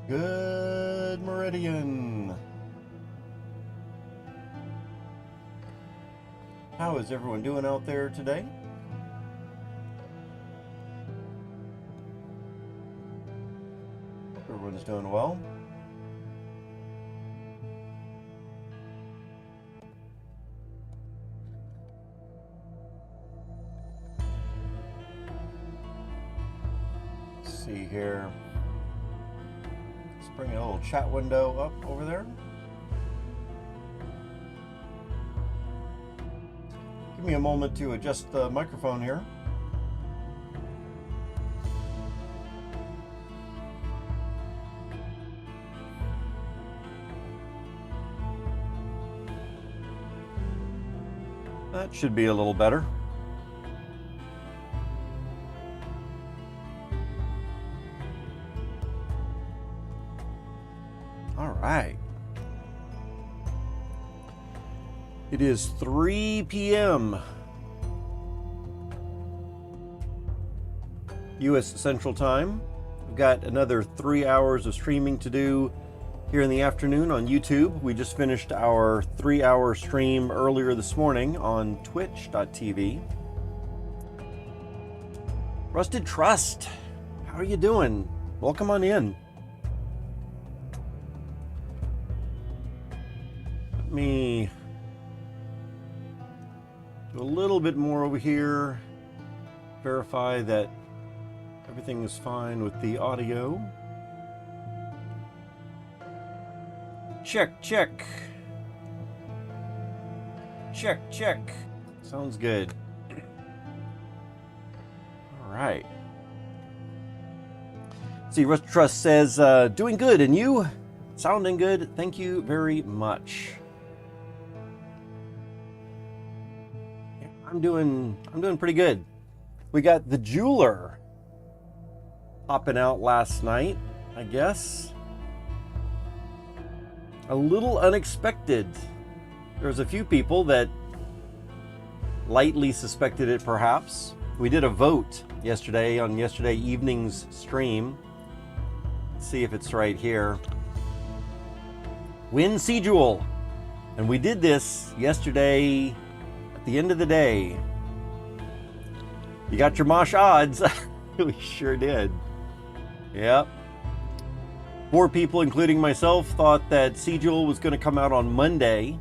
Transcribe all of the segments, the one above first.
Good Meridian. How is everyone doing out there today? Hope everyone's doing well. Let's see here. Let's bring a little chat window up over there. Give me a moment to adjust the microphone here. That should be a little better. All right. It is 3 p.m. U.S. Central Time. We've got another 3 hours of streaming to do here in the afternoon on YouTube. We just finished our 3-hour stream earlier this morning on twitch.tv. Rusted Trust, how are you doing? Welcome on in. Let me do a little bit more over here, verify that everything is fine with the audio. Check, check. Check, check. Sounds good. All right. See, Rusted Trust says, doing good, and you? Sounding good. Thank you very much. I'm doing pretty good. We got the jeweler popping out last night, I guess. A little unexpected. There was a few people that lightly suspected it, perhaps. We did a vote yesterday on yesterday evening's stream. Let's see if it's right here. Win C-Jewel. And we did this yesterday at the end of the day. You got your mosh odds. We sure did. Yep. 4 people, including myself, thought that C-Jewel was going to come out on Monday.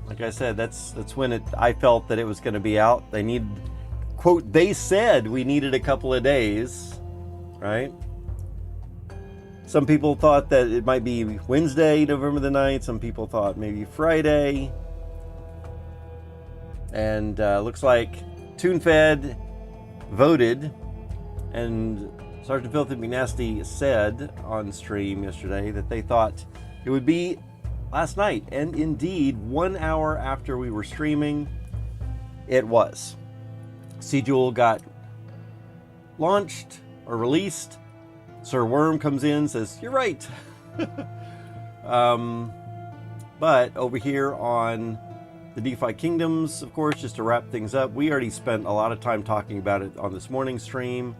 Like I said, that's when I felt that it was going to be out. They needed, quote, they said we needed a couple of days, right? Some people thought that it might be Wednesday, November the 9th. Some people thought maybe Friday. And looks like TuneFed voted, and Sergeant Filthy McNasty said on stream yesterday that they thought it would be last night. And indeed, 1 hour after we were streaming, it was. C-Jewel got launched or released. Sir Worm comes in, says, you're right. But over here on the DeFi Kingdoms, of course, just to wrap things up, we already spent a lot of time talking about it on this morning's stream.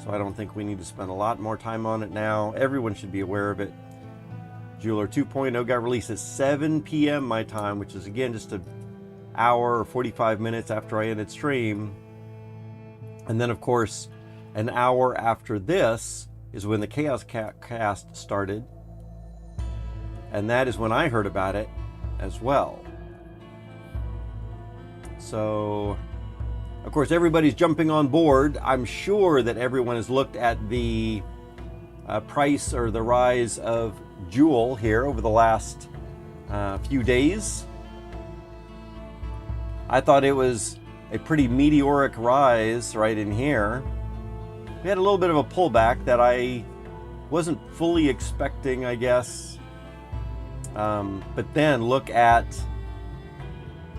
So I don't think we need to spend a lot more time on it now. Everyone should be aware of it. Jeweler 2.0 got released at 7 p.m. my time, which is, again, just an hour or 45 minutes after I ended stream. And then, of course, an hour after this is when the Chaos Cast started. And that is when I heard about it as well. So, of course, everybody's jumping on board. I'm sure that everyone has looked at the price or the rise of Jewel here over the last few days. I thought it was a pretty meteoric rise right in here. We had a little bit of a pullback that I wasn't fully expecting, I guess. But then look at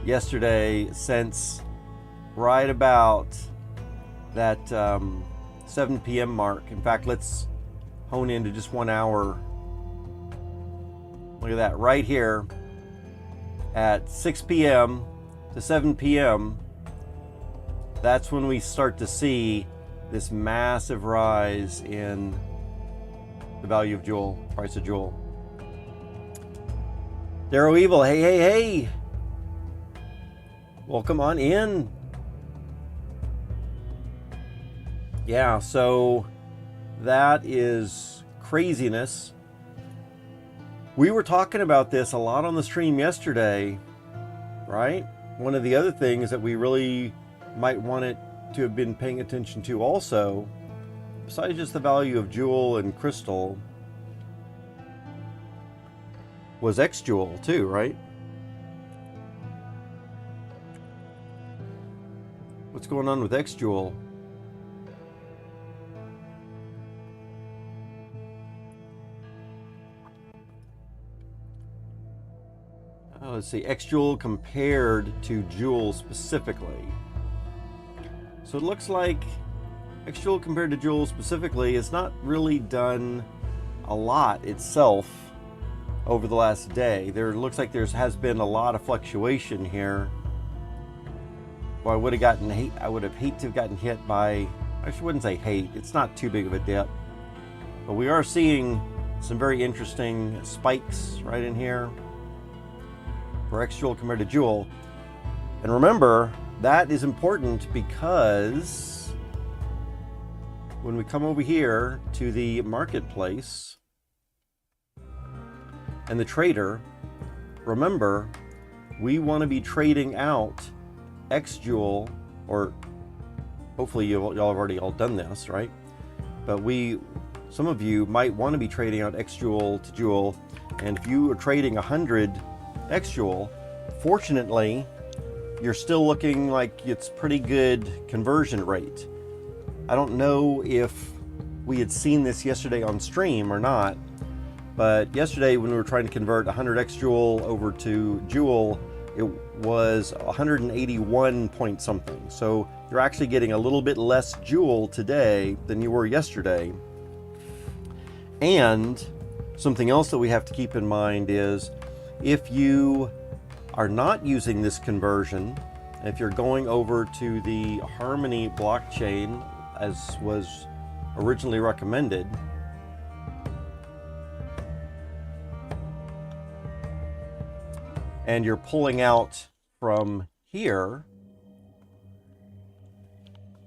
yesterday, since right about that 7 p.m. mark. In fact, let's hone into just 1 hour. Look at that right here at 6 p.m. to 7 p.m. That's when we start to see this massive rise in the value of Jewel, price of Jewel. Darrow Evil, hey, hey, hey. Welcome on in. Yeah, so that is craziness. We were talking about this a lot on the stream yesterday, right? One of the other things that we really might want it to have been paying attention to also, besides just the value of Jewel and Crystal, was X-Jewel too, right? What's going on with X-Jewel? Let's see, X-Jewel compared to Jewel specifically. So it looks like X-Jewel compared to Jewel specifically has not really done a lot itself over the last day. There looks like has been a lot of fluctuation here. Well, I would have hated to have gotten hit by, I wouldn't say hate, it's not too big of a dip. But we are seeing some very interesting spikes right in here for X-Jewel compared to Jewel. And remember, that is important because when we come over here to the marketplace and the trader, remember, we want to be trading out X-Jewel, or hopefully y'all have already all done this, right? But some of you might want to be trading out X-Jewel to Jewel, and if you are trading 100 X-Jewel, fortunately, you're still looking like it's pretty good conversion rate. I don't know if we had seen this yesterday on stream or not, but yesterday when we were trying to convert 100 X-Jewel over to Jewel, it was 181 point something. So you're actually getting a little bit less Jewel today than you were yesterday. And something else that we have to keep in mind is if you are not using this conversion, if you're going over to the Harmony blockchain as was originally recommended, and you're pulling out from here,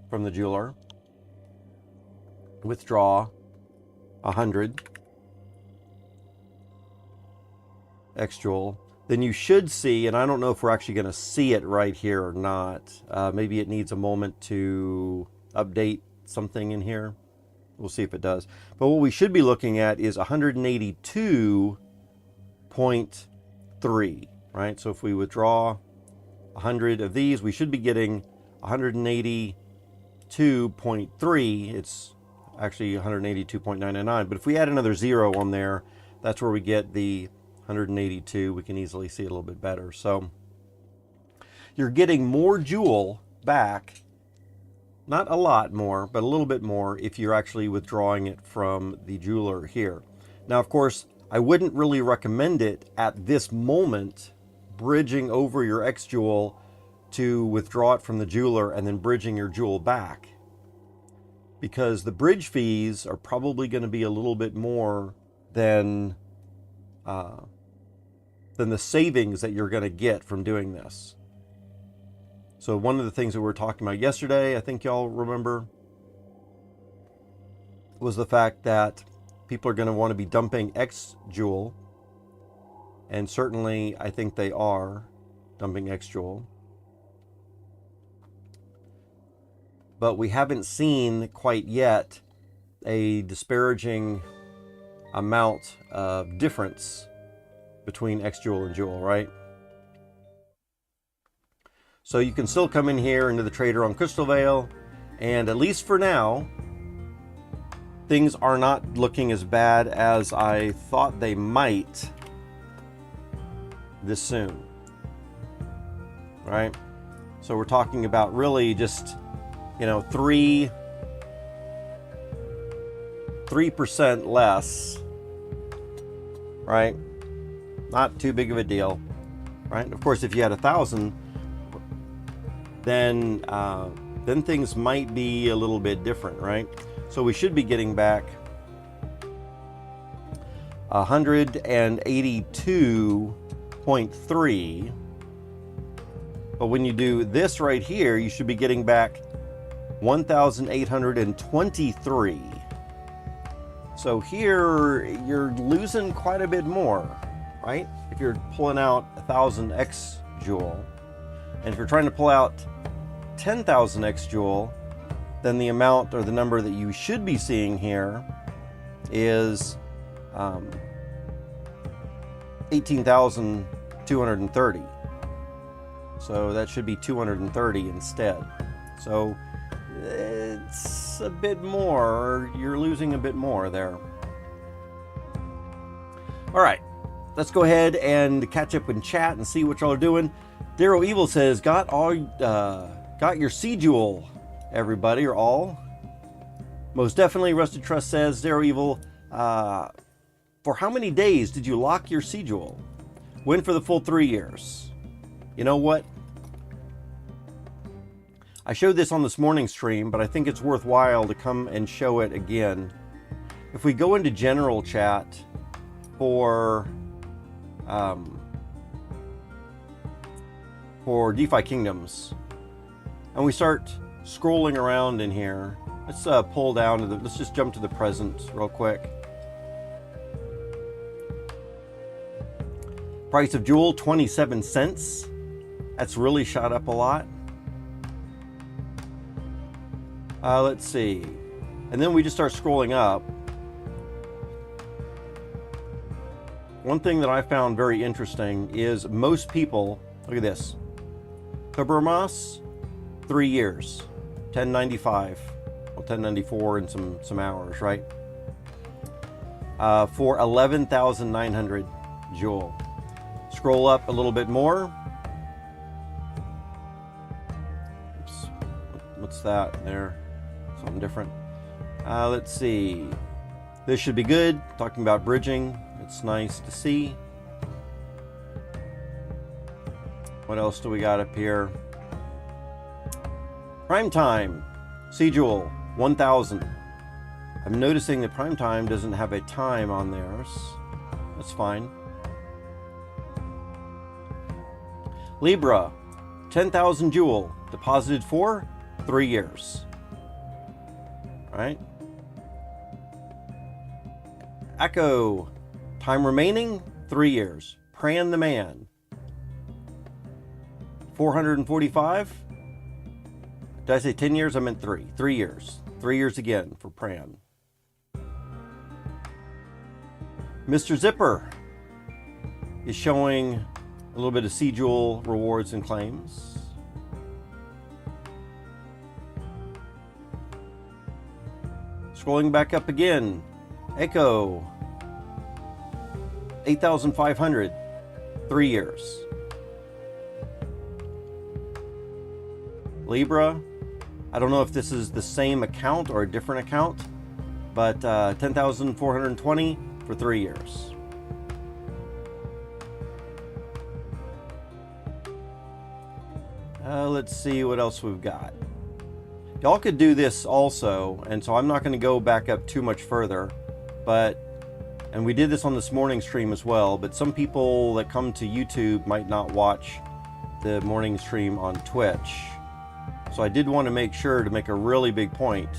from the jeweler, withdraw 100 X-Jewel, then you should see, and I don't know if we're actually going to see it right here or not. Maybe it needs a moment to update something in here. We'll see if it does. But what we should be looking at is 182.3, right? So if we withdraw 100 of these, we should be getting 182.3. It's actually 182.999. But if we add another 0 on there, that's where we get the 182. We can easily see it a little bit better. So you're getting more Jewel back, not a lot more, but a little bit more if you're actually withdrawing it from the jeweler here. Now, of course, I wouldn't really recommend it at this moment, bridging over your X-Jewel to withdraw it from the jeweler and then bridging your Jewel back, because the bridge fees are probably going to be a little bit more than the savings that you're going to get from doing this. So one of the things that we were talking about yesterday, I think y'all remember, was the fact that people are going to want to be dumping X-Jewel, and certainly I think they are dumping X-Jewel. But we haven't seen quite yet a disparaging amount of difference between X-Jewel and Jewel, right? So you can still come in here into the trader on Crystal Veil, and at least for now, things are not looking as bad as I thought they might this soon, right? So we're talking about really just, 3% less, right? Not too big of a deal, right? Of course, if you had 1,000, then things might be a little bit different, right? So we should be getting back 182.3. But when you do this right here, you should be getting back 1,823. So here you're losing quite a bit more, right? If you're pulling out 1,000 X Joule, and if you're trying to pull out 10,000 X Joule, then the amount or the number that you should be seeing here is 18,230. So that should be 230 instead. So it's a bit more, you're losing a bit more there. All right, let's go ahead and catch up in chat and see what y'all are doing. Darrow Evil says, got your C Joule, everybody, or all? Most definitely. Rusted Trust says, Darrow Evil, for how many days did you lock your C Joule? When for the full 3 years? You know what? I showed this on this morning's stream, but I think it's worthwhile to come and show it again. If we go into general chat for DeFi Kingdoms, and we start scrolling around in here, let's pull down to let's just jump to the present real quick. Price of Joule, 27 cents. That's really shot up a lot. Let's see. And then we just start scrolling up. One thing that I found very interesting is most people, look at this. Habermas, 3 years, 1095, well, 1094 and some hours, right? For 11,900 Joule. Scroll up a little bit more. Oops, what's that there? Something different. Let's see. This should be good. Talking about bridging. It's nice to see. What else do we got up here? Prime time. C Joule, 1,000. I'm noticing that prime time doesn't have a time on theirs. That's fine. Libra, 10,000 Joule. Deposited for 3 years. Right? Echo, time remaining 3 years. Pran the man, 445. Did I say 10 years? I meant 3. 3 years. 3 years again for Pran. Mr. Zipper is showing a little bit of C Joule rewards and claims. Scrolling back up again, Echo, 8,500, 3 years. Libra, I don't know if this is the same account or a different account, but 10,420 for 3 years. Let's see what else we've got. Y'all could do this also, and so I'm not going to go back up too much further, and we did this on this morning stream as well, but some people that come to YouTube might not watch the morning stream on Twitch. So I did want to make sure to make a really big point.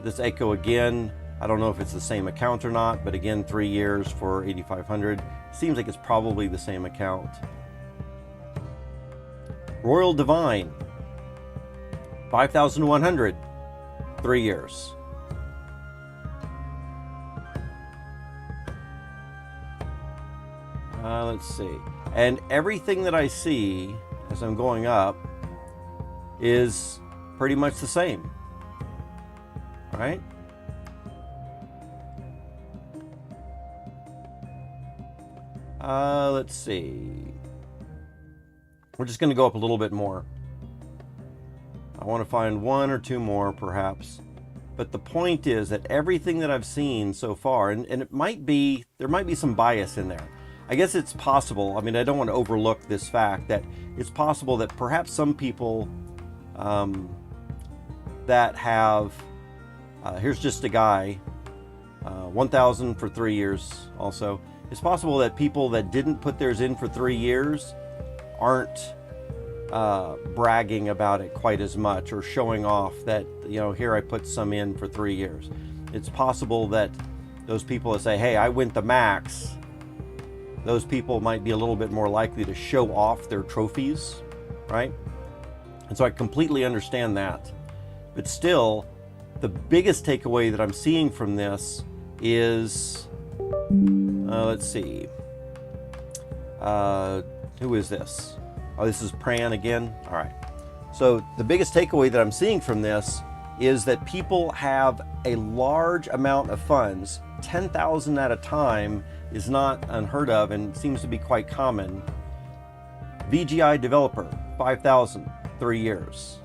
This Echo again, I don't know if it's the same account or not, but again, 3 years for 8,500. Seems like it's probably the same account. Royal Divine, 5,100, 3 years. Let's see. And everything that I see as I'm going up is pretty much the same. Right? Let's see. We're just going to go up a little bit more. I want to find 1 or 2 more perhaps. But the point is that everything that I've seen so far, and it might be, there might be some bias in there. I guess it's possible, I mean, I don't want to overlook this fact that it's possible that perhaps some people that have, here's just a guy 1,000 for 3 years also. It's possible that people that didn't put theirs in for 3 years aren't bragging about it quite as much, or showing off that, you know, here I put some in for 3 years. It's possible that those people that say, hey, I went the max, those people might be a little bit more likely to show off their trophies, right? And so I completely understand that. But still, the biggest takeaway that I'm seeing from this is, let's see, who is this? Oh, this is Pran again. All right. So the biggest takeaway that I'm seeing from this is that people have a large amount of funds. 10,000 at a time is not unheard of and seems to be quite common. VGI developer, 5,000, 3 years.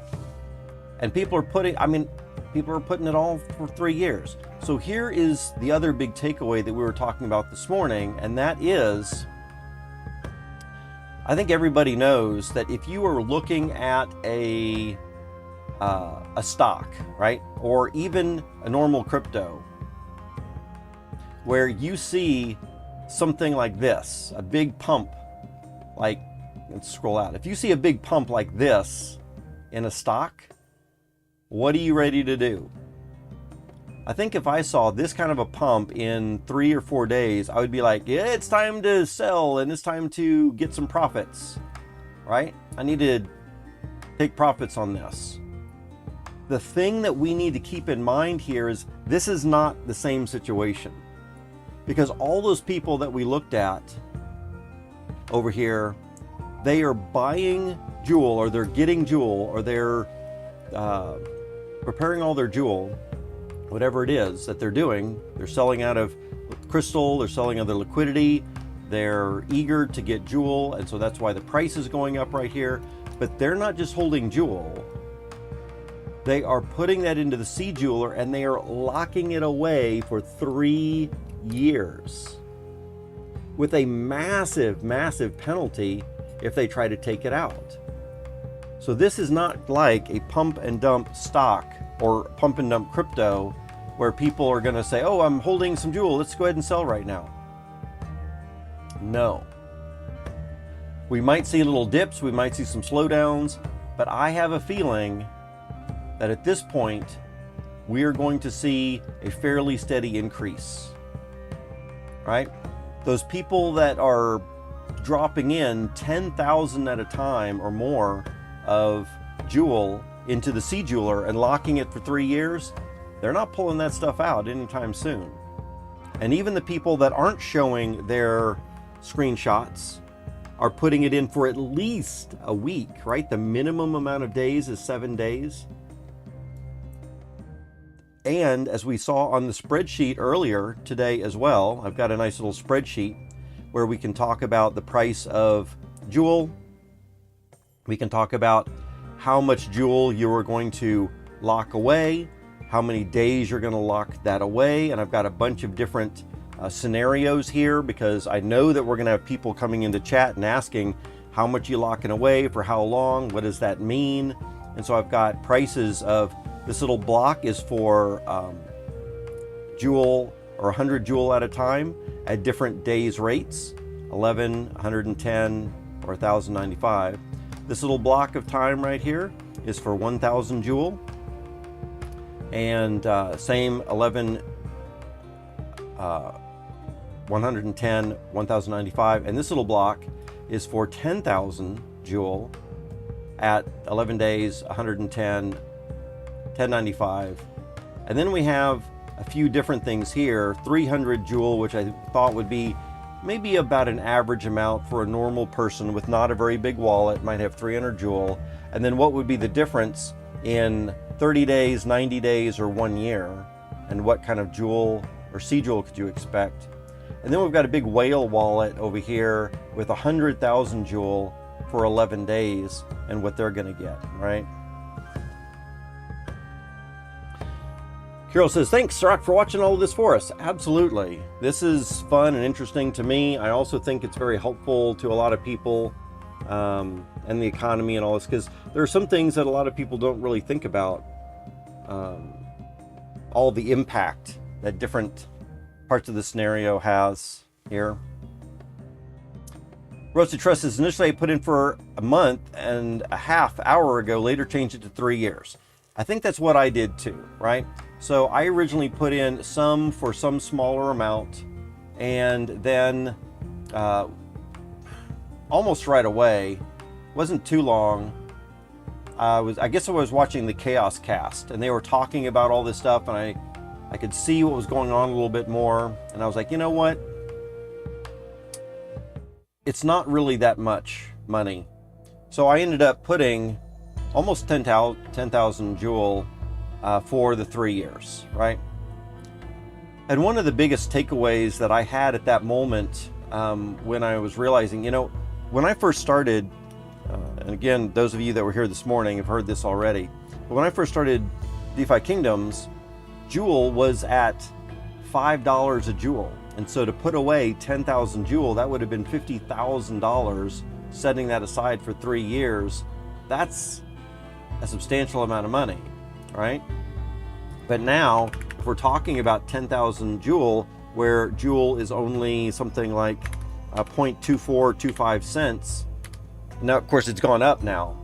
And people are putting it all for 3 years. So here is the other big takeaway that we were talking about this morning, and that is, I think everybody knows that if you are looking at a stock, right, or even a normal crypto, where you see something like this, a big pump, like, let's scroll out. If you see a big pump like this in a stock, what are you ready to do? I think if I saw this kind of a pump in 3 or 4 days, I would be like, yeah, it's time to sell and it's time to get some profits, right? I need to take profits on this. The thing that we need to keep in mind here is this is not the same situation, because all those people that we looked at over here, they are buying Jewel, or they're getting Jewel, or they're preparing all their Jewel, whatever it is that they're doing. They're selling out of crystal, they're selling out of their liquidity, they're eager to get Jewel, and so that's why the price is going up right here. But they're not just holding Jewel, they are putting that into the C Jeweler and they are locking it away for 3 years with a massive, massive penalty if they try to take it out. So this is not like a pump and dump stock or pump and dump crypto where people are going to say, oh, I'm holding some Jewel, let's go ahead and sell right now. No. We might see little dips, we might see some slowdowns, but I have a feeling that at this point, we are going to see a fairly steady increase, right? Those people that are dropping in 10,000 at a time or more of Jewel into the C Jeweler and locking it for 3 years, they're not pulling that stuff out anytime soon. And even the people that aren't showing their screenshots are putting it in for at least a week, right? The minimum amount of days is 7 days. And as we saw on the spreadsheet earlier today as well, I've got a nice little spreadsheet where we can talk about the price of Jewel. We can talk about how much Jewel you are going to lock away, how many days you're going to lock that away. And I've got a bunch of different scenarios here, because I know that we're going to have people coming into chat and asking how much you locking away for how long, what does that mean? And so I've got prices of this little block is for Jewel or 100 Jewel at a time at different days rates, 11, 110, or 1,095. This little block of time right here is for 1,000 Jewel, and same 11, 110, 1,095, and this little block is for 10,000 Jewel at 11 days, 110, 1095. And then we have a few different things here. 300 Jewel, which I thought would be maybe about an average amount for a normal person with not a very big wallet, might have 300 Jewel. And then what would be the difference in 30 days, 90 days, or 1 year? And what kind of Jewel or C Jewel could you expect? And then we've got a big whale wallet over here with 100,000 Jewel for 11 days and what they're going to get, right? Carol says, thanks, Sirach, for watching all of this for us. Absolutely. This is fun and interesting to me. I also think it's very helpful to a lot of people and the economy and all this, because there are some things that a lot of people don't really think about. All the impact that different parts of the scenario has here. Roasted Trust is initially put in for a month and a half hour ago, later changed it to 3 years. I think that's what I did too, right? So I originally put in some for some smaller amount, and then almost right away, wasn't too long, I guess I was watching the Chaos Cast, and they were talking about all this stuff, and I could see what was going on a little bit more, and I was like, you know what? It's not really that much money. So I ended up putting almost 10,000 Joule for the 3 years, right? And one of the biggest takeaways that I had at that moment when I was realizing, you know, when I first started, and again, those of you that were here this morning have heard this already, but when I first started DeFi Kingdoms, Joule was at $5 a Joule. And so to put away 10,000 Joule, that would have been $50,000, setting that aside for 3 years. That's a substantial amount of money, right? But now, if we're talking about 10,000 Joule, where Joule is only something like 0.2425 cents, now of course it's gone up now,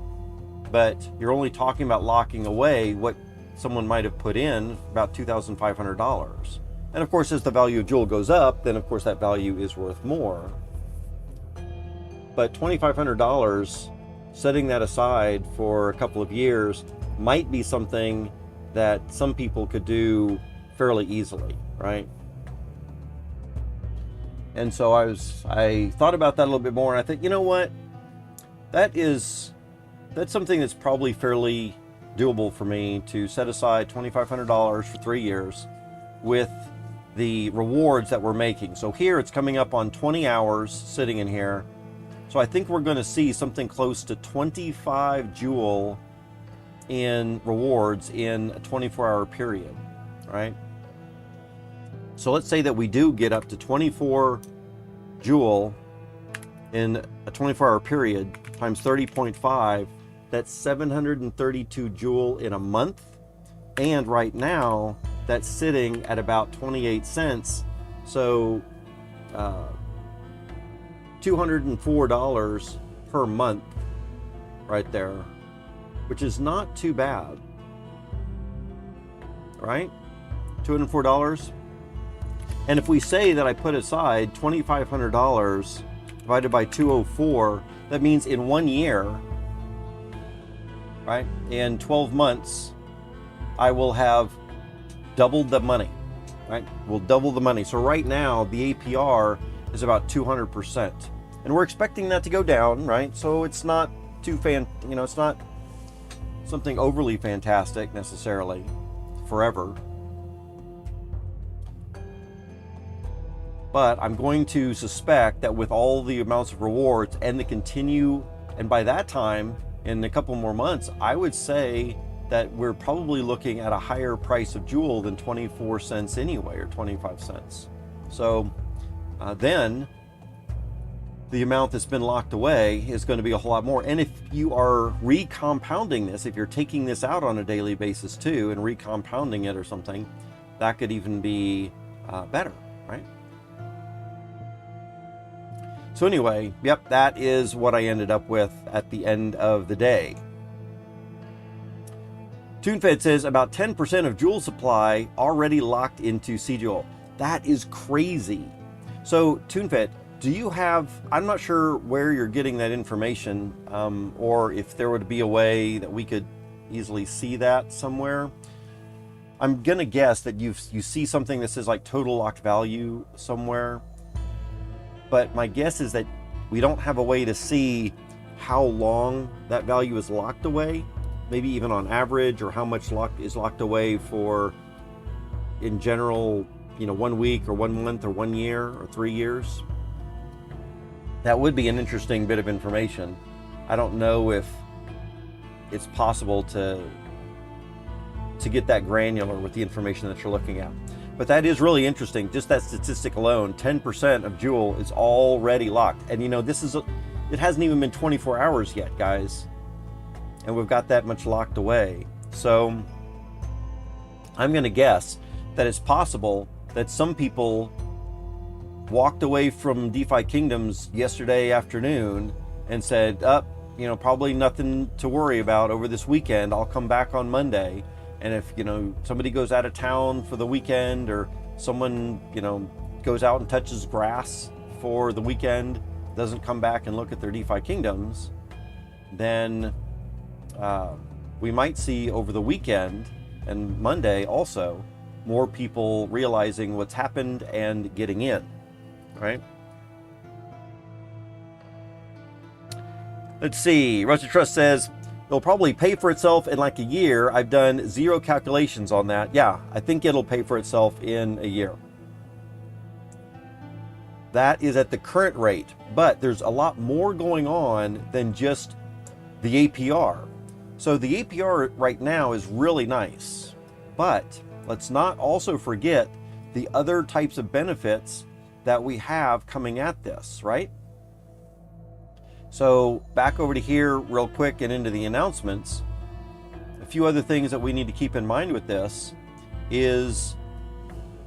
but you're only talking about locking away what someone might have put in, about $2,500. And of course, as the value of Joule goes up, then of course that value is worth more. But $2,500, setting that aside for a couple of years, might be something that some people could do fairly easily, right? And so I thought about that a little bit more, and I think, you know what? That's something that's probably fairly doable for me, to set aside $2,500 for 3 years with the rewards that we're making. So here it's coming up on 20 hours sitting in here. So I think we're going to see something close to 25 Joule in rewards in a 24-hour period, right? So let's say that we do get up to 24 Joule in a 24-hour period times 30.5, that's 732 Joule in a month. And right now, that's sitting at about 28 cents. So $204 per month right there, which is not too bad, right? $204. And if we say that I put aside $2,500 divided by 204, that means in 1 year, right, in 12 months, I will have doubled the money, right? We'll double the money. So right now, the APR is about 200%. And we're expecting that to go down, right? So it's not too it's not something overly fantastic necessarily forever. But I'm going to suspect that with all the amounts of rewards and and by that time, in a couple more months, I would say that we're probably looking at a higher price of Joule than 24 cents anyway, or 25 cents. So then the amount that's been locked away is going to be a whole lot more. And if you are recompounding this, if you're taking this out on a daily basis too and recompounding it or something, that could even be better, right? So anyway, yep, that is what I ended up with at the end of the day. TuneFed says about 10% of Joule supply already locked into CJoule. That is crazy. So TuneFed, do you have, I'm not sure where you're getting that information, or if there would be a way that we could easily see that somewhere. I'm gonna guess that you see something that says like total locked value somewhere, but my guess is that we don't have a way to see how long that value is locked away, maybe even on average, or how much is locked away for, in general, 1 week or 1 month or 1 year or 3 years. That would be an interesting bit of information. I don't know if it's possible to get that granular with the information that you're looking at. But that is really interesting. Just that statistic alone, 10% of Joule is already locked. And it hasn't even been 24 hours yet, guys. And we've got that much locked away. So I'm gonna guess that it's possible that some people walked away from DeFi Kingdoms yesterday afternoon and said, probably nothing to worry about over this weekend. I'll come back on Monday. And if, somebody goes out of town for the weekend, or someone, goes out and touches grass for the weekend, doesn't come back and look at their DeFi Kingdoms, then we might see over the weekend and Monday also more people realizing what's happened and getting in, right? Let's see. Rusted Trust says, it'll probably pay for itself in like a year. I've done 0 calculations on that. Yeah, I think it'll pay for itself in a year. That is at the current rate, but there's a lot more going on than just the APR. So the APR right now is really nice, but let's not also forget the other types of benefits that we have coming at this, right? So back over to here real quick and into the announcements. A few other things that we need to keep in mind with this is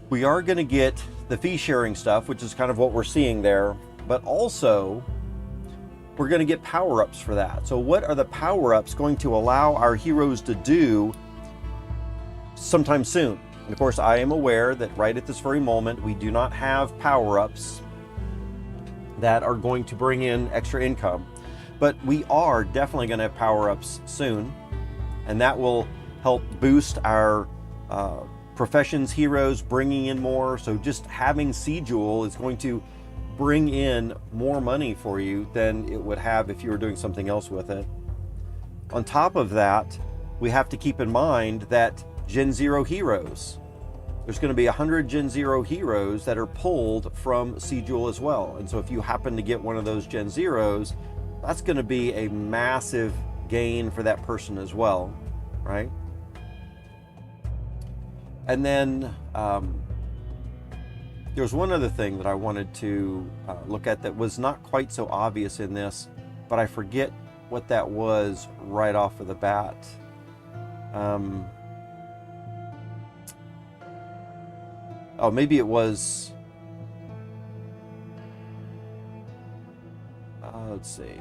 we are going to get the fee sharing stuff, which is kind of what we're seeing there, but also we're going to get power-ups for that. So what are the power-ups going to allow our heroes to do sometime soon? And of course, I am aware that right at this very moment, we do not have power-ups that are going to bring in extra income, but we are definitely going to have power-ups soon, and that will help boost our professions heroes, bringing in more. So just having C-Jewel is going to bring in more money for you than it would have if you were doing something else with it. On top of that, we have to keep in mind that Gen0 heroes, there's going to be 100 Gen0 heroes that are pulled from C-Jewel as well. And so if you happen to get one of those Gen0s, that's going to be a massive gain for that person as well, right? And then there's one other thing that I wanted to look at that was not quite so obvious in this, but I forget what that was right off of the bat. Oh, maybe it was, let's see.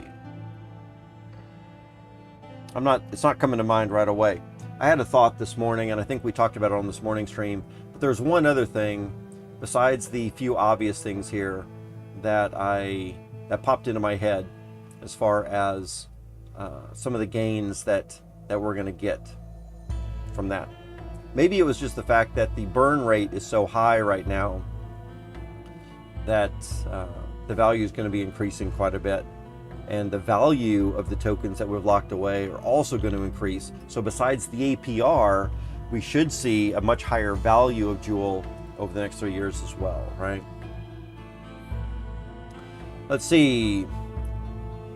It's not coming to mind right away. I had a thought this morning, and I think we talked about it on this morning stream, but there's one other thing besides the few obvious things here that popped into my head as far as some of the gains that we're going to get from that. Maybe it was just the fact that the burn rate is so high right now that the value is going to be increasing quite a bit. And the value of the tokens that we've locked away are also going to increase. So besides the APR, we should see a much higher value of Jewel over the next 3 years as well, right? Let's see.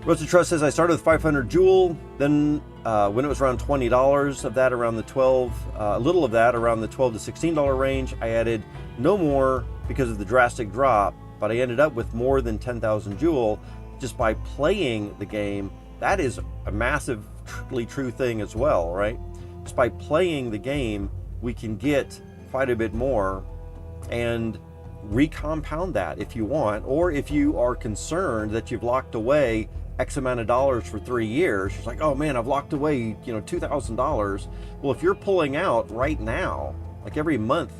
Roasted Trust says, I started with 500 Jewel, then when it was around $20 of that, around the 12, a little of that around the $12 to $16 range, I added no more because of the drastic drop, but I ended up with more than 10,000 Jewel just by playing the game. That is a massively true thing as well, right? Just by playing the game, we can get quite a bit more and recompound that if you want, or if you are concerned that you've locked away X amount of dollars for 3 years, it's like, oh man, I've locked away, $2,000. Well, if you're pulling out right now, like every month,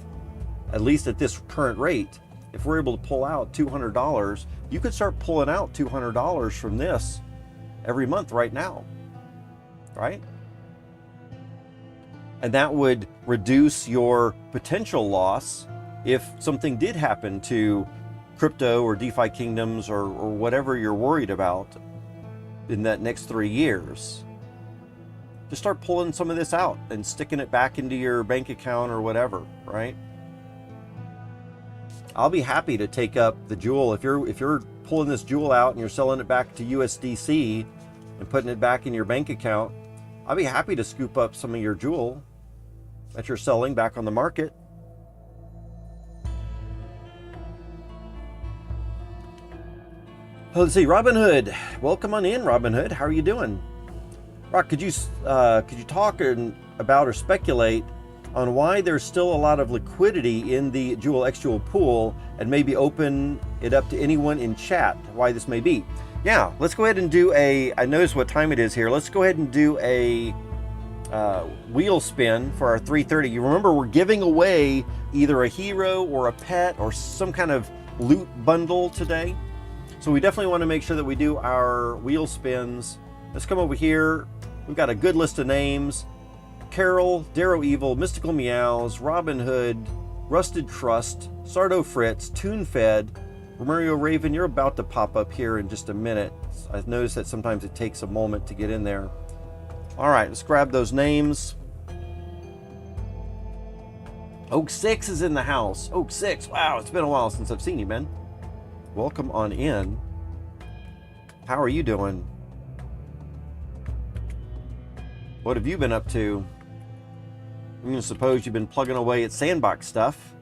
at least at this current rate, if we're able to pull out $200, you could start pulling out $200 from this every month right now, right? And that would reduce your potential loss if something did happen to crypto or DeFi Kingdoms or whatever you're worried about in that next 3 years. Just start pulling some of this out and sticking it back into your bank account or whatever, right? I'll be happy to take up the Jewel. If you're pulling this Jewel out and you're selling it back to USDC and putting it back in your bank account, I'll be happy to scoop up some of your Jewel that you're selling back on the market. Let's see, Robin Hood. Welcome on in, Robin Hood. How are you doing? Rock, could you talk about or speculate on why there's still a lot of liquidity in the Jewel X Jewel pool, and maybe open it up to anyone in chat why this may be. Yeah, let's go ahead and do I noticed what time it is here. Let's go ahead and do a wheel spin for our 330. You remember we're giving away either a hero or a pet or some kind of loot bundle today. So we definitely want to make sure that we do our wheel spins. Let's come over here. We've got a good list of names. Carol, Darrow Evil, Mystical Meows, Robin Hood, Rusted Trust, Sardo Fritz, Toon Fed, Romario Raven. You're about to pop up here in just a minute. I've noticed that sometimes it takes a moment to get in there. All right, let's grab those names. Oak 6 is in the house. Oak 6, wow, it's been a while since I've seen you, man. Welcome on in. How are you doing? What have you been up to? I'm going to suppose you've been plugging away at sandbox stuff.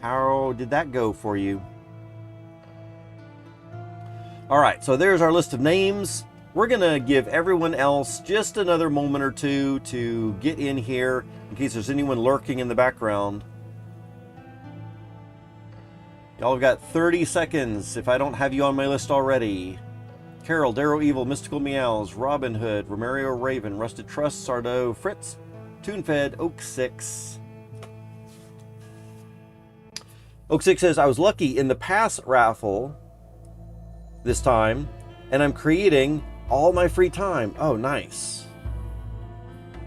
How did that go for you? All right, so there's our list of names. We're going to give everyone else just another moment or two to get in here in case there's anyone lurking in the background. Y'all have got 30 seconds if I don't have you on my list already. Carol, Darrow Evil, Mystical Meows, Robin Hood, Romario Raven, Rusted Trust, Sardo Fritz, Toon Fed, Oak 6. Oak 6 says, I was lucky in the pass raffle this time, and I'm creating all my free time. Oh, nice.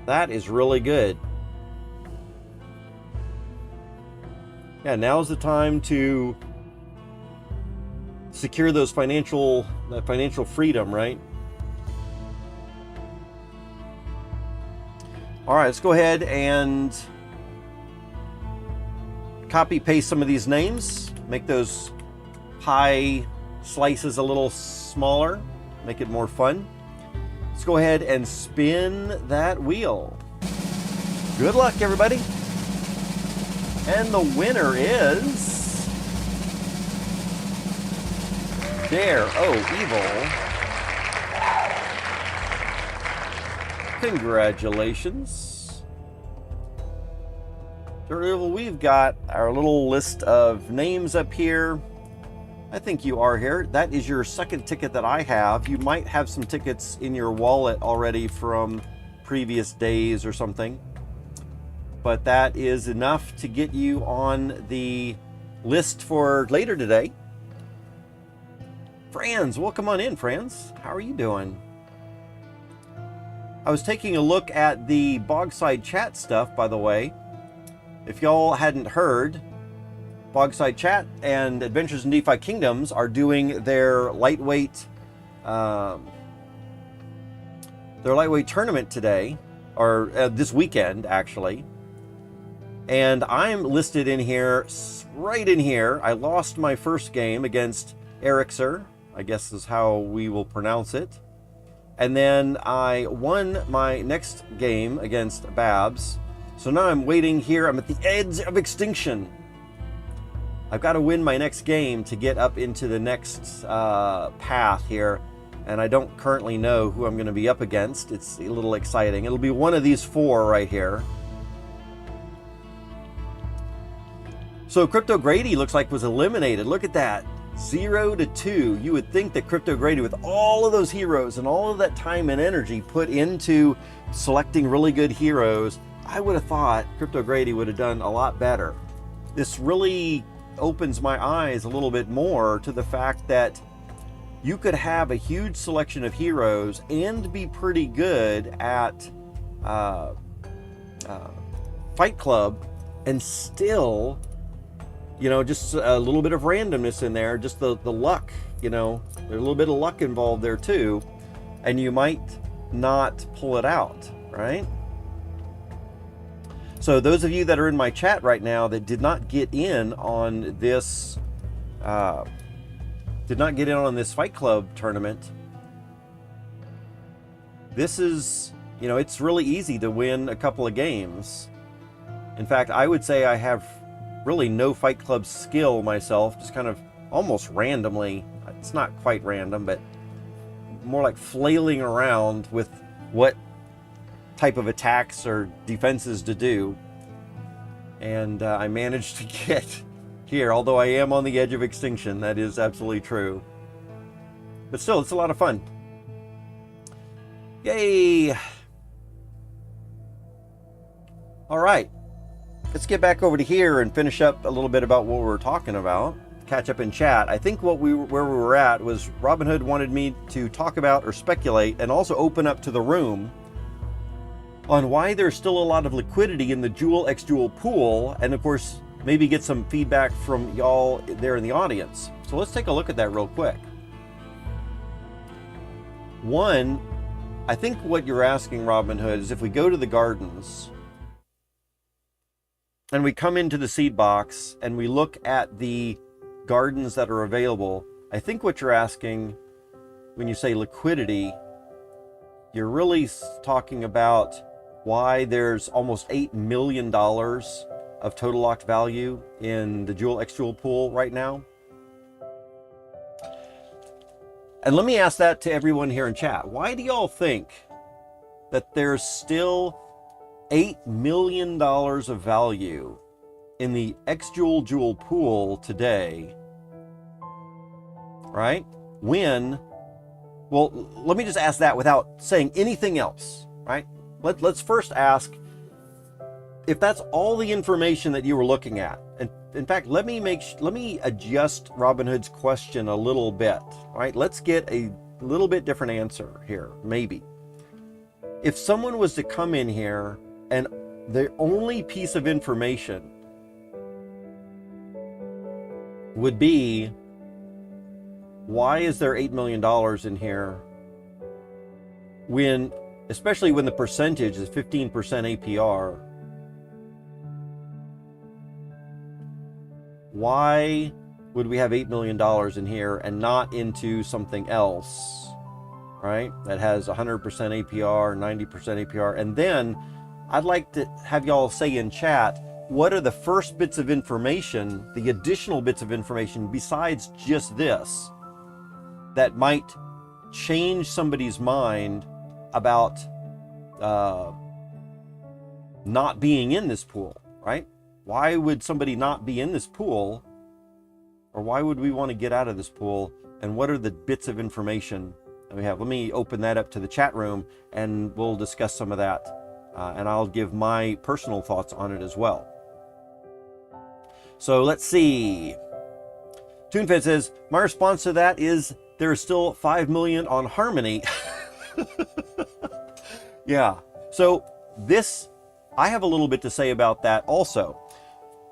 That is really good. Yeah, now's the time to secure those financial freedom, right? All right, let's go ahead and copy paste some of these names, make those pie slices a little smaller, make it more fun. Let's go ahead and spin that wheel. Good luck, everybody. And the winner is Darrow Evil. Congratulations. Darrow Evil, we've got our little list of names up here. I think you are here. That is your second ticket that I have. You might have some tickets in your wallet already from previous days or something. But that is enough to get you on the list for later today. Franz, welcome on in, Franz. How are you doing? I was taking a look at the Bogside Chat stuff, by the way. If y'all hadn't heard, Bogside Chat and Adventures in DeFi Kingdoms are doing their lightweight tournament today, or this weekend, actually. And I'm listed in here, right in here. I lost my first game against Erixer, I guess is how we will pronounce it. And then I won my next game against Babs. So now I'm waiting here. I'm at the edge of extinction. I've got to win my next game to get up into the next path here. And I don't currently know who I'm going to be up against. It's a little exciting. It'll be one of these four right here. So Crypto Grady looks like was eliminated. Look at that. 0-2. You would think that Crypto Grady, with all of those heroes and all of that time and energy put into selecting really good heroes, I would have thought Crypto Grady would have done a lot better. This really opens my eyes a little bit more to the fact that you could have a huge selection of heroes and be pretty good at Fight Club and still, you know, just a little bit of randomness in there, just the luck, you know, there's a little bit of luck involved there too, and you might not pull it out, right? So those of you that are in my chat right now that did not get in on this, Fight Club tournament, this is, you know, it's really easy to win a couple of games. In fact, I would say I have really no Fight Club skill myself, just kind of almost randomly. It's not quite random, but more like flailing around with what type of attacks or defenses to do. and I managed to get here, although I am on the edge of extinction. That is absolutely true. But still, it's a lot of fun. Yay! All right, let's get back over to here and finish up a little bit about what we were talking about. Catch up in chat. I think where we were at was Robinhood wanted me to talk about or speculate and also open up to the room on why there's still a lot of liquidity in the Joule x Joule pool, and of course maybe get some feedback from y'all there in the audience. So let's take a look at that real quick. One, I think what you're asking, Robinhood, is if we go to the gardens and we come into the seed box and we look at the gardens that are available, I think what you're asking when you say liquidity, you're really talking about why there's almost $8 million of total locked value in the Joule x Joule pool right now. And let me ask that to everyone here in chat. Why do y'all think that there's still $8 million of value in the x Joule Joule pool today, right? When, well, let me just ask that without saying anything else, right? Let's first ask if that's all the information that you were looking at. And in fact, let me adjust Robinhood's question a little bit, right? Let's get a little bit different answer here, maybe. If someone was to come in here and the only piece of information would be, why is there $8 million in here when, especially when the percentage is 15% APR, why would we have $8 million in here and not into something else, right? That has 100% APR, 90% APR. And then I'd like to have y'all say in chat, what are the first bits of information, the additional bits of information besides just this, that might change somebody's mind about not being in this pool, right? Why would somebody not be in this pool? Or why would we want to get out of this pool? And what are the bits of information that we have? Let me open that up to the chat room and we'll discuss some of that. And I'll give my personal thoughts on it as well. So let's see. TuneFed says, my response to that is there is still 5 million on Harmony. Yeah, so this, I have a little bit to say about that also.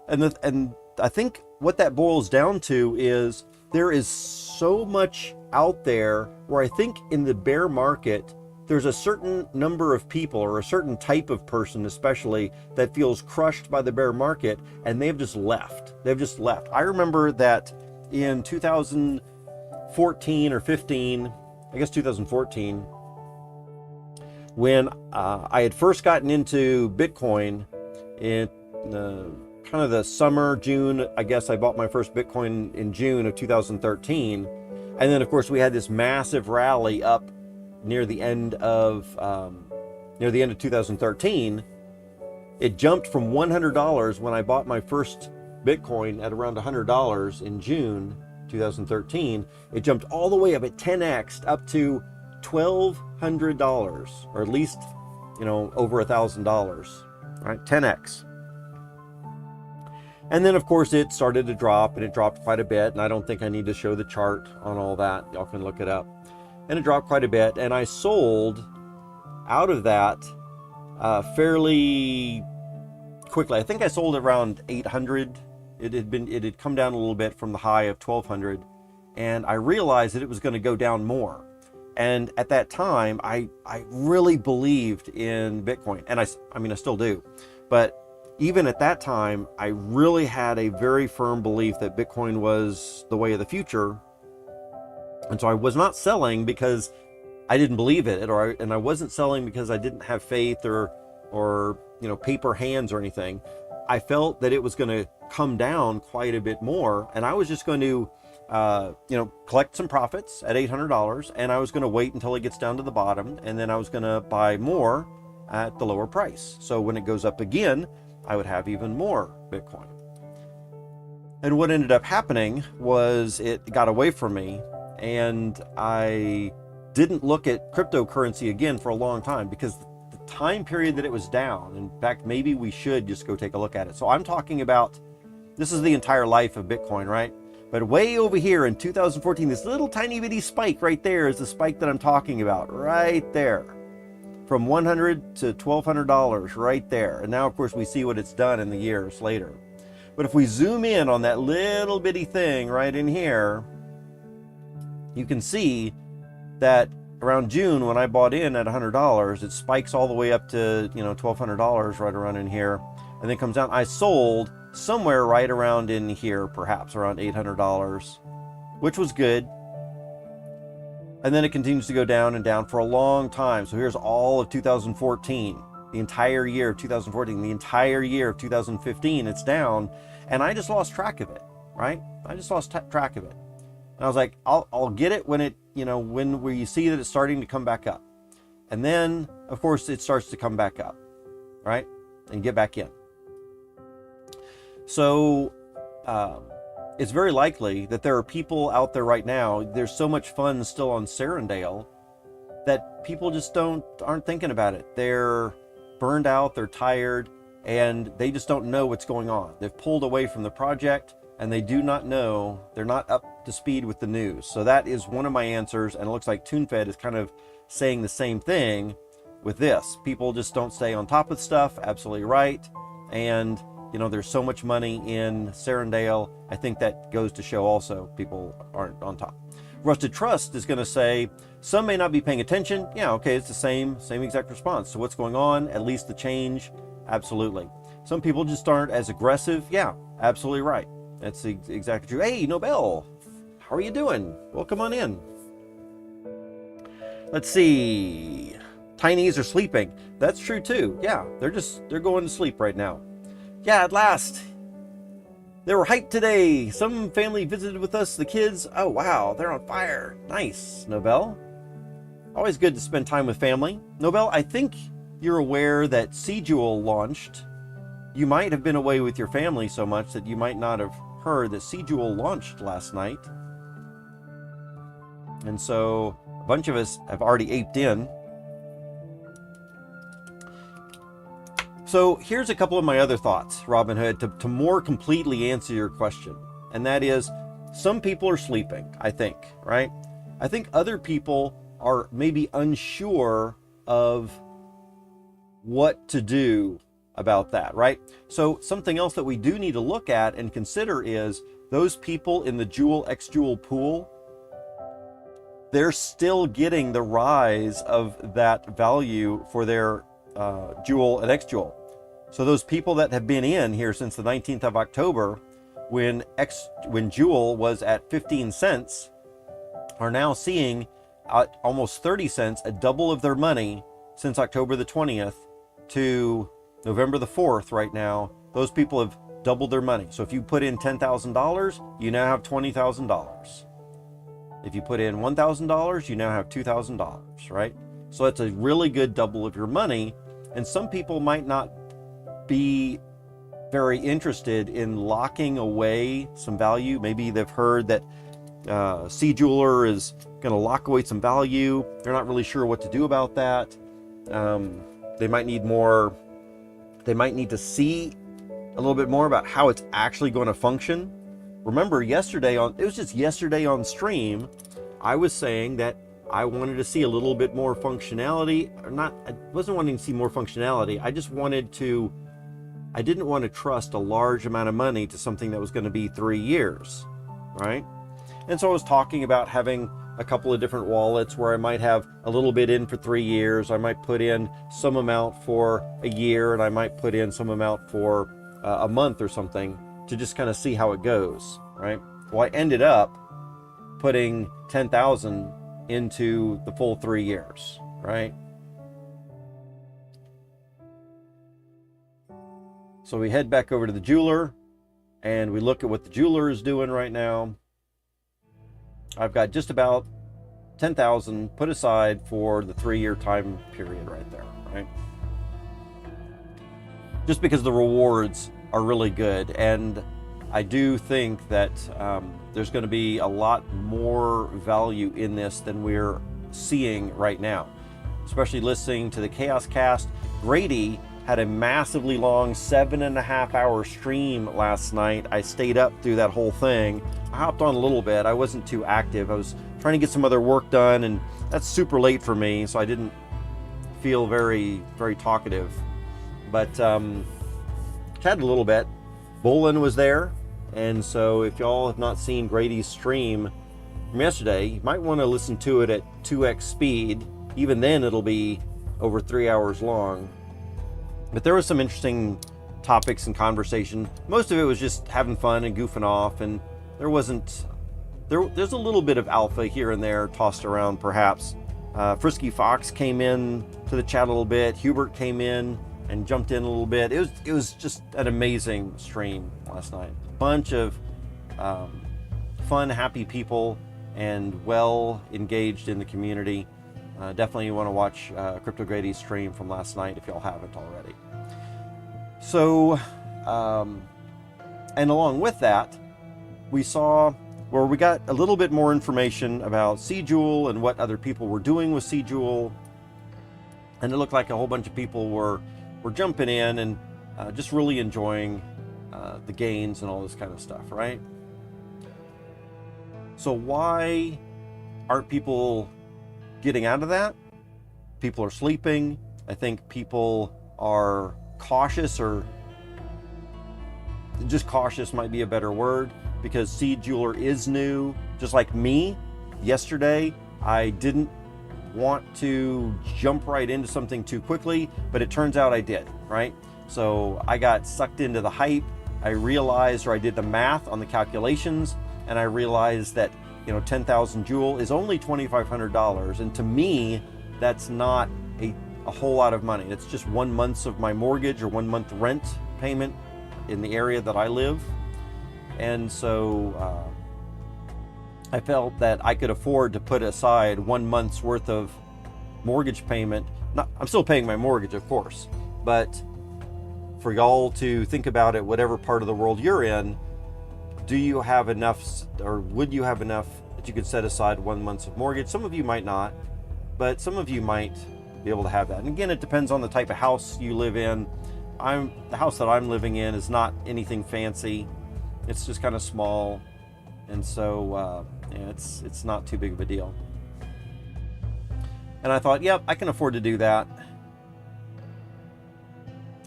And I think what that boils down to is there is so much out there where I think in the bear market, there's a certain number of people or a certain type of person especially that feels crushed by the bear market and they've just left. They've just left. I remember that in 2014 or 15, I guess 2014, when I had first gotten into Bitcoin in kind of the summer, June, I guess I bought my first Bitcoin in June of 2013. And then of course we had this massive rally up near the end of 2013. It jumped from $100 when I bought my first Bitcoin at around $100 in June 2013. It jumped all the way up at 10x up to $1,200, or at least, you know, over $1,000, right? 10x. And then of course it started to drop, and it dropped quite a bit. And I don't think I need to show the chart on all that. Y'all can look it up. And it dropped quite a bit. And I sold out of that fairly quickly. I think I sold around 800. It had come down a little bit from the high of 1,200. And I realized that it was going to go down more. And at that time, I really believed in Bitcoin. And I mean, I still do. But even at that time, I really had a very firm belief that Bitcoin was the way of the future. And so I was not selling because I didn't believe it, and I wasn't selling because I didn't have faith or you know, paper hands or anything. I felt that it was going to come down quite a bit more, and I was just going to you know, collect some profits at $800, and I was going to wait until it gets down to the bottom, and then I was going to buy more at the lower price. So when it goes up again, I would have even more Bitcoin. And what ended up happening was it got away from me, and I didn't look at cryptocurrency again for a long time, because the time period that it was down, in fact, maybe we should just go take a look at it. So I'm talking about, this is the entire life of Bitcoin, right? But way over here in 2014, this little tiny bitty spike right there is the spike that I'm talking about, right there. From $100 to $1,200 right there. And now, of course, we see what it's done in the years later. But if we zoom in on that little bitty thing right in here, you can see that around June, when I bought in at $100, it spikes all the way up to, $1,200 right around in here, and then comes down. I sold somewhere right around in here, perhaps around $800, which was good. And then it continues to go down and down for a long time. So here's all of 2014, the entire year of 2014, the entire year of 2015, it's down. And I just lost track of it, right? I just lost track of it. And I was like, I'll get it when it, when we see that it's starting to come back up. And then, of course, it starts to come back up, right? And get back in. So it's very likely that there are people out there right now, there's so much fun still on Serendale, that people just aren't thinking about it. They're burned out, they're tired, and they just don't know what's going on. They've pulled away from the project, and they do not know, they're not up to speed with the news. So that is one of my answers, and it looks like TuneFed is kind of saying the same thing with this. People just don't stay on top of stuff, absolutely right. And there's so much money in Serendale. I think that goes to show also people aren't on top. Rusted Trust is going to say, some may not be paying attention. Yeah, okay, it's the same exact response. So what's going on? At least the change? Absolutely. Some people just aren't as aggressive. Yeah, absolutely right. That's exactly true. Hey, Nobel, how are you doing? Welcome on in. Let's see. Tinies are sleeping. That's true too. Yeah, they're going to sleep right now. Yeah, at last. They were hyped today. Some family visited with us, the kids. Oh, wow, they're on fire. Nice, Nobel. Always good to spend time with family. Nobel, I think you're aware that Cjewel launched. You might have been away with your family so much that you might not have heard that Cjewel launched last night. And so a bunch of us have already aped in. So here's a couple of my other thoughts, Robinhood, to more completely answer your question. And that is, some people are sleeping, I think, right? I think other people are maybe unsure of what to do about that, right? So something else that we do need to look at and consider is those people in the Jewel XJewel pool, they're still getting the rise of that value for their Jewel and XJewel. So those people that have been in here since the 19th of October, when Jewel was at 15 cents, are now seeing at almost 30 cents, a double of their money since October the 20th to November the 4th right now. Those people have doubled their money. So if you put in $10,000, you now have $20,000. If you put in $1,000, you now have $2,000, right? So that's a really good double of your money. And some people might not be very interested in locking away some value. Maybe they've heard that Cjeweler is going to lock away some value. They're not really sure what to do about that. They might need more. They might need to see a little bit more about how it's actually going to function. Remember yesterday on stream, I was saying that I wanted to see a little bit more functionality. I wasn't wanting to see more functionality. I didn't want to trust a large amount of money to something that was going to be 3 years, right? And so I was talking about having a couple of different wallets where I might have a little bit in for 3 years. I might put in some amount for a year, and I might put in some amount for a month or something to just kind of see how it goes, right? Well, I ended up putting 10,000 into the full 3 years, right? So we head back over to the jeweler and we look at what the jeweler is doing right now. I've got just about 10,000 put aside for the 3-year time period right there, right? just because the rewards are really good. And I do think that there's going to be a lot more value in this than we're seeing right now, especially listening to the Chaos Cast. Grady had a massively long 7.5-hour stream last night. I stayed up through that whole thing. I hopped on a little bit. I wasn't too active. I was trying to get some other work done, and that's super late for me, so I didn't feel very talkative. But chatted a little bit. Bolin was there, and so if y'all have not seen Grady's stream from yesterday, you might want to listen to it at 2x speed. Even then, it'll be over 3 hours long. But there was some interesting topics and conversation. Most of it was just having fun and goofing off, and there's a little bit of alpha here and there tossed around, perhaps. Frisky Fox came in to the chat a little bit. Hubert came in and jumped in a little bit. It was just an amazing stream last night. Bunch of fun, happy people, and well engaged in the community. Definitely you want to watch Crypto Grady's stream from last night if y'all haven't already. So, and along with that, we got a little bit more information about CJewel and what other people were doing with CJewel. And it looked like a whole bunch of people were jumping in and just really enjoying the gains and all this kind of stuff, right? So why aren't people getting out of that? People are sleeping. I think people are cautious, or just cautious might be a better word, because Seed Jeweler is new. Just like me, yesterday, I didn't want to jump right into something too quickly, but it turns out I did, right? So I got sucked into the hype. I realized, or I did the math on the calculations, and I realized that 10,000 Jewel is only $2,500, and to me, that's not a whole lot of money. It's just 1 month of my mortgage or 1 month rent payment in the area that I live, and so I felt that I could afford to put aside 1 month's worth of mortgage payment. I'm still paying my mortgage, of course, but for y'all to think about it, whatever part of the world you're in, do you have enough, or would you have enough that you could set aside 1 month of mortgage? Some of you might not, but some of you might be able to have that. And again, it depends on the type of house you live in. The house that I'm living in is not anything fancy. It's just kind of small, and so it's not too big of a deal. And I thought, yep, I can afford to do that.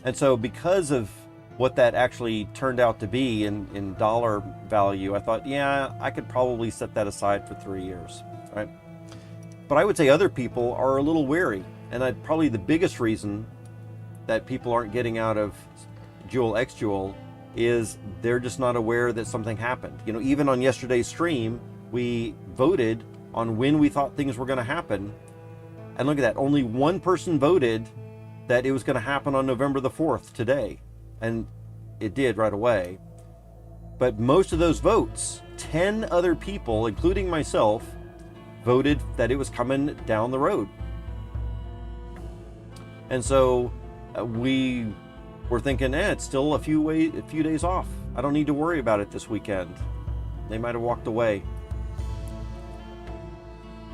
And so because of what that actually turned out to be in dollar value, I thought, yeah, I could probably set that aside for 3 years, right? But I would say other people are a little wary, and probably the biggest reason that people aren't getting out of Jewel X Jewel is they're just not aware that something happened. Even on yesterday's stream, we voted on when we thought things were going to happen, and look at that, only one person voted that it was going to happen on November the 4th, today. And it did right away. But most of those votes, 10 other people, including myself, voted that it was coming down the road. And so we were thinking, it's still a few days off. I don't need to worry about it this weekend. They might have walked away.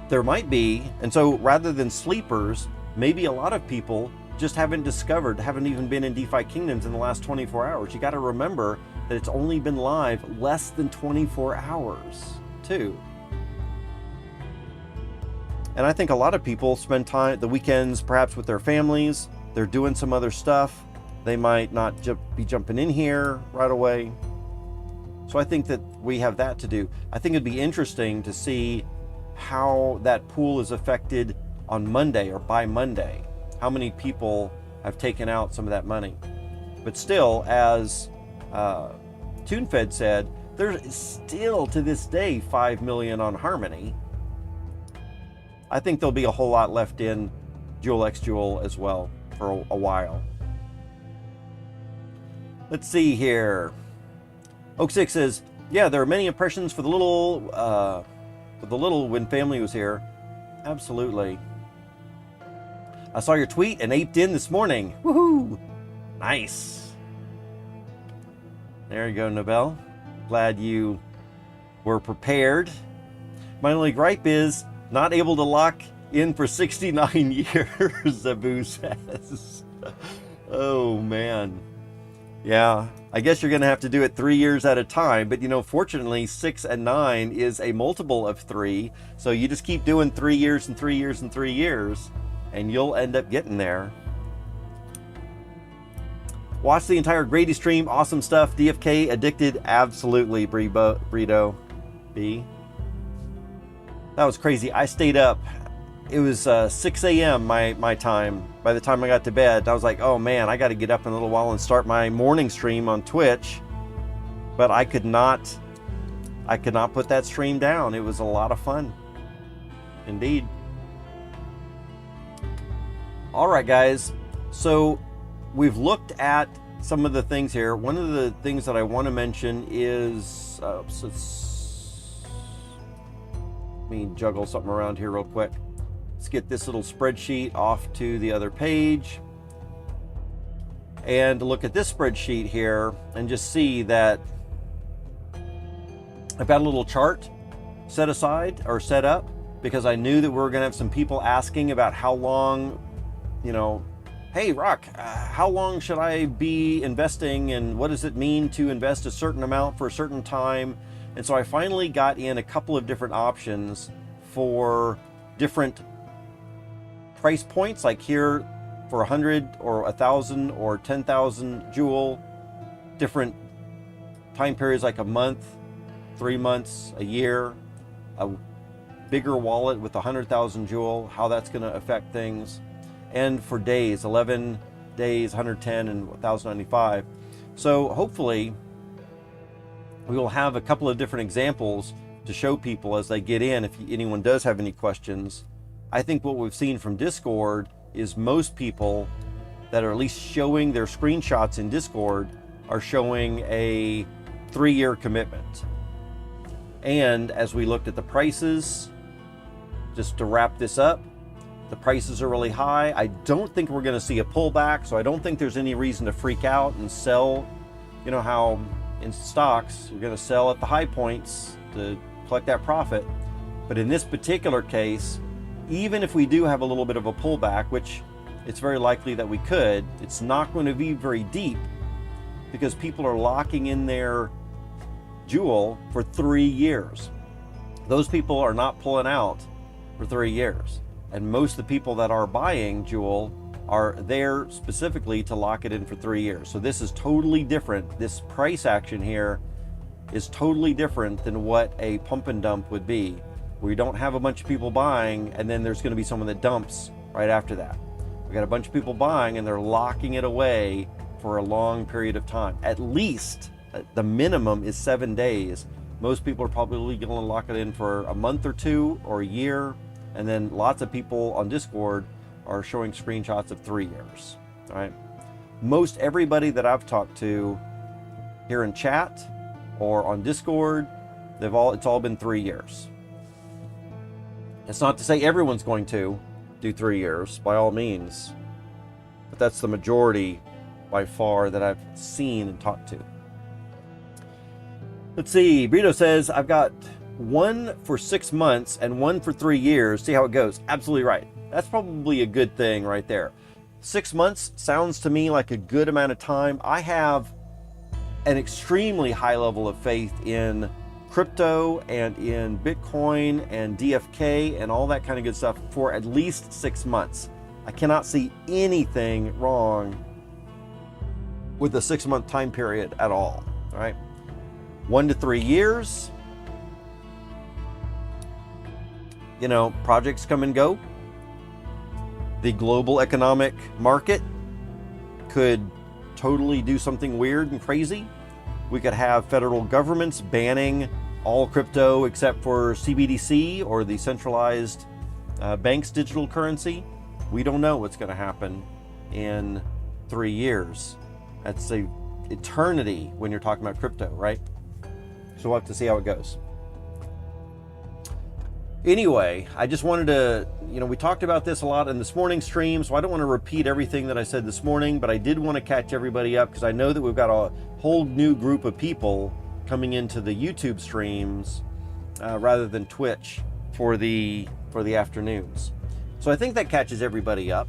There might be, and so rather than sleepers, maybe a lot of people just haven't even been in DeFi Kingdoms in the last 24 hours. You got to remember that it's only been live less than 24 hours, too. And I think a lot of people spend the weekends perhaps with their families. They're doing some other stuff. They might not be jumping in here right away. So I think that we have that to do. I think it'd be interesting to see how that pool is affected on Monday or by Monday. How many people have taken out some of that money. But still, as TuneFed said, there's still to this day 5 million on Harmony. I think there'll be a whole lot left in Jewel X Jewel as well for a while. Let's see here. Oak6 says, yeah, there are many impressions for the little when family was here. Absolutely. I saw your tweet and aped in this morning. Woohoo! Nice. There you go, Nobel. Glad you were prepared. My only gripe is not able to lock in for 69 years, Zabu says. Oh, man. Yeah, I guess you're going to have to do it 3 years at a time. But, you know, fortunately, 6 and 9 is a multiple of 3. So you just keep doing 3 years and 3 years and 3 years, and you'll end up getting there. Watch the entire Grady stream. Awesome stuff. DFK addicted. Absolutely, Brito. B. That was crazy. I stayed up. It was 6 a.m. my time. By the time I got to bed, I was like, oh man, I got to get up in a little while and start my morning stream on Twitch. But I could not put that stream down. It was a lot of fun. Indeed. All right, guys. So we've looked at some of the things here. One of the things that I want to mention is, let me juggle something around here real quick. Let's get this little spreadsheet off to the other page and look at this spreadsheet here and just see that I've got a little chart set aside or set up because I knew that we were going to have some people asking about how long, you know, hey, Rock, how long should I be investing and what does it mean to invest a certain amount for a certain time? And so I finally got in a couple of different options for different price points, like here for 100 or 1,000 or 10,000 Joule, different time periods like a month, 3 months, a year, a bigger wallet with 100,000 Joule, how that's going to affect things. And for days, 11 days, 110 and 1,095. So hopefully we will have a couple of different examples to show people as they get in. If anyone does have any questions, I think what we've seen from Discord is most people that are at least showing their screenshots in Discord are showing a 3-year commitment. And as we looked at the prices, just to wrap this up, the prices are really high. I don't think we're going to see a pullback, so I don't think there's any reason to freak out and sell. You know how in stocks, you're going to sell at the high points to collect that profit. But in this particular case, even if we do have a little bit of a pullback, which it's very likely that we could, it's not going to be very deep because people are locking in their Joule for 3 years. Those people are not pulling out for 3 years. And most of the people that are buying Joule are there specifically to lock it in for 3 years. So this is totally different. This price action here is totally different than what a pump and dump would be, where you don't have a bunch of people buying and then there's going to be someone that dumps right after that. We got a bunch of people buying and they're locking it away for a long period of time. At least the minimum is 7 days. Most people are probably going to lock it in for a month or 2 or a year. And then lots of people on Discord are showing screenshots of 3 years. All right. Most everybody that I've talked to here in chat or on Discord, it's all been 3 years. It's not to say everyone's going to do 3 years, by all means, but that's the majority by far that I've seen and talked to. Let's see, Brito says, I've got one for 6 months and one for 3 years. See how it goes. Absolutely right. That's probably a good thing right there. 6 months sounds to me like a good amount of time. I have an extremely high level of faith in crypto and in Bitcoin and DFK and all that kind of good stuff for at least 6 months. I cannot see anything wrong with the 6 month time period at all. All right. 1 to 3 years. You know, projects come and go. The global economic market could totally do something weird and crazy. We could have federal governments banning all crypto except for CBDC or the centralized bank's digital currency. We don't know what's going to happen in 3 years. That's an eternity when you're talking about crypto, right? So we'll have to see how it goes. Anyway, I just wanted to, we talked about this a lot in this morning's stream, so I don't want to repeat everything that I said this morning, but I did want to catch everybody up because I know that we've got a whole new group of people coming into the YouTube streams rather than Twitch for the afternoons. So I think that catches everybody up.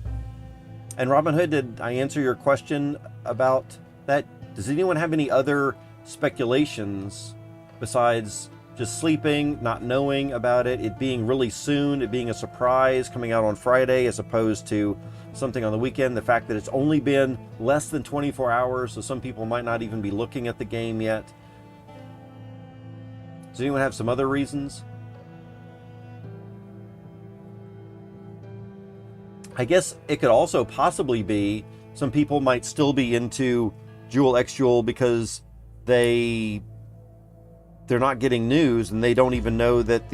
And Robinhood, did I answer your question about that? Does anyone have any other speculations besides just sleeping, not knowing about it, it being really soon, it being a surprise coming out on Friday as opposed to something on the weekend, the fact that it's only been less than 24 hours, so some people might not even be looking at the game yet? Does anyone have some other reasons? I guess it could also possibly be some people might still be into Jewel X Jewel because they're not getting news and they don't even know that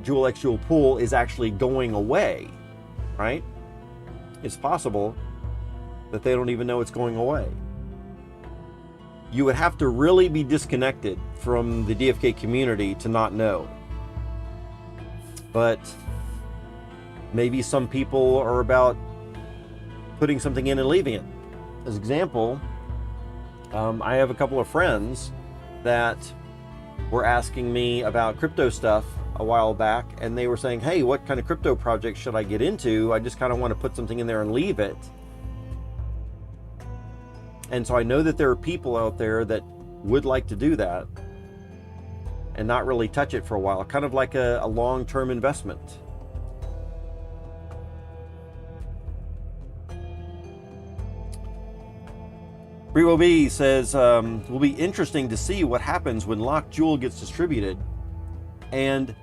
Jewel X Jewel pool is actually going away, right? It's possible that they don't even know it's going away. You would have to really be disconnected from the DFK community to not know. But maybe some people are about putting something in and leaving it. As example, I have a couple of friends that were asking me about crypto stuff a while back, and they were saying, hey, what kind of crypto project should I get into? I just kind of want to put something in there and leave it. And so I know that there are people out there that would like to do that and not really touch it for a while, kind of like a long-term investment. Brewo B says, will be interesting to see what happens when Locked Jewel gets distributed. And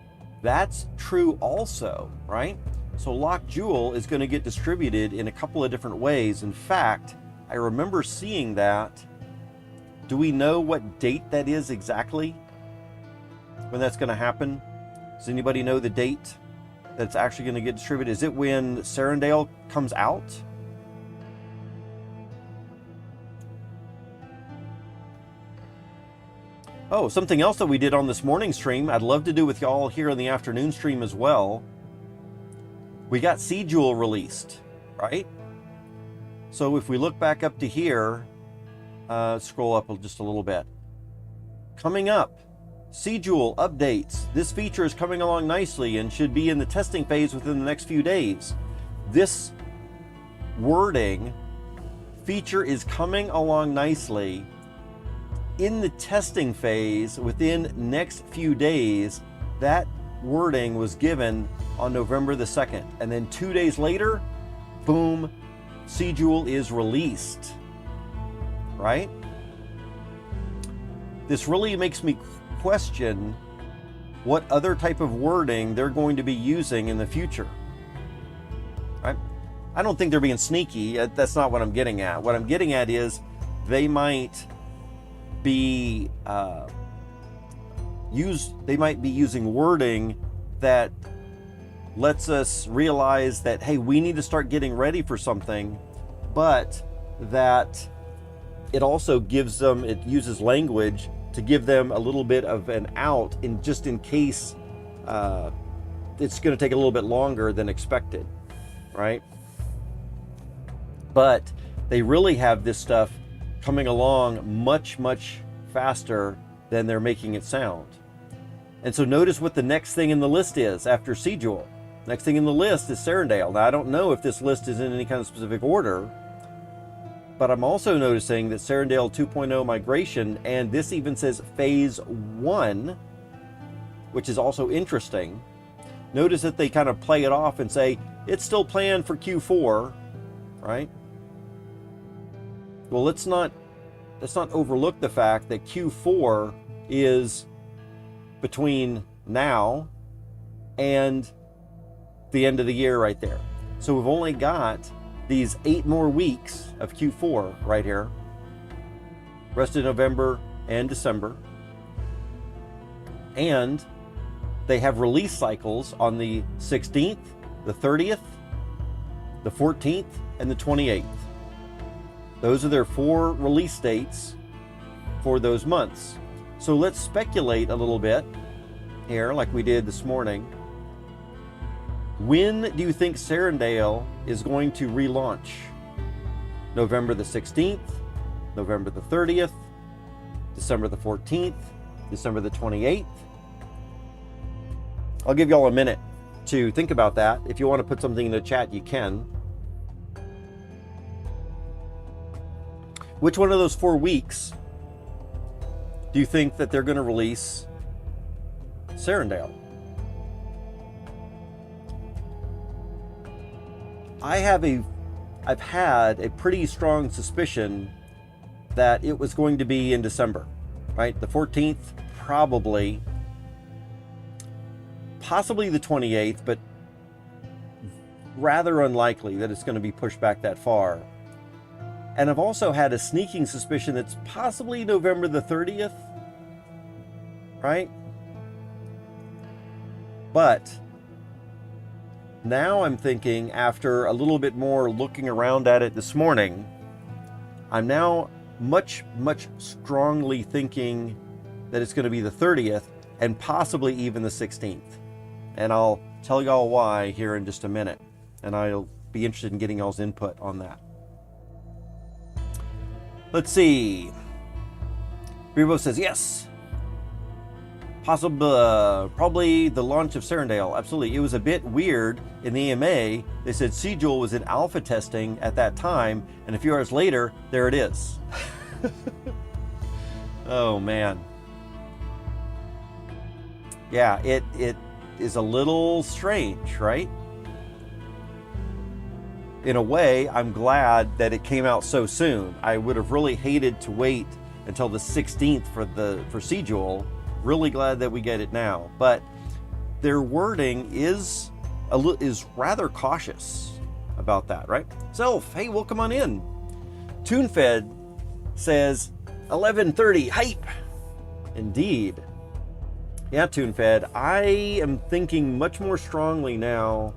that's true also, right? So Locked Jewel is going to get distributed in a couple of different ways. In fact, I remember seeing that. Do we know what date that is exactly? When that's going to happen? Does anybody know the date that's actually going to get distributed? Is it when Serendale comes out? Oh, something else that we did on this morning stream, I'd love to do with y'all here in the afternoon stream as well. We got Seed Jewel released, right? So if we look back up to here, scroll up just a little bit. Coming up, Seed Jewel updates. This feature is coming along nicely and should be in the testing phase within the next few days. This wording, feature is coming along nicely in the testing phase within next few days. That wording was given on November the 2nd. And then 2 days later, boom, Seed Jewel is released, right? This really makes me question what other type of wording they're going to be using in the future, right? I don't think they're being sneaky. That's not what I'm getting at. What I'm getting at is they might be using wording that lets us realize that, hey, we need to start getting ready for something, but that it also gives them, it uses language to give them a little bit of an out in case it's going to take a little bit longer than expected, right? But they really have this stuff coming along much, much faster than they're making it sound. And so notice what the next thing in the list is after Seed Jewel. Next thing in the list is Serendale. Now, I don't know if this list is in any kind of specific order, but I'm also noticing that Serendale 2.0 migration, and this even says phase 1, which is also interesting. Notice that they kind of play it off and say, it's still planned for Q4, right? Well, let's not overlook the fact that Q4 is between now and the end of the year right there. So we've only got these 8 more weeks of Q4 right here, rest of November and December. And they have release cycles on the 16th, the 30th, the 14th, and the 28th. Those are their 4 release dates for those months. So let's speculate a little bit here, like we did this morning. When do you think Serendale is going to relaunch? November the 16th, November the 30th, December the 14th, December the 28th? I'll give y'all a minute to think about that. If you want to put something in the chat, you can. Which one of those 4 weeks do you think that they're going to release Serendale? I've had a pretty strong suspicion that it was going to be in December, right? The 14th, probably, possibly the 28th, but rather unlikely that it's going to be pushed back that far. And I've also had a sneaking suspicion that's possibly November the 30th, right? But now I'm thinking, after a little bit more looking around at it this morning, I'm now much strongly thinking that it's going to be the 30th and possibly even the 16th. And I'll tell y'all why here in just a minute. And I'll be interested in getting y'all's input on that. Let's see. Rebo says yes. Probably the launch of Serendale. Absolutely. It was a bit weird in the AMA. They said Sigil was in alpha testing at that time, and a few hours later, there it is. Oh man. Yeah, it is a little strange, right? In a way, I'm glad that it came out so soon. I would have really hated to wait until the 16th for Sigil. Really glad that we get it now, but their wording is rather cautious about that, right? Self, hey, welcome on in. TuneFed says 11:30 hype. Indeed. Yeah, TuneFed, I am thinking much more strongly now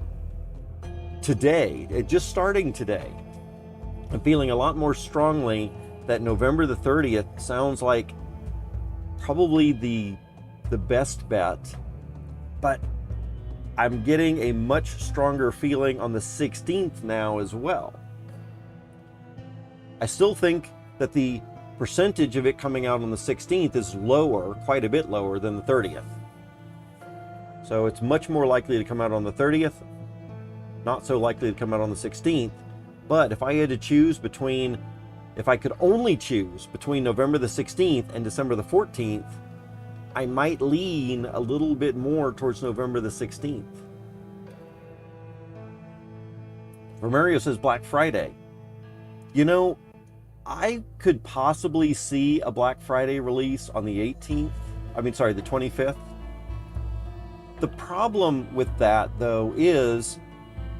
today, just starting today. I'm feeling a lot more strongly that November the 30th sounds like probably the best bet, but I'm getting a much stronger feeling on the 16th now as well. I still think that the percentage of it coming out on the 16th is lower, quite a bit lower than the 30th. So it's much more likely to come out on the 30th, not so likely to come out on the 16th. But if I had to choose between, if I could only choose between November the 16th and December the 14th, I might lean a little bit more towards November the 16th. Romario says Black Friday. You know, I could possibly see a Black Friday release on the 18th. I mean, sorry, the 25th. The problem with that, though, is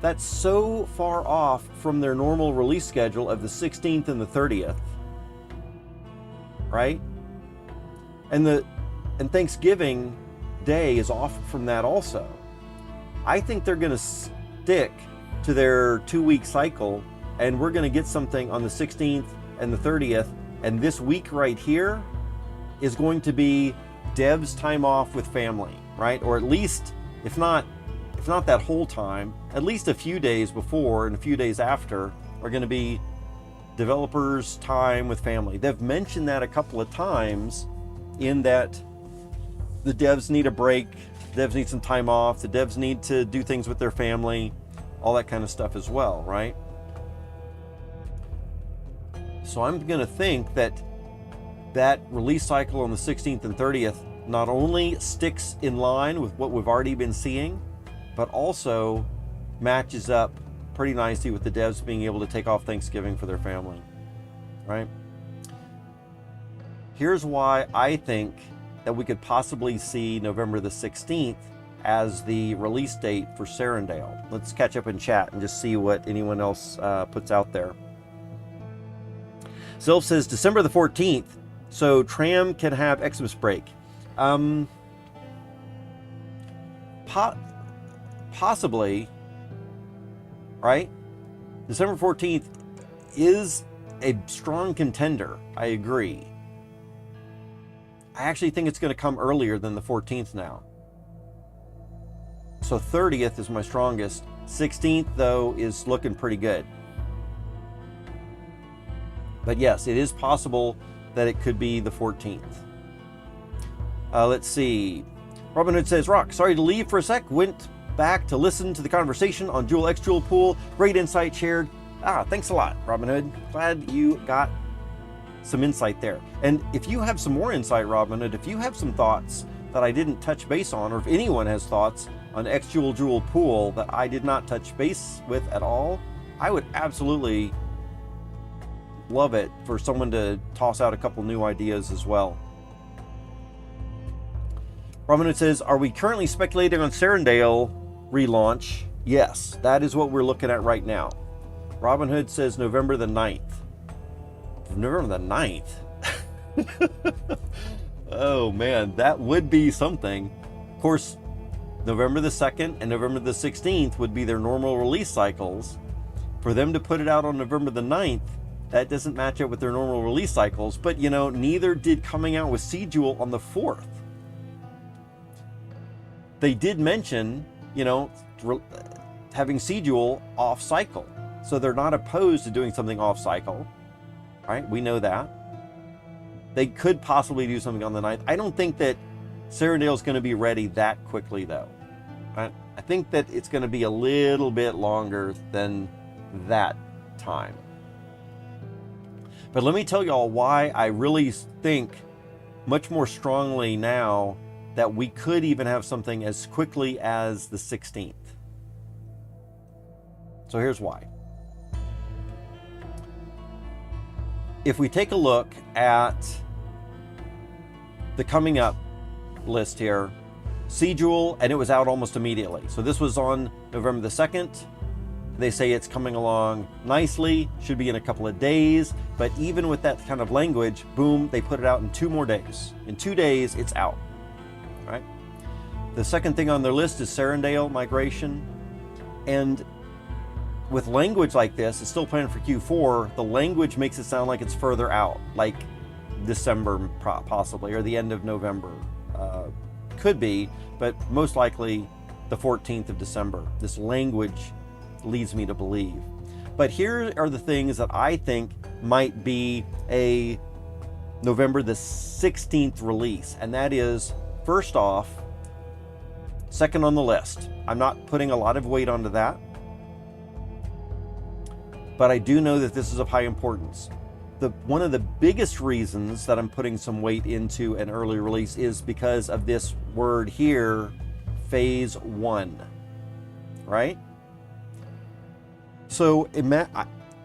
that's so far off from their normal release schedule of the 16th and the 30th, right? And Thanksgiving Day is off from that also. I think they're going to stick to their 2-week cycle, and we're going to get something on the 16th and the 30th, and this week right here is going to be devs' time off with family, right? Or at least, if not that whole time, at least a few days before and a few days after are going to be developers' time with family. They've mentioned that a couple of times, in that the devs need a break, the devs need some time off, the devs need to do things with their family, all that kind of stuff as well, right? So I'm going to think that that release cycle on the 16th and 30th not only sticks in line with what we've already been seeing, but also matches up pretty nicely with the devs being able to take off Thanksgiving for their family, right? Here's why I think that we could possibly see November the 16th as the release date for Serendale. Let's catch up in chat and just see what anyone else puts out there. Sylph says December the 14th, so Tram can have Xmas break. Possibly, right? December 14th is a strong contender. I agree. I actually think it's going to come earlier than the 14th now. So 30th is my strongest. 16th, though, is looking pretty good. But yes, it is possible that it could be the 14th. Let's see. Robinhood says, Rock, sorry to leave for a sec. Went back to listen to the conversation on Jewel X Jewel Pool. Great insight shared. Thanks a lot, Robinhood. Glad you got some insight there. And if you have some more insight, Robinhood, if you have some thoughts that I didn't touch base on, or if anyone has thoughts on X Jewel Jewel Pool that I did not touch base with at all, I would absolutely love it for someone to toss out a couple new ideas as well. Robinhood says, are we currently speculating on Serendale relaunch? Yes, that is what we're looking at right now. Robinhood says November the 9th. November the 9th? Oh man, that would be something. Of course, November the 2nd and November the 16th would be their normal release cycles. For them to put it out on November the 9th, that doesn't match up with their normal release cycles, but you know, neither did coming out with C-Jewel on the 4th. They did mention, you know, having C-Jewel off cycle. So they're not opposed to doing something off cycle, right? We know that. They could possibly do something on the 9th. I don't think that Serendale is going to be ready that quickly though. I think that it's going to be a little bit longer than that time. But let me tell y'all why I really think much more strongly now that we could even have something as quickly as the 16th. So here's why. If we take a look at the coming up list here, C-Jewel, and it was out almost immediately. So this was on November the 2nd. They say it's coming along nicely, should be in a couple of days, but even with that kind of language, boom, they put it out in 2 more days. In 2 days, it's out, right? The second thing on their list is Serendale migration, and with language like this, it's still planned for Q4, the language makes it sound like it's further out, like December possibly, or the end of November. Could be, but most likely the 14th of December. This language leads me to believe. But here are the things that I think might be a November the 16th release, and that is, first off, second on the list. I'm not putting a lot of weight onto that, but I do know that this is of high importance. One of the biggest reasons that I'm putting some weight into an early release is because of this word here, phase 1, right? So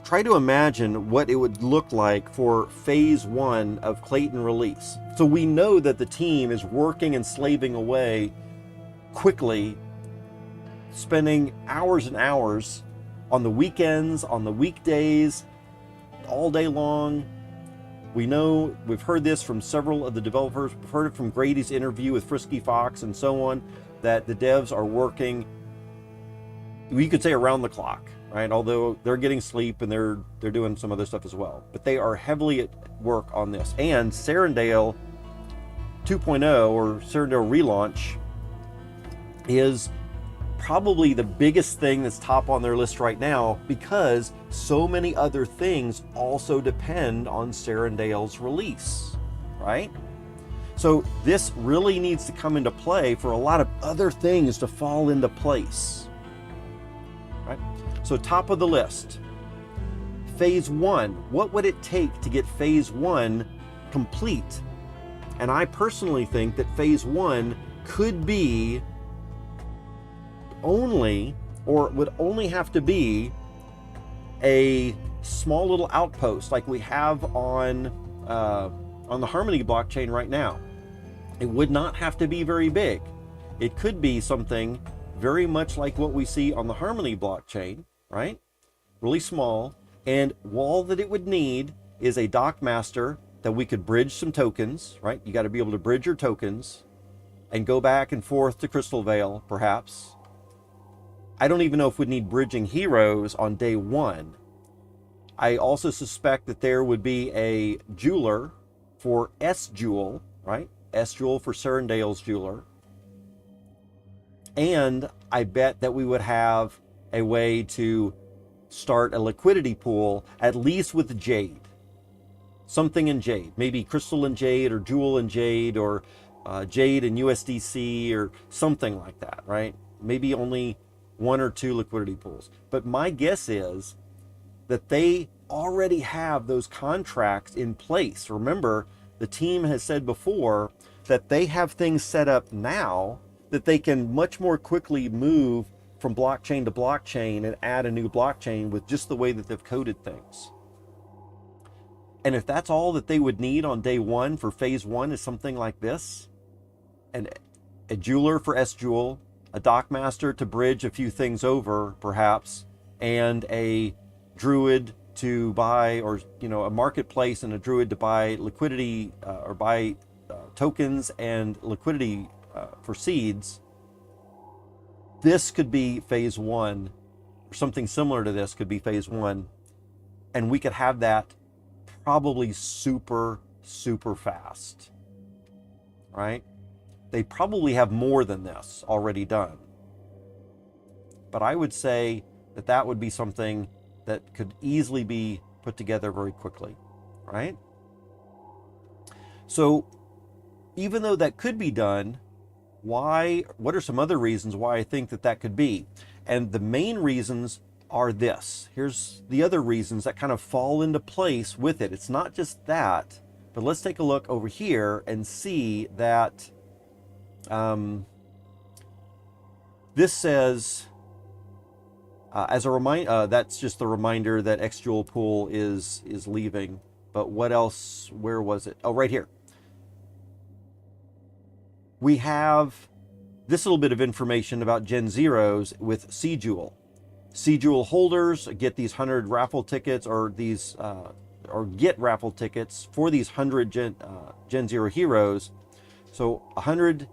try to imagine what it would look like for phase 1 of Clayton release. So we know that the team is working and slaving away quickly, spending hours and hours on the weekends, on the weekdays, all day long. We know, we've heard this from several of the developers, we've heard it from Grady's interview with Frisky Fox and so on, that the devs are working, we could say around the clock, right? Although they're getting sleep and they're doing some other stuff as well. But they are heavily at work on this. And Serendale 2.0 or Serendale relaunch is probably the biggest thing that's top on their list right now, because so many other things also depend on Serendale's release, right? So this really needs to come into play for a lot of other things to fall into place, right? So top of the list, phase 1. What would it take to get phase 1 complete? And I personally think that phase 1 could be would only have to be a small little outpost like we have on the Harmony blockchain right now. It would not have to be very big. It could be something very much like what we see on the Harmony blockchain, right? Really small, and all that it would need is a doc master that we could bridge some tokens, right? You got to be able to bridge your tokens and go back and forth to Crystal Vale, perhaps. I don't even know if we'd need bridging heroes on day 1. I also suspect that there would be a jeweler for S-Jewel, right? S-Jewel for Serendale's jeweler. And I bet that we would have a way to start a liquidity pool, at least with Jade. Something in Jade, maybe Crystal and Jade, or Jewel and Jade, or Jade and USDC, or something like that, right? Maybe only 1 or 2 liquidity pools. But my guess is that they already have those contracts in place. Remember, the team has said before that they have things set up now that they can much more quickly move from blockchain to blockchain and add a new blockchain with just the way that they've coded things. And if that's all that they would need on day 1 for phase 1 is something like this, and a jeweler for S-Jewel, a dock master to bridge a few things over perhaps, and a druid to buy, or a marketplace and a druid to buy liquidity or buy tokens and liquidity for seeds, this could be phase 1, or something similar to this could be phase 1, and we could have that probably super fast, right? They probably have more than this already done, but I would say that that would be something that could easily be put together very quickly, right? So even though that could be done, what are some other reasons why I think that that could be? And the main reasons are this. Here's the other reasons that kind of fall into place with it. It's not just that, but let's take a look over here and see that this says, as a reminder, that's just the reminder that X-Jewel pool is leaving. But what else? Where was it? Oh, right here. We have this little bit of information about Gen0s with C-Jewel. C-Jewel holders get these 100 raffle tickets, or these or get raffle tickets for these 100 Gen0 heroes. So 100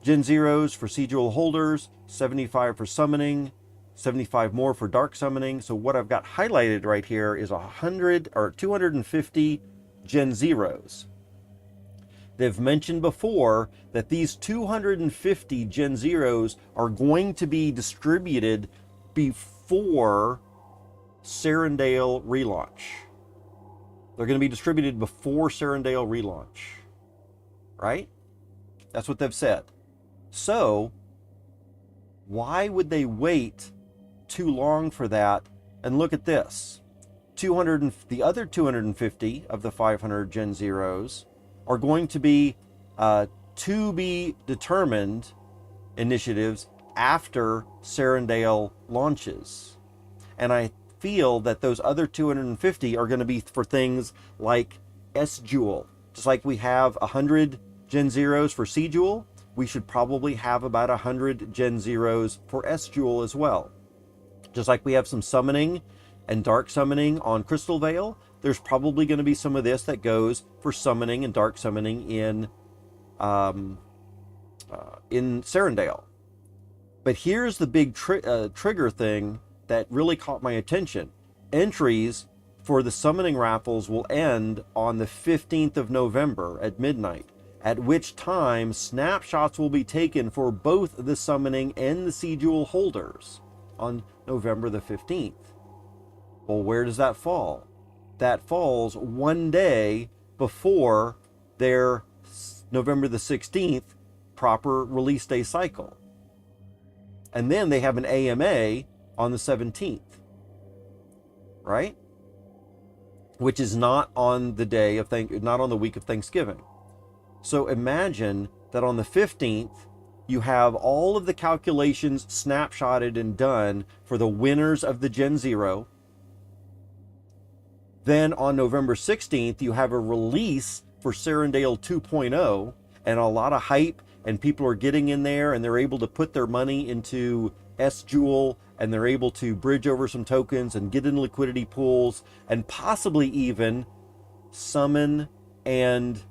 Gen0s for C-Jewel holders, 75 for summoning, 75 more for dark summoning. So what I've got highlighted right here is 100 or 250 Gen0s. They've mentioned before that these 250 Gen0s are going to be distributed before Serendale relaunch. They're going to be distributed before Serendale relaunch, right? That's what they've said. So why would they wait too long for that? And look at this. The other 250 of the 500 Gen0s are going to be determined initiatives after Serendale launches. And I feel that those other 250 are going to be for things like S-Jewel. Just like we have 100 Gen0s for C-Jewel, we should probably have about 100 Gen0s for S-Jewel as well. Just like we have some summoning and dark summoning on Crystal Veil, there's probably going to be some of this that goes for summoning and dark summoning in Serendale. But here's the big trigger thing that really caught my attention. Entries for the summoning raffles will end on the 15th of November at midnight, at which time snapshots will be taken for both the summoning and the C-Jewel holders on November the 15th. Well, where does that fall? That falls one day before their November the 16th proper release day cycle. And then they have an AMA on the 17th, right? Which is not on the day of not on the week of Thanksgiving. So imagine that on the 15th, you have all of the calculations snapshotted and done for the winners of the Gen0. Then on November 16th, you have a release for Serendale 2.0 and a lot of hype, and people are getting in there and they're able to put their money into S-Jewel, and they're able to bridge over some tokens and get in liquidity pools and possibly even summon and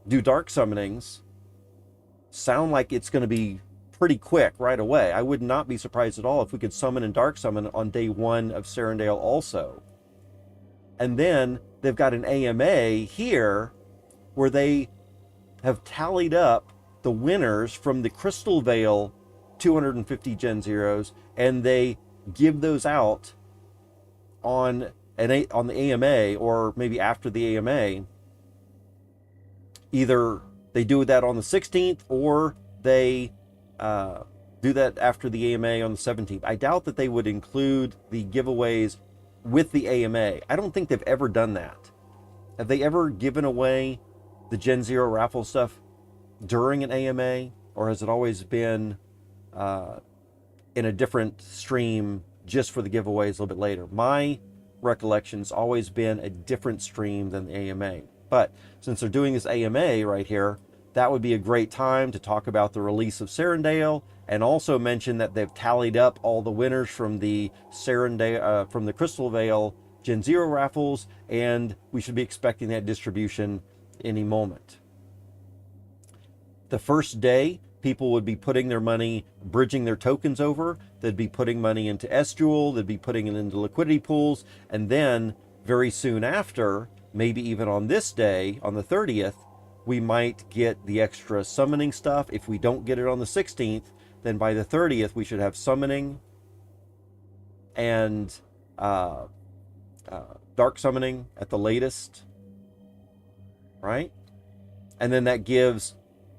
do dark summonings. Sound like it's going to be pretty quick right away. I would not be surprised at all if we could summon and dark summon on day 1 of Serendale also. And then they've got an AMA here where they have tallied up the winners from the Crystal Veil 250 Gen Zeros, and they give those out on on the AMA, or maybe after the AMA. Either they do that on the 16th, or they do that after the AMA on the 17th. I doubt that they would include the giveaways with the AMA. I don't think they've ever done that. Have they ever given away the Gen 0 raffle stuff during an AMA, or has it always been in a different stream just for the giveaways a little bit later? My recollection's always been a different stream than the AMA. But since they're doing this AMA right here, that would be a great time to talk about the release of Serendale, and also mention that they've tallied up all the winners from the Serendale, from the Crystal Veil Gen 0 raffles, and we should be expecting that distribution any moment. The first day, people would be putting their money, bridging their tokens over. They'd be putting money into S-Jewel, they'd be putting it into liquidity pools, and then very soon after, maybe even on this day, on the 30th, we might get the extra summoning stuff. If we don't get it on the 16th, then by the 30th, we should have summoning and dark summoning at the latest, right? And then that gives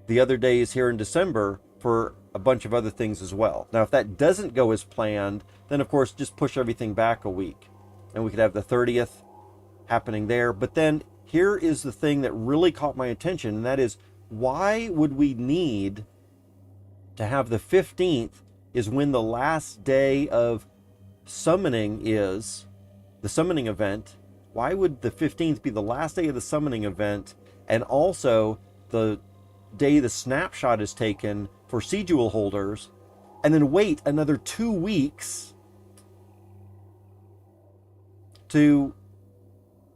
the other days here in December for a bunch of other things as well. Now, if that doesn't go as planned, then of course just push everything back a week, and we could have the 30th happening there. But then here is the thing that really caught my attention, and that is, why would we need to have the 15th is when the last day of summoning is, the summoning event? Why would the 15th be the last day of the summoning event, and also the day the snapshot is taken for C-Jewel holders, and then wait another 2 weeks to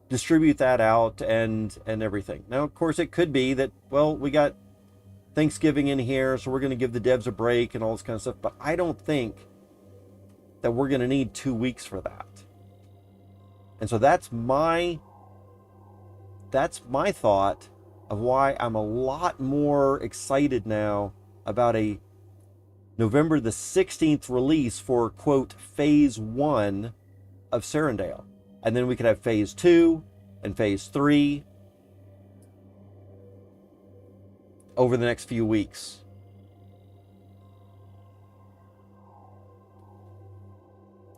distribute that out and everything? Now, of course, it could be that, well, we got Thanksgiving in here, so we're going to give the devs a break and all this kind of stuff, but I don't think that we're going to need 2 weeks for that. And so that's my thought of why I'm a lot more excited now about a November the 16th release for, quote, phase 1 of Serendale. And then we could have phase 2 and phase 3 over the next few weeks.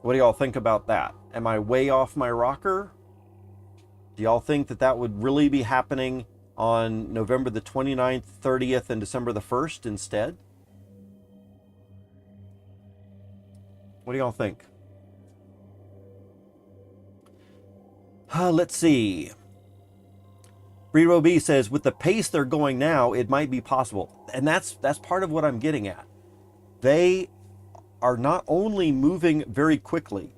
What do y'all think about that? Am I way off my rocker? Do y'all think that that would really be happening on November the 29th, 30th, and December the 1st instead? What do y'all think? Let's see. Breedo B says, with the pace they're going now, it might be possible. And that's part of what I'm getting at. They are not only moving very quickly,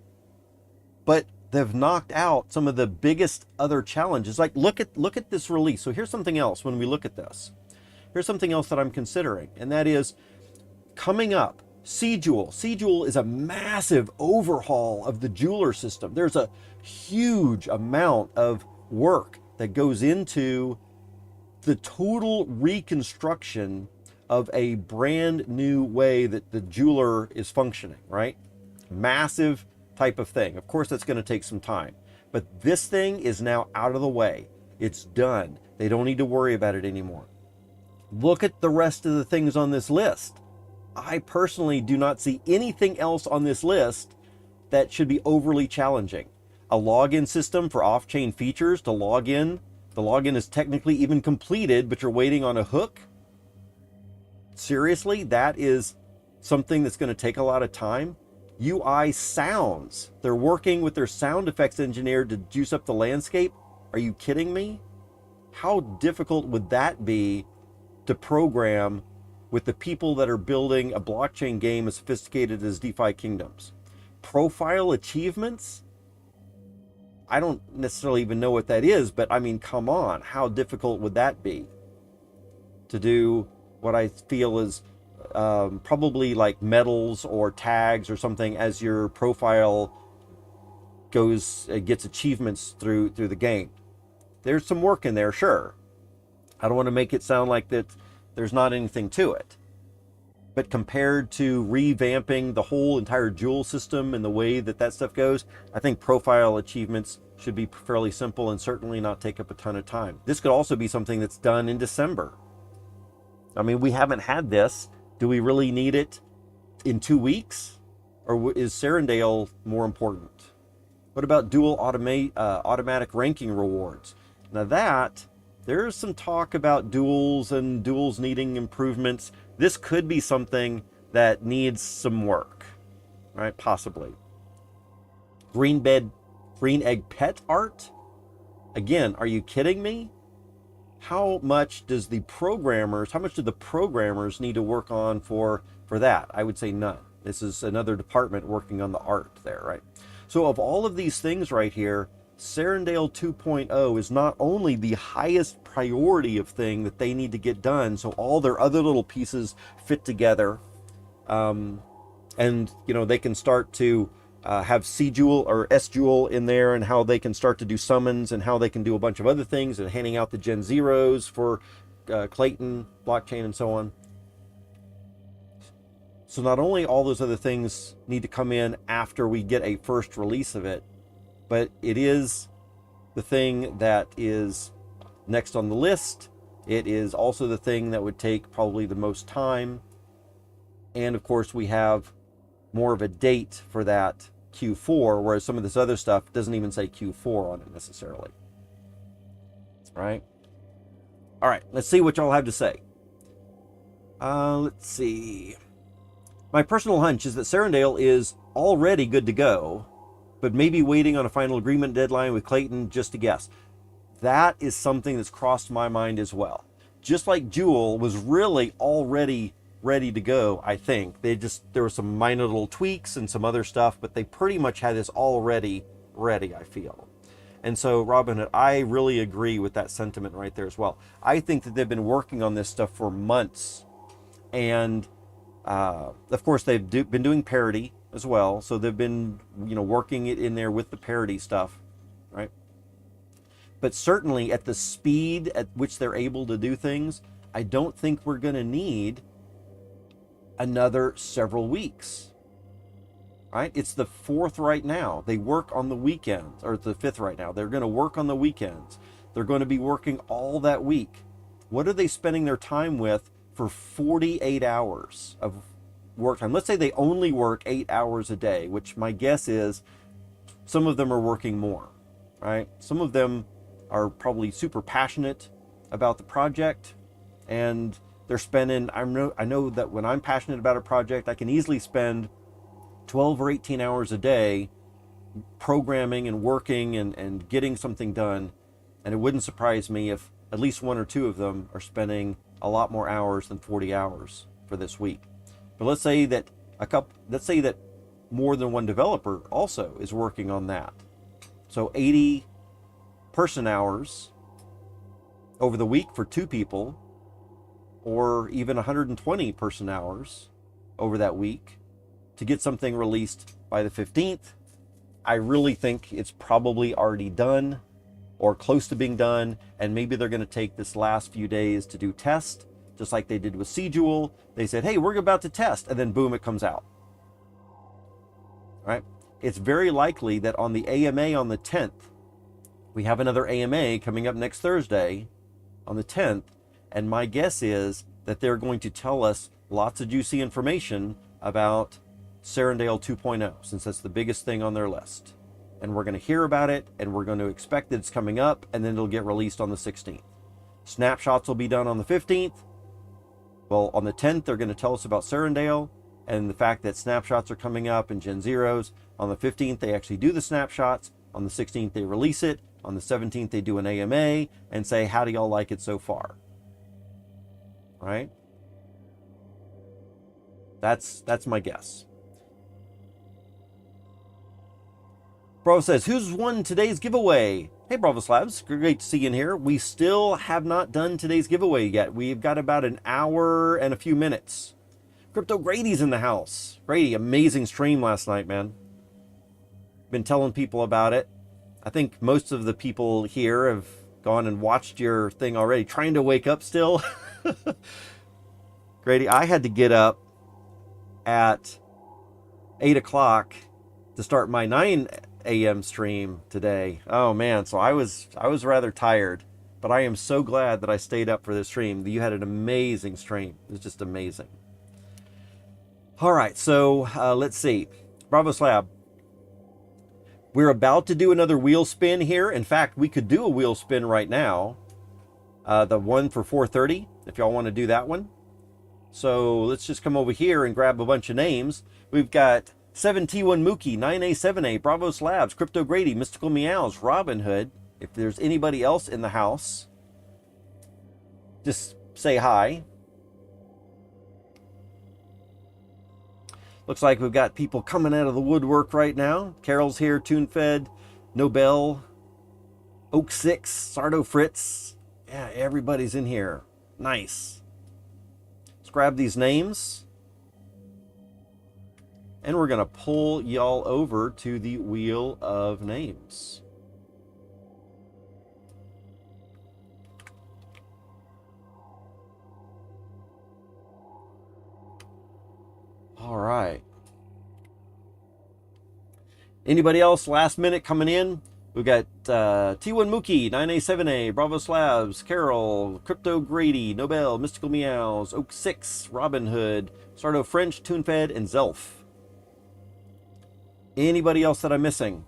but they've knocked out some of the biggest other challenges. Like, look at this release. So here's something else when we look at this. Here's something else that I'm considering, and that is coming up. C-Jewel. C-Jewel is a massive overhaul of the jeweler system. There's a huge amount of work that goes into the total reconstruction of a brand new way that the jeweler is functioning, right? Massive type of thing. Of course, that's going to take some time, but this thing is now out of the way. It's done. They don't need to worry about it anymore. Look at the rest of the things on this list. I personally do not see anything else on this list that should be overly challenging. A login system for off-chain features to log in. The login is technically even completed, but you're waiting on a hook. Seriously, that is something that's going to take a lot of time. UI sounds. They're working with their sound effects engineer to juice up the landscape. Are you kidding me? How difficult would that be to program with the people that are building a blockchain game as sophisticated as DeFi Kingdoms? Profile achievements? I don't necessarily even know what that is, but I mean, come on, how difficult would that be to do what I feel is probably like medals or tags or something as your profile gets achievements through the game. There's some work in there, sure, I don't want to make it sound like that there's not anything to it. But compared to revamping the whole entire Joule system and the way that that stuff goes, I think profile achievements should be fairly simple and certainly not take up a ton of time. This could also be something that's done in December. I mean, we haven't had this. Do we really need it in 2 weeks? Or is Serendale more important? What about dual automatic ranking rewards? Now there's some talk about duels and duels needing improvements. This could be something that needs some work, right? Possibly. Green egg pet art? Again, are you kidding me? How much do the programmers need to work on for that? I would say none. This is another department working on the art there, right? So of all of these things right here, Serendale 2.0 is not only the highest priority of thing that they need to get done, so all their other little pieces fit together, and they can start to have C-Joule or S-Joule in there, and how they can start to do summons, and how they can do a bunch of other things, and handing out the Gen0s for Clayton blockchain and so on. So not only all those other things need to come in after we get a first release of it, but it is the thing that is next on the list. It is also the thing that would take probably the most time. And of course, we have more of a date for that Q4, whereas some of this other stuff doesn't even say Q4 on it necessarily. Right? All right, let's see what y'all have to say. Let's see. My personal hunch is that Serendale is already good to go, but maybe waiting on a final agreement deadline with Clayton, just to guess. That is something that's crossed my mind as well. Just like Joule was really already ready to go, I think. There were some minor little tweaks and some other stuff, but they pretty much had this already ready, I feel. And so, Robinhood, I really agree with that sentiment right there as well. I think that they've been working on this stuff for months. And, of course, they've been doing parity as well. So they've been, working it in there with the parity stuff, right? But certainly at the speed at which they're able to do things, I don't think we're going to need another several weeks, right? It's the 4th right now. They work on the weekends, or the 5th right now. They're going to work on the weekends. They're going to be working all that week. What are they spending their time with for 48 hours of work time? Let's say they only work 8 hours a day, which my guess is some of them are working more, right? Some of them are probably super passionate about the project, and they're spending, I know that when I'm passionate about a project, I can easily spend 12 or 18 hours a day programming and working and getting something done. And it wouldn't surprise me if at least 1 or 2 of them are spending a lot more hours than 40 hours for this week. But let's say that more than one developer also is working on that. So 80 person hours over the week for 2 people, or even 120 person hours over that week to get something released by the 15th. I really think it's probably already done or close to being done, and maybe they're going to take this last few days to do test, just like they did with C-Joule. They said, hey, we're about to test, and then boom, it comes out. All right? It's very likely that on the AMA on the 10th, we have another AMA coming up next Thursday on the 10th, and my guess is that they're going to tell us lots of juicy information about Serendale 2.0, since that's the biggest thing on their list. And we're going to hear about it, and we're going to expect that it's coming up, and then it'll get released on the 16th. Snapshots will be done on the 15th. Well, on the 10th, they're going to tell us about Serendale and the fact that snapshots are coming up and Gen0s. On the 15th, they actually do the snapshots. On the 16th, they release it. On the 17th, they do an AMA and say, how do y'all like it so far? Right? That's my guess. Bravo says, who's won today's giveaway? Hey, Bravo Slabs, great to see you in here. We still have not done today's giveaway yet. We've got about an hour and a few minutes. Crypto Grady's in the house. Grady, amazing stream last night, man. Been telling people about it. I think most of the people here have gone and watched your thing already. Trying to wake up still. Grady, I had to get up at 8 o'clock to start my 9 a.m. stream today. Oh man, so I was rather tired, but I am so glad that I stayed up for this stream. You had an amazing stream. It was just amazing. All right, so let's see. Bravo Slab. We're about to do another wheel spin here. In fact, we could do a wheel spin right now. The one for 430, if y'all want to do that one. So let's just come over here and grab a bunch of names. We've got 7T1 Mookie, 9A7A, Bravo Slabs, Crypto Grady, Mystical Meows, Robin Hood. If there's anybody else in the house, just say hi. Looks like we've got people coming out of the woodwork right now. Carol's here, TuneFed, Nobel, Oak 6, Sardo Fritz. Yeah, everybody's in here. Nice. Let's grab these names. And we're going to pull y'all over to the Wheel of Names. All right. Anybody else last minute coming in? We've got T1 Mookie, 9A7A, Bravo Slabs, Carol, Crypto Grady, Nobel, Mystical Meows, Oak 6, Robin Hood, Sardo French, TuneFed, and Zelf. Anybody else that I'm missing?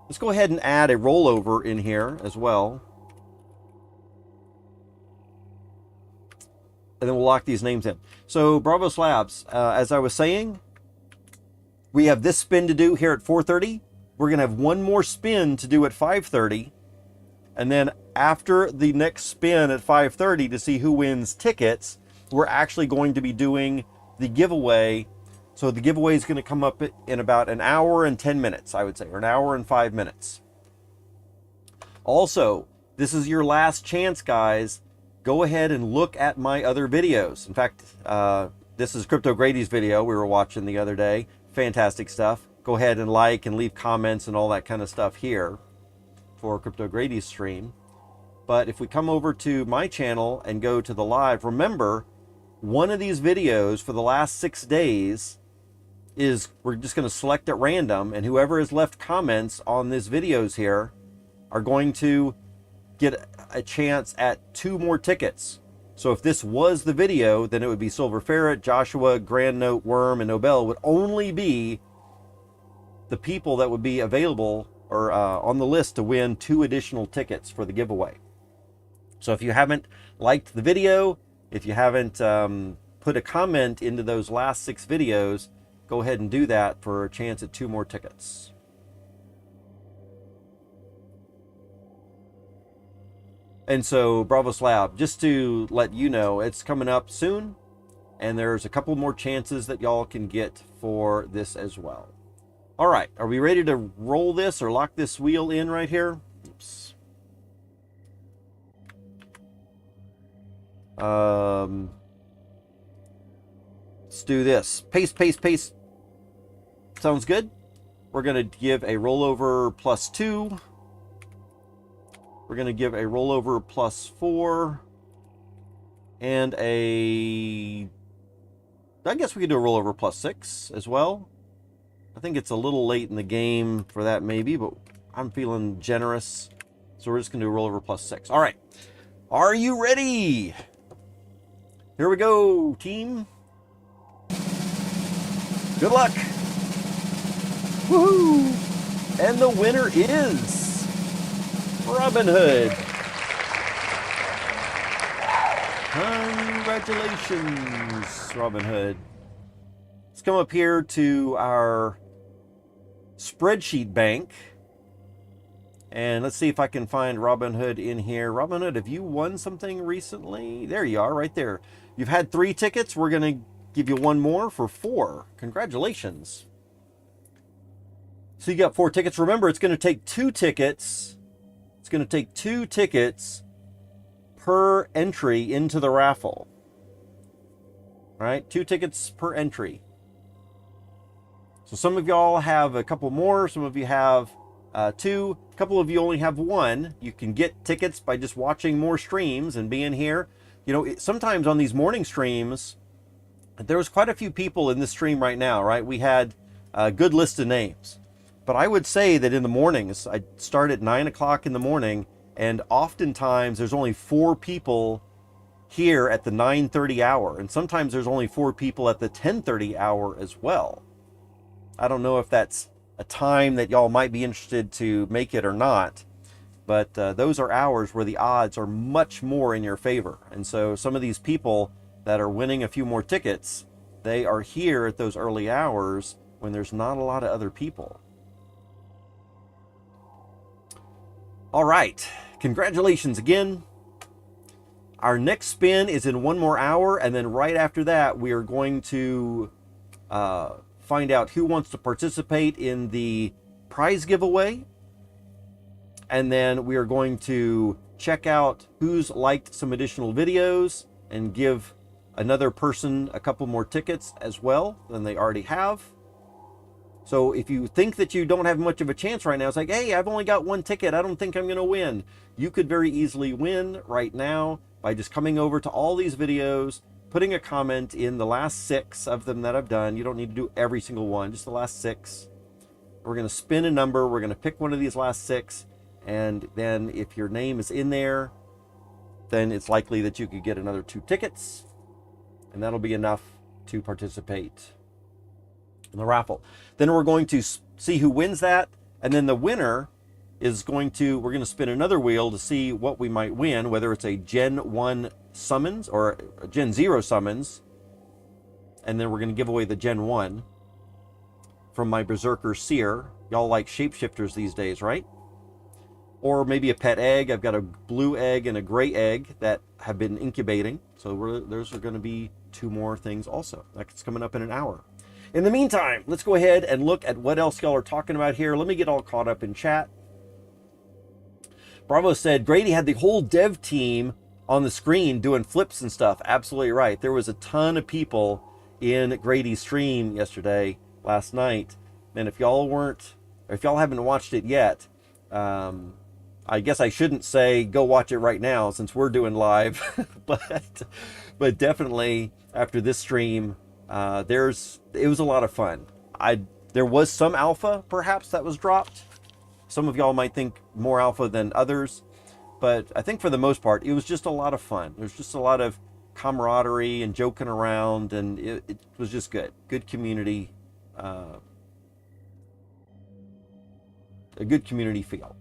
Let's go ahead and add a rollover in here as well. And then we'll lock these names in. So Bravo Slabs, as I was saying, we have this spin to do here at 4:30. We're going to have one more spin to do at 5:30. And then after the next spin at 5:30 to see who wins tickets, we're actually going to be doing the giveaway. So the giveaway is going to come up in about an hour and 10 minutes, I would say, or an hour and 5 minutes. Also, this is your last chance, guys. Go ahead and look at my other videos. In fact, this is Crypto Grady's video we were watching the other day. Fantastic stuff. Go ahead and like and leave comments and all that kind of stuff here for Crypto Grady's stream. But if we come over to my channel and go to the live, remember, one of these videos for the last 6 days is, we're just going to select at random, and whoever has left comments on these videos here are going to get a chance at 2 more tickets. So if this was the video, then it would be Silver Ferret, Joshua, Grand Note, Worm, and Nobel would only be the people that would be available or on the list to win 2 additional tickets for the giveaway. So if you haven't liked the video, if you haven't put a comment into those last 6 videos, go ahead and do that for a chance at 2 more tickets. And so Bravo Slab, just to let you know, it's coming up soon, and there's a couple more chances that y'all can get for this as well. All right, are we ready to roll this or lock this wheel in right here? Oops. Let's do this. Paste, paste, paste. Sounds good. We're going to give a rollover +2. We're going to give a rollover +4. And I guess we could do a rollover +6 as well. I think it's a little late in the game for that maybe, but I'm feeling generous. So we're just going to do a rollover +6. All right. Are you ready? Here we go, team. Good luck. Woohoo! And the winner is Robin Hood. Congratulations, Robin Hood. Let's come up here to our spreadsheet bank. And let's see if I can find Robin Hood in here. Robin Hood, have you won something recently? There you are, right there. You've had 3 tickets. We're going to give you 1 more for 4. Congratulations. So you got 4 tickets. Remember, it's going to take 2 tickets. It's going to take 2 tickets per entry into the raffle. All right, 2 tickets per entry. So some of y'all have a couple more. Some of you have Two, a couple of you only have one. You can get tickets by just watching more streams and being here. You know, sometimes on these morning streams, there was quite a few people in this stream right now, right? We had a good list of names. But I would say that in the mornings, I start at 9 o'clock in the morning, and oftentimes there's only 4 people here at the 9:30 hour, and sometimes there's only 4 people at the 10:30 hour as well. I don't know if that's a time that y'all might be interested to make it or not, but those are hours where the odds are much more in your favor. And so some of these people that are winning a few more tickets, they are here at those early hours when there's not a lot of other people. All right, congratulations again. Our next spin is in 1 more hour, and then right after that, we are going to find out who wants to participate in the prize giveaway. And then we are going to check out who's liked some additional videos and give another person a couple more tickets as well than they already have. So if you think that you don't have much of a chance right now, it's like, hey, I've only got 1 ticket, I don't think I'm going to win. You could very easily win right now by just coming over to all these videos, putting a comment in the last 6 of them that I've done. You don't need to do every single one, just the last 6. We're going to spin a number. We're going to pick one of these last 6. And then if your name is in there, then it's likely that you could get another 2 tickets. And that'll be enough to participate in the raffle. Then we're going to see who wins that. And then the winner is we're going to spin another wheel to see what we might win, whether it's a Gen1 Summons or a Gen0 Summons. And then we're going to give away the Gen1 from my Berserker Seer. Y'all like shapeshifters these days, right? Or maybe a pet egg. I've got a blue egg and a gray egg that have been incubating. So those are going to be 2 more things also. That's coming up in an hour. In the meantime, let's go ahead and look at what else y'all are talking about here. Let me get all caught up in chat. Bravo said, Grady had the whole dev team on the screen doing flips and stuff. Absolutely right. There was a ton of people in Grady's stream yesterday, last night. And if y'all haven't watched it yet, I guess I shouldn't say go watch it right now since we're doing live, but definitely after this stream, it was a lot of fun. There was some alpha perhaps that was dropped. Some of y'all might think more alpha than others, but I think for the most part, it was just a lot of fun. There's just a lot of camaraderie and joking around, and it was just good. Good community, a good community feel.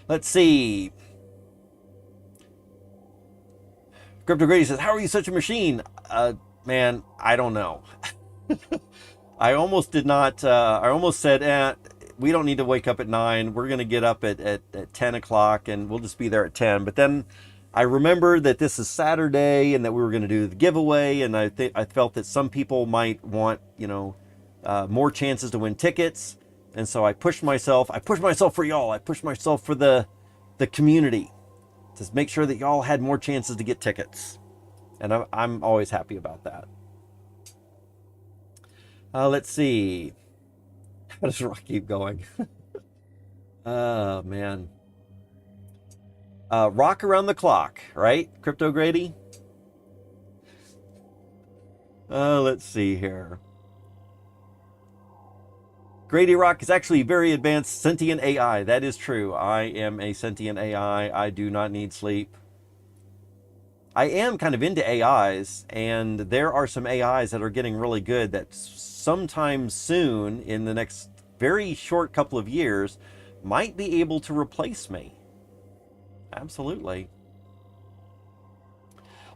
Let's see. Crypto Grady says, how are you such a machine? Man, I don't know. I almost did not, I almost said, we don't need to wake up at 9. We're going to get up at 10 o'clock and we'll just be there at 10. But then I remembered that this is Saturday and that we were going to do the giveaway. And I felt that some people might want, more chances to win tickets. And so I pushed myself for y'all. I pushed myself for the community to make sure that y'all had more chances to get tickets. And I'm always happy about that. Let's see. How does Rock keep going? Oh, man. Rock around the clock, right? Crypto Grady? Let's see here. Grady Rock is actually very advanced sentient AI. That is true. I am a sentient AI. I do not need sleep. I am kind of into AIs, and there are some AIs that are getting really good that sometime soon, in the next very short couple of years, might be able to replace me. Absolutely.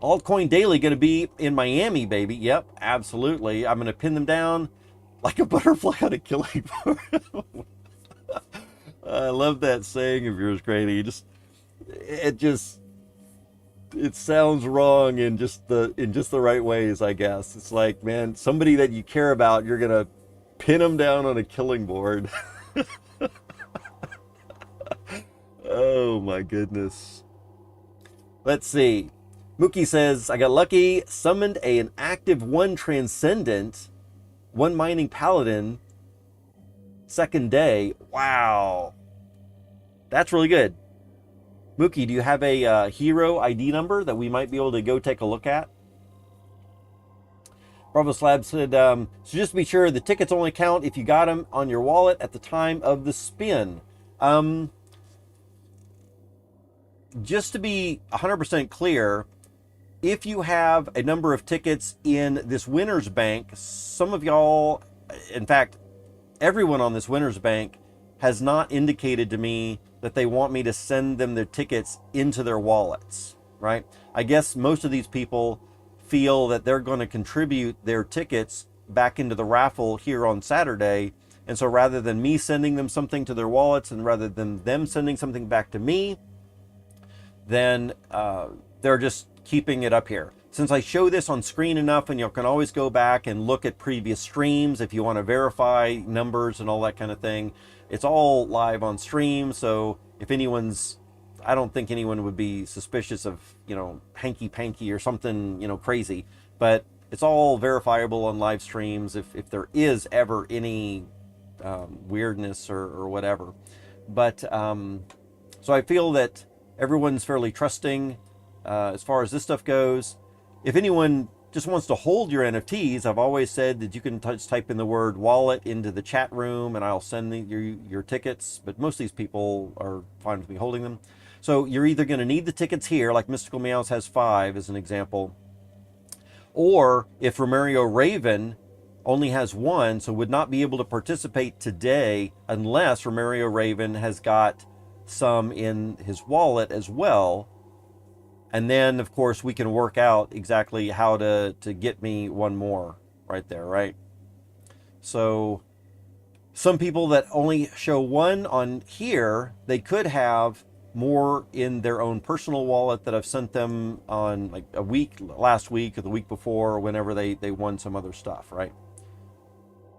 Altcoin Daily going to be in Miami, baby. Yep, absolutely. I'm going to pin them down like a butterfly on a killing board. I love that saying of yours, Grady. It sounds wrong in just the right ways, I guess. It's like, man, somebody that you care about, you're gonna pin them down on a killing board. Oh my goodness. Let's see. Mookie says, I got lucky, summoned an active 1 transcendent, 1 mining paladin, second day. Wow. That's really good. Mookie, do you have a hero ID number that we might be able to go take a look at? Bravo Slab said, so just to be sure, the tickets only count if you got them on your wallet at the time of the spin. Just to be 100% clear, if you have a number of tickets in this winner's bank, some of y'all, in fact, everyone on this winner's bank has not indicated to me that they want me to send them their tickets into their wallets, right? I guess most of these people feel that they're going to contribute their tickets back into the raffle here on Saturday. And so rather than me sending them something to their wallets and rather than them sending something back to me, then they're just keeping it up here. Since I show this on screen enough, and you can always go back and look at previous streams if you want to verify numbers and all that kind of thing. It's all live on stream, so if anyone's, I don't think anyone would be suspicious of, you know, hanky-panky or something, you know, crazy. But it's all verifiable on live streams if there is ever any weirdness or whatever. But so I feel that everyone's fairly trusting as far as this stuff goes. If anyone just wants to hold your NFTs, I've always said that you can just type in the word wallet into the chat room and I'll send your tickets. But most of these people are fine with me holding them. So you're either going to need the tickets here, like Mystical Meows has 5 as an example, or if Romario Raven only has 1, so would not be able to participate today unless Romario Raven has got some in his wallet as well. And then, of course, we can work out exactly how to get me one more right there, right? So some people that only show 1 on here, they could have more in their own personal wallet that I've sent them on like a week, last week or the week before, or whenever they won some other stuff, right?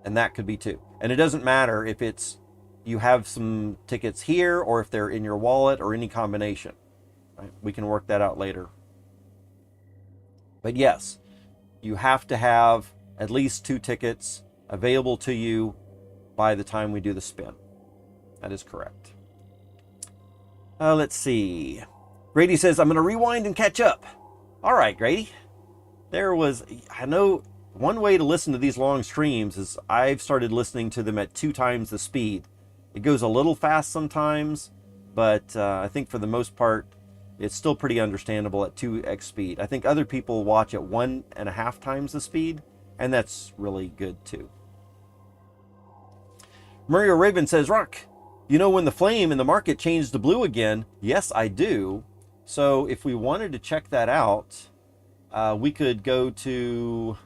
And that could be too. And it doesn't matter if it's you have some tickets here or if they're in your wallet or any combination. Right? We can work that out later. But yes, you have to have at least 2 tickets available to you by the time we do the spin. That is correct. Let's see. Grady says, I'm going to rewind and catch up. All right, Grady. I know one way to listen to these long streams is I've started listening to them at 2 times the speed. It goes a little fast sometimes, but I think for the most part, it's still pretty understandable at 2x speed. I think other people watch at 1.5 times the speed, and that's really good too. Mario Raven says, Rock, you know when the flame in the market changed to blue again? Yes, I do. So if we wanted to check that out, we could go to,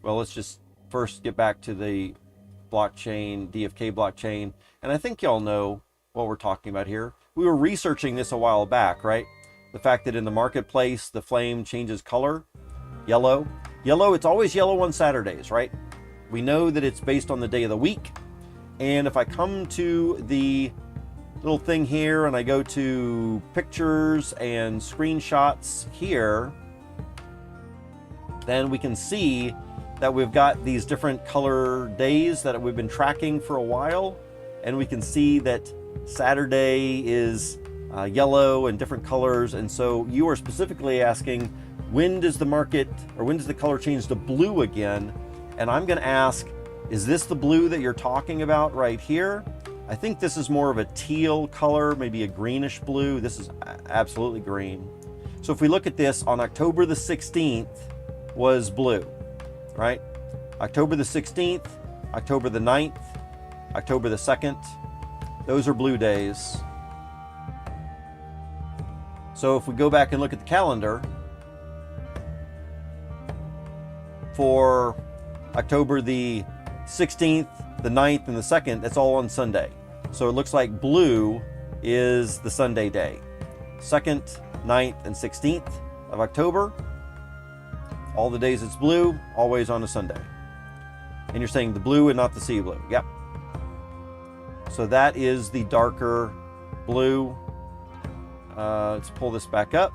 well, let's just first get back to the blockchain, DFK blockchain. And I think y'all know what we're talking about here. We were researching this a while back, right? The fact that in the marketplace, the flame changes color, yellow. Yellow, it's always yellow on Saturdays, right? We know that it's based on the day of the week. And if I come to the little thing here and I go to pictures and screenshots here, then we can see that we've got these different color days that we've been tracking for a while. And we can see that Saturday is yellow and different colors. And so you are specifically asking, when does the market, or when does the color change to blue again? And I'm going to ask, is this the blue that you're talking about right here? I think this is more of a teal color, maybe a greenish blue. This is absolutely green. So if we look at this, on October the 16th was blue, right? October the 16th, October the 9th, October the 2nd, those are blue days. So if we go back and look at the calendar for October the 16th, the 9th, and the 2nd, that's all on Sunday. So it looks like blue is the Sunday day. 2nd, 9th, and 16th of October, all the days it's blue, always on a Sunday. And you're saying the blue and not the sea blue. Yep. So that is the darker blue. Let's pull this back up.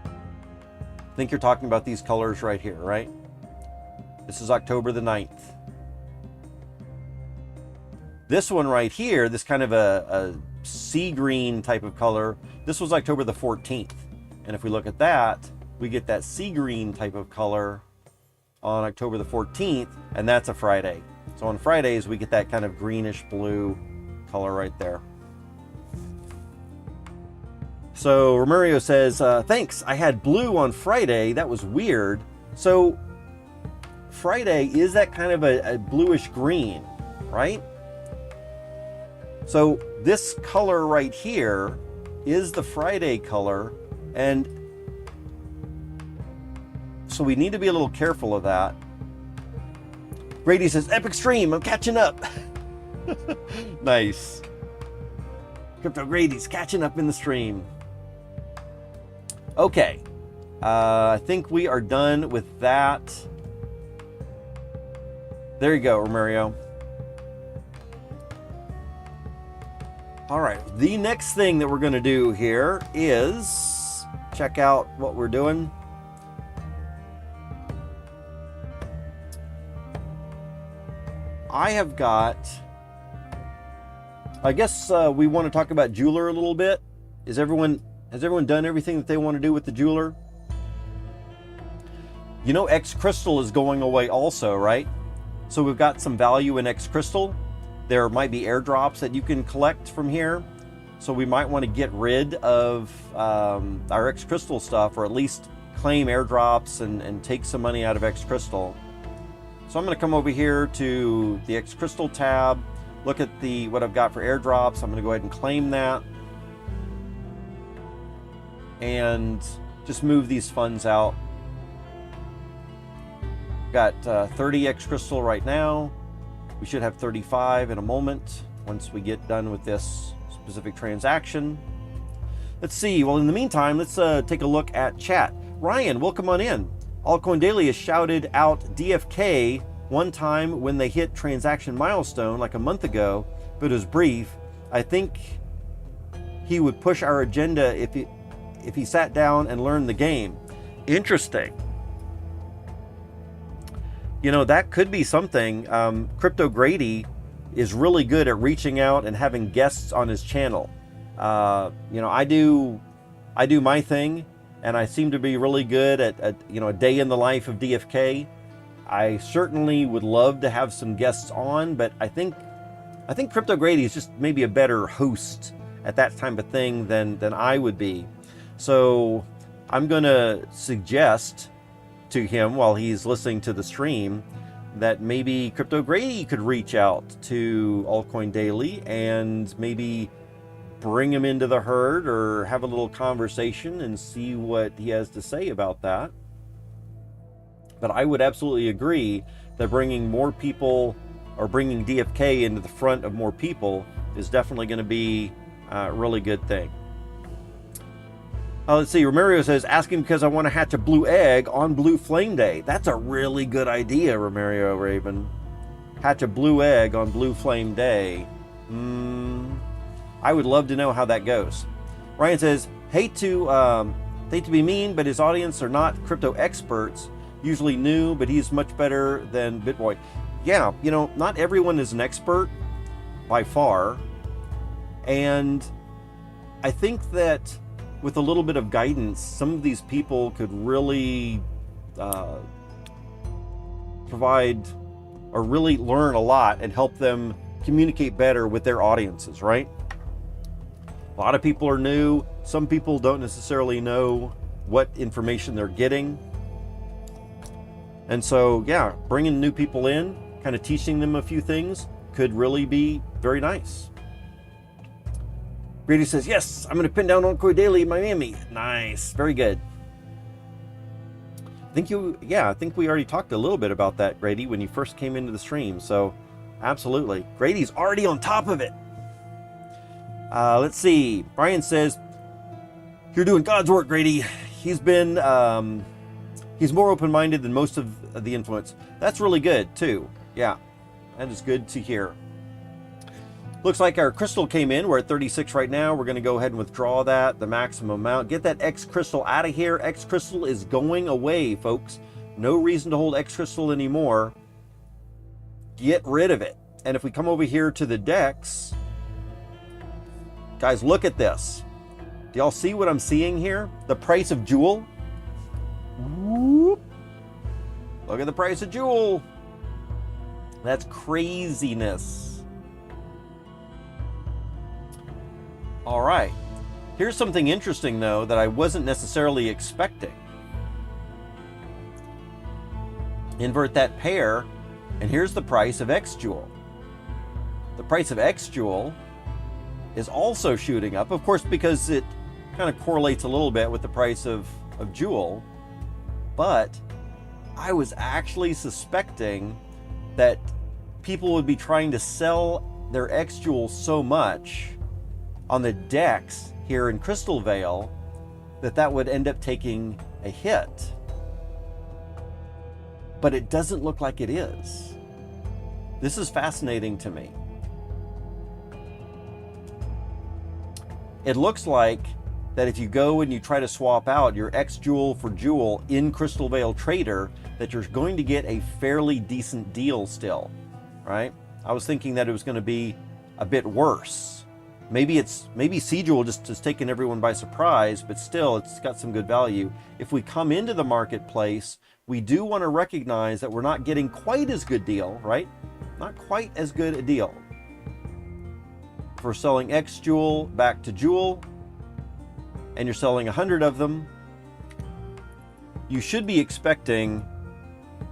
I think you're talking about these colors right here, right? This is October the 9th. This one right here, this kind of a sea green type of color, this was October the 14th. And if we look at that, we get that sea green type of color on October the 14th, and that's a Friday. So on Fridays, we get that kind of greenish blue color right there. So Romario says, thanks, I had blue on Friday. That was weird. So Friday is that kind of a bluish green, right? So this color right here is the Friday color. And so we need to be a little careful of that. Grady says, epic stream, I'm catching up. Nice. Crypto Grady's catching up in the stream. Okay, I think we are done with that. There you go, Romario. All right, the next thing that we're gonna do here is check out what we're doing. I have got, I guess we want to talk about Jeweler a little bit. Has everyone done everything that they want to do with the Jeweler? You know, X Crystal is going away also, right? So we've got some value in X Crystal. There might be airdrops that you can collect from here. So we might want to get rid of our X Crystal stuff, or at least claim airdrops and take some money out of X Crystal. So I'm going to come over here to the X Crystal tab, look at what I've got for airdrops. I'm going to go ahead and claim that. And just move these funds out. Got 30 X Crystal right now. We should have 35 in a moment once we get done with this specific transaction. Let's see. Well, in the meantime, let's take a look at chat. Ryan, welcome on in. Altcoin Daily has shouted out DFK one time when they hit transaction milestone like a month ago, but it was brief. I think he would push our agenda if he sat down and learned the game. Interesting. You know, that could be something. Crypto Grady is really good at reaching out and having guests on his channel. You know, I do my thing, and I seem to be really good at you know, a day in the life of DFK. I certainly would love to have some guests on, but I think Crypto Grady is just maybe a better host at that type of thing than I would be. So I'm gonna suggest to him while he's listening to the stream that maybe Crypto Grady could reach out to Altcoin Daily and maybe bring him into the herd or have a little conversation and see what he has to say about that. But I would absolutely agree that bringing more people, or bringing DFK into the front of more people, is definitely going to be a really good thing. Let's see, Romario says, asking because I want to hatch a blue egg on Blue Flame Day. That's a really good idea, Romario Raven. Hatch a blue egg on Blue Flame Day. I would love to know how that goes. Ryan says, hate to be mean, but his audience are not crypto experts, usually new, but he's much better than BitBoy. Yeah, you know, not everyone is an expert by far. And I think that with a little bit of guidance, some of these people could really provide or really learn a lot and help them communicate better with their audiences, right? A lot of people are new. Some people don't necessarily know what information they're getting. And so, yeah, bringing new people in, kind of teaching them a few things could really be very nice. Grady says, yes, I'm going to pin down Altcoin Daily in Miami. Nice. Very good. I think we already talked a little bit about that, Grady, when you first came into the stream. So absolutely. Grady's already on top of it. Let's see. Brian says, you're doing God's work, Grady. He's been, he's more open-minded than most of the influence. That's really good too. Yeah, that is good to hear. Looks like our crystal came in. We're at 36 right now. We're going to go ahead and withdraw that, the maximum amount. Get that X crystal out of here. X crystal is going away, folks. No reason to hold X crystal anymore. Get rid of it. And if we come over here to the DEX, guys, look at this. Do y'all see what I'm seeing here? The price of Jewel. Whoop. Look at the price of Jewel. That's craziness. All right. Here's something interesting, though, that I wasn't necessarily expecting. Invert that pair, and here's the price of X Jewel. The price of X Jewel is also shooting up, of course, because it kind of correlates a little bit with the price of Jewel. But I was actually suspecting that people would be trying to sell their X Jewel so much on the DEX here in Crystal Vale that would end up taking a hit. But it doesn't look like it is. This is fascinating to me. It looks like that if you go and you try to swap out your X Jewel for Jewel in Crystal Vale Trader, that you're going to get a fairly decent deal still, right? I was thinking that it was going to be a bit worse. Maybe C Jewel just has taken everyone by surprise, but still it's got some good value. If we come into the marketplace, we do want to recognize that we're not getting quite as good deal, right? Not quite as good a deal for selling X Jewel back to Jewel, and you're selling 100 of them. You should be expecting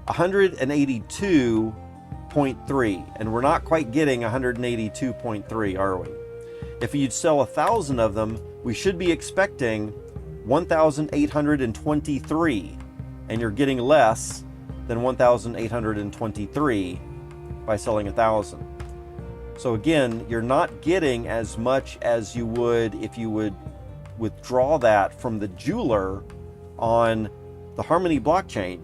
182.3, and we're not quite getting 182.3, are we? If you'd sell 1,000 of them, we should be expecting 1,823, and you're getting less than 1,823 by selling 1,000. So again, you're not getting as much as you would if you would withdraw that from the jeweler on the Harmony blockchain,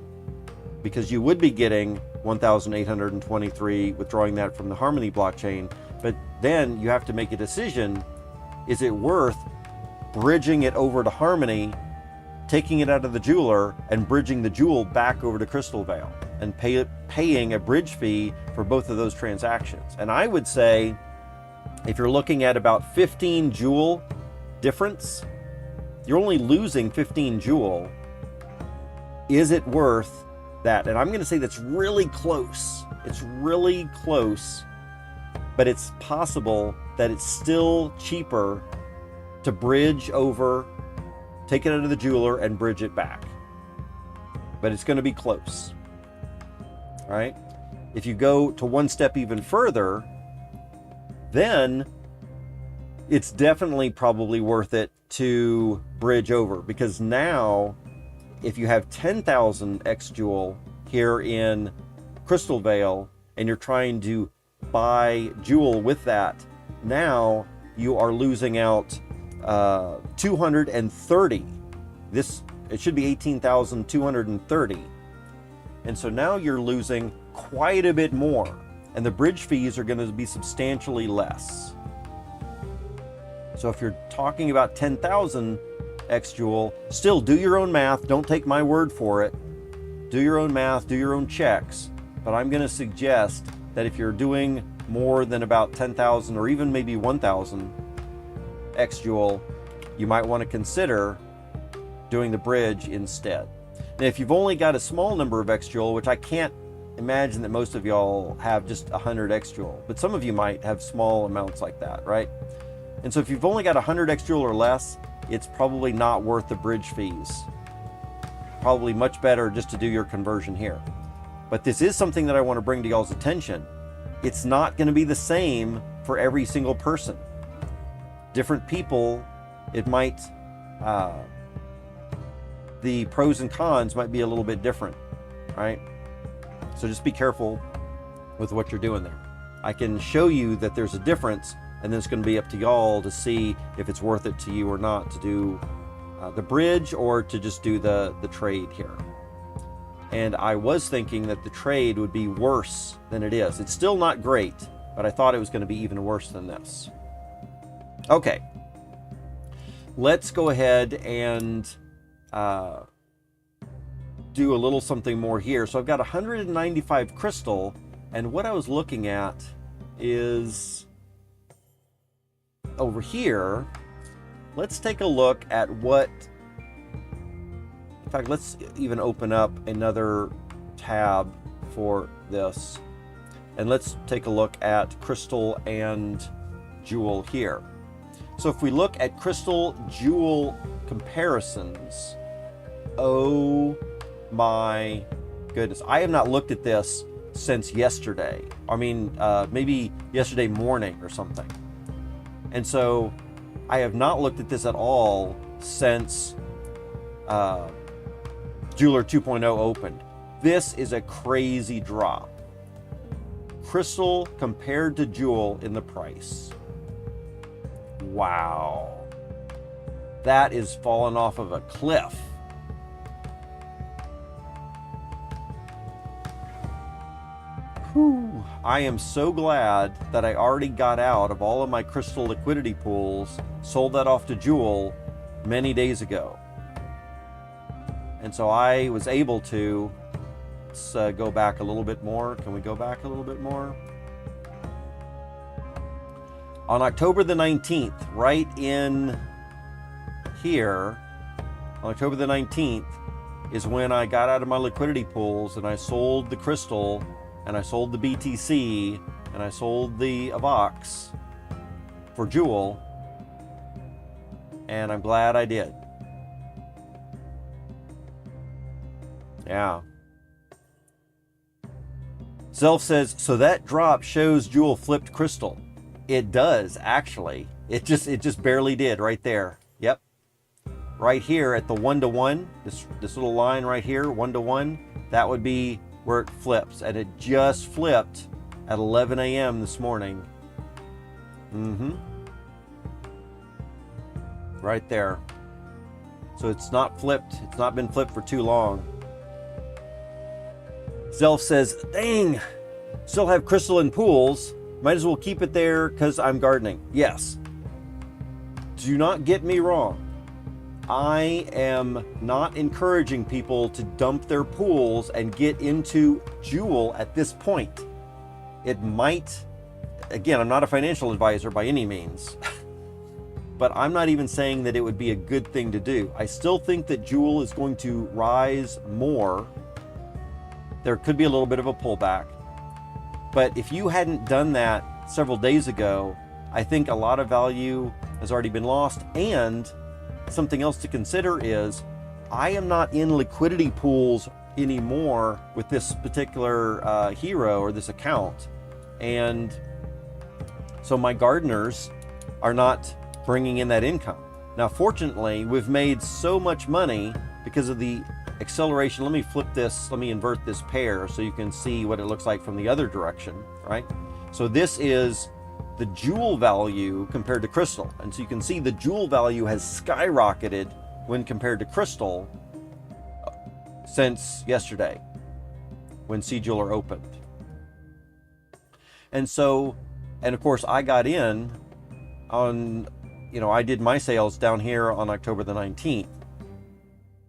because you would be getting 1,823 withdrawing that from the Harmony blockchain. But then you have to make a decision. Is it worth bridging it over to Harmony, taking it out of the jeweler, and bridging the Jewel back over to Crystal Vale, and paying a bridge fee for both of those transactions? And I would say, if you're looking at about 15 Jewel difference, you're only losing 15 Jewel. Is it worth that? And I'm going to say that's really close. It's really close, but it's possible that it's still cheaper to bridge over, take it out of the jeweler, and bridge it back. But it's going to be close. All right? If you go to one step even further, then it's definitely probably worth it to bridge over, because now if you have 10,000 X Jewel here in Crystal Vale and you're trying to buy Jewel with that, now you are losing out 230. It should be 18,230. And so now you're losing quite a bit more, and the bridge fees are going to be substantially less. So if you're talking about 10,000 X Jewel, still do your own math. Don't take my word for it. Do your own math, do your own checks. But I'm going to suggest that if you're doing more than about 10,000 or even maybe 1,000 X Jewel, you might want to consider doing the bridge instead. Now, if you've only got a small number of X Jewel, which I can't imagine that most of y'all have just 100 X Jewel, but some of you might have small amounts like that, right? And so if you've only got 100 X Jewel or less, it's probably not worth the bridge fees. Probably much better just to do your conversion here. But this is something that I want to bring to y'all's attention. It's not going to be the same for every single person. Different people, it might, the pros and cons might be a little bit different, right? So just be careful with what you're doing there. I can show you that there's a difference, and then it's going to be up to y'all to see if it's worth it to you or not to do the bridge or to just do the trade here. And I was thinking that the trade would be worse than it is. It's still not great, but I thought it was going to be even worse than this. Okay, let's go ahead and do a little something more here. So I've got 195 crystal, and what I was looking at is over here. Let's take a look at what, in fact, let's even open up another tab for this. And let's take a look at Crystal and Jewel here. So if we look at Crystal Jewel comparisons, oh my goodness. I have not looked at this since yesterday. I mean, maybe yesterday morning or something. And so I have not looked at this at all since Jeweler 2.0 opened. This is a crazy drop. Crystal compared to Jewel in the price. Wow. That is falling off of a cliff. Whew. I am so glad that I already got out of all of my Crystal liquidity pools, sold that off to Jewel many days ago. And so I was able to, let's go back a little bit more. Can we go back a little bit more? On October the 19th, right in here, on October the 19th is when I got out of my liquidity pools and I sold the Crystal and I sold the BTC and I sold the Avox for Jewel, and I'm glad I did. Yeah. Zelf says, so that drop shows Jewel flipped Crystal. It does, actually. It just barely did right there. Yep. Right here at the 1-to-1, this little line right here, 1-to-1, that would be where it flips. And it just flipped at 11 a.m. this morning. Right there. So it's not flipped. It's not been flipped for too long. Zelf says, dang, still have Crystal in pools. Might as well keep it there because I'm gardening. Yes. Do not get me wrong. I am not encouraging people to dump their pools and get into Jewel at this point. It might, again, I'm not a financial advisor by any means, but I'm not even saying that it would be a good thing to do. I still think that Jewel is going to rise more. There could be a little bit of a pullback. But if you hadn't done that several days ago, I think a lot of value has already been lost. And something else to consider is I am not in liquidity pools anymore with this particular hero or this account. And so my gardeners are not bringing in that income. Now, fortunately, we've made so much money because of the acceleration. Let me flip this, let me invert this pair so you can see what it looks like from the other direction, right? So this is the Jewel value compared to Crystal. And so you can see the Jewel value has skyrocketed when compared to Crystal since yesterday when CJeweler opened. And so, and of course I got in on, I did my sales down here on October the 19th.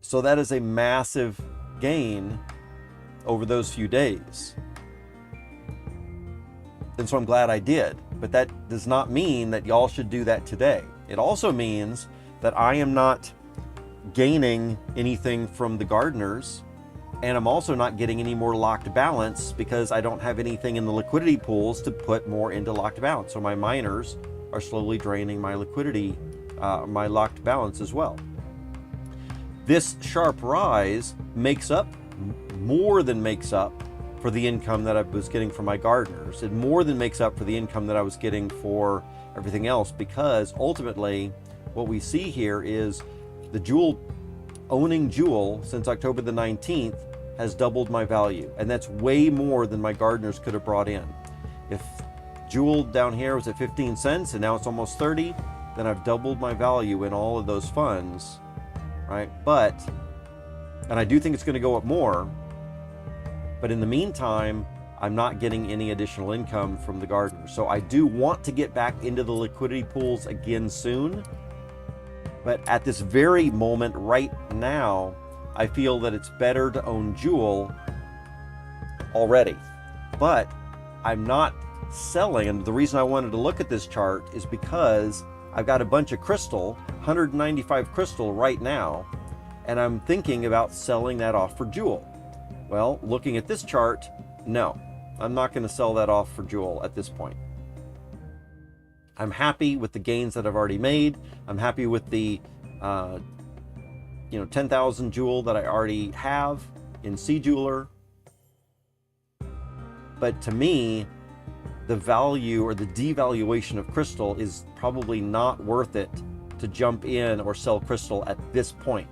So that is a massive gain over those few days. And so I'm glad I did. But that does not mean that y'all should do that today. It also means that I am not gaining anything from the gardeners, and I'm also not getting any more locked balance because I don't have anything in the liquidity pools to put more into locked balance. So my miners are slowly draining my liquidity, my locked balance as well. This sharp rise more than makes up for the income that I was getting from my gardeners. It more than makes up for the income that I was getting for everything else, because ultimately what we see here is the Jewel, owning Jewel since October the 19th has doubled my value. And that's way more than my gardeners could have brought in. If Jewel down here was at 15 cents and now it's almost 30, then I've doubled my value in all of those funds, right? And I do think it's going to go up more. But in the meantime, I'm not getting any additional income from the gardeners. So I do want to get back into the liquidity pools again soon. But at this very moment right now, I feel that it's better to own Jewel already. But I'm not selling, and the reason I wanted to look at this chart is because I've got a bunch of crystal, 195 crystal right now, and I'm thinking about selling that off for Jewel. Well, looking at this chart, no, I'm not going to sell that off for Jewel at this point. I'm happy with the gains that I've already made. I'm happy with the 10,000 Jewel that I already have in C Jeweler. But to me, the value or the devaluation of crystal is probably not worth it to jump in or sell crystal at this point.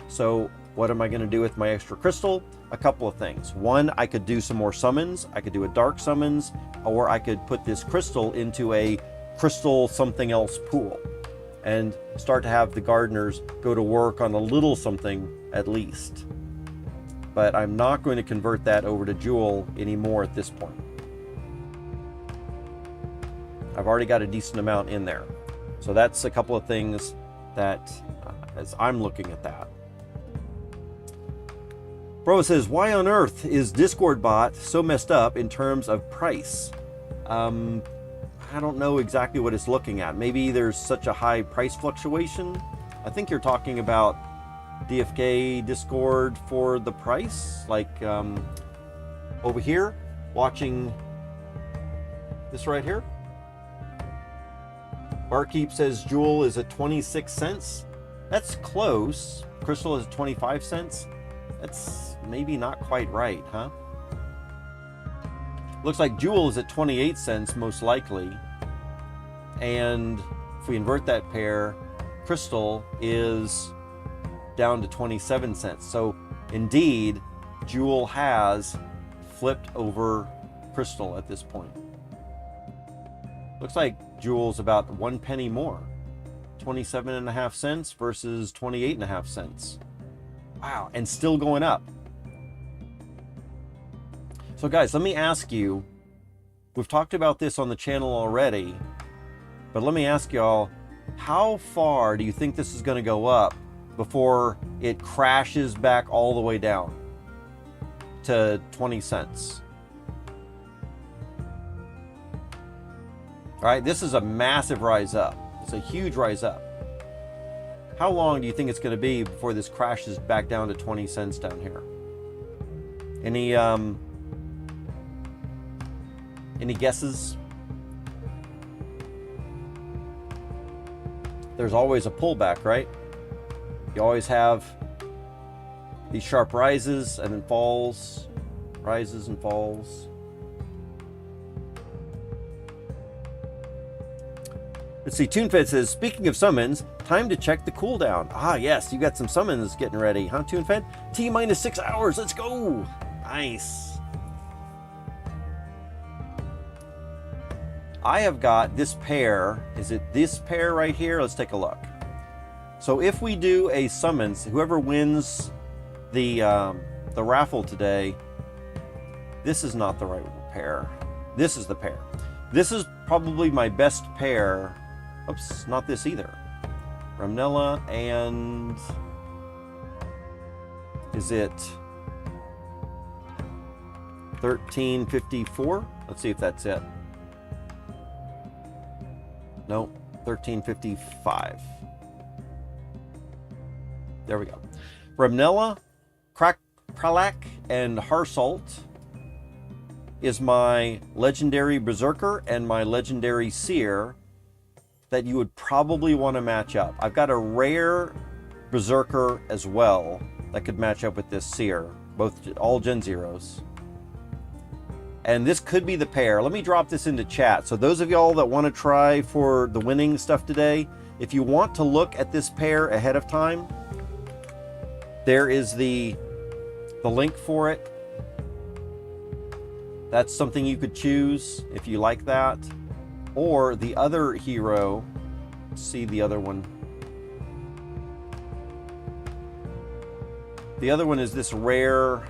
So what am I going to do with my extra crystal? A couple of things. One, I could do some more summons. I could do a dark summons, or I could put this crystal into a crystal something else pool and start to have the gardeners go to work on a little something at least. But I'm not going to convert that over to Jewel anymore at this point. I've already got a decent amount in there. So that's a couple of things that, as I'm looking at that. Bro says, why on earth is Discord bot so messed up in terms of price? I don't know exactly what it's looking at. Maybe there's such a high price fluctuation. I think you're talking about DFK Discord for the price. Like over here, watching this right here. Barkeep says Jewel is at 26 cents. That's close. Crystal is 25 cents. That's maybe not quite right, huh? Looks like Jewel is at 28 cents most likely. And if we invert that pair, Crystal is down to 27 cents. So indeed, Jewel has flipped over Crystal at this point. Looks like Jewel's about 1 penny more. 27.5 cents versus 28.5 cents. Wow, and still going up. So guys, let me ask you, we've talked about this on the channel already, but let me ask y'all, how far do you think this is going to go up before it crashes back all the way down to 20 cents? All right, this is a massive rise up. It's a huge rise up. How long do you think it's going to be before this crashes back down to 20 cents down here? Any guesses? There's always a pullback, right? You always have these sharp rises and then falls, rises and falls. Let's see, TuneFed says, speaking of summons, time to check the cooldown. Ah, yes, you got some summons getting ready, huh, TuneFed? T-minus 6 hours, let's go! Nice. I have got this pair. Is it this pair right here? Let's take a look. So if we do a summons, whoever wins the raffle today, this is not the right pair. This is the pair. This is probably my best pair. Oops, not this either. Ramnella and... is it 1354? Let's see if that's it. No, 1355. There we go. Ramnella, Kralak, and Harsalt is my legendary Berserker and my legendary Seer that you would probably want to match up. I've got a rare Berserker as well that could match up with this Seer, all Gen 0s. And this could be the pair. Let me drop this into chat. So those of y'all that want to try for the winning stuff today, if you want to look at this pair ahead of time, there is the link for it. That's something you could choose if you like that. Or the other hero, let's see the other one. The other one is this rare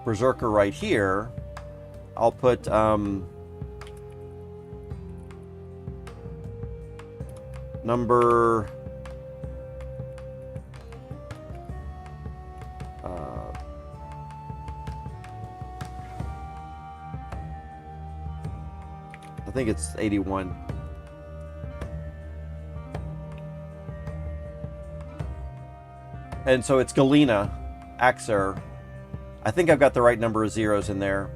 Berserker right here. I'll put number think it's 81. And so it's Galena, Axer. I think I've got the right number of zeros in there.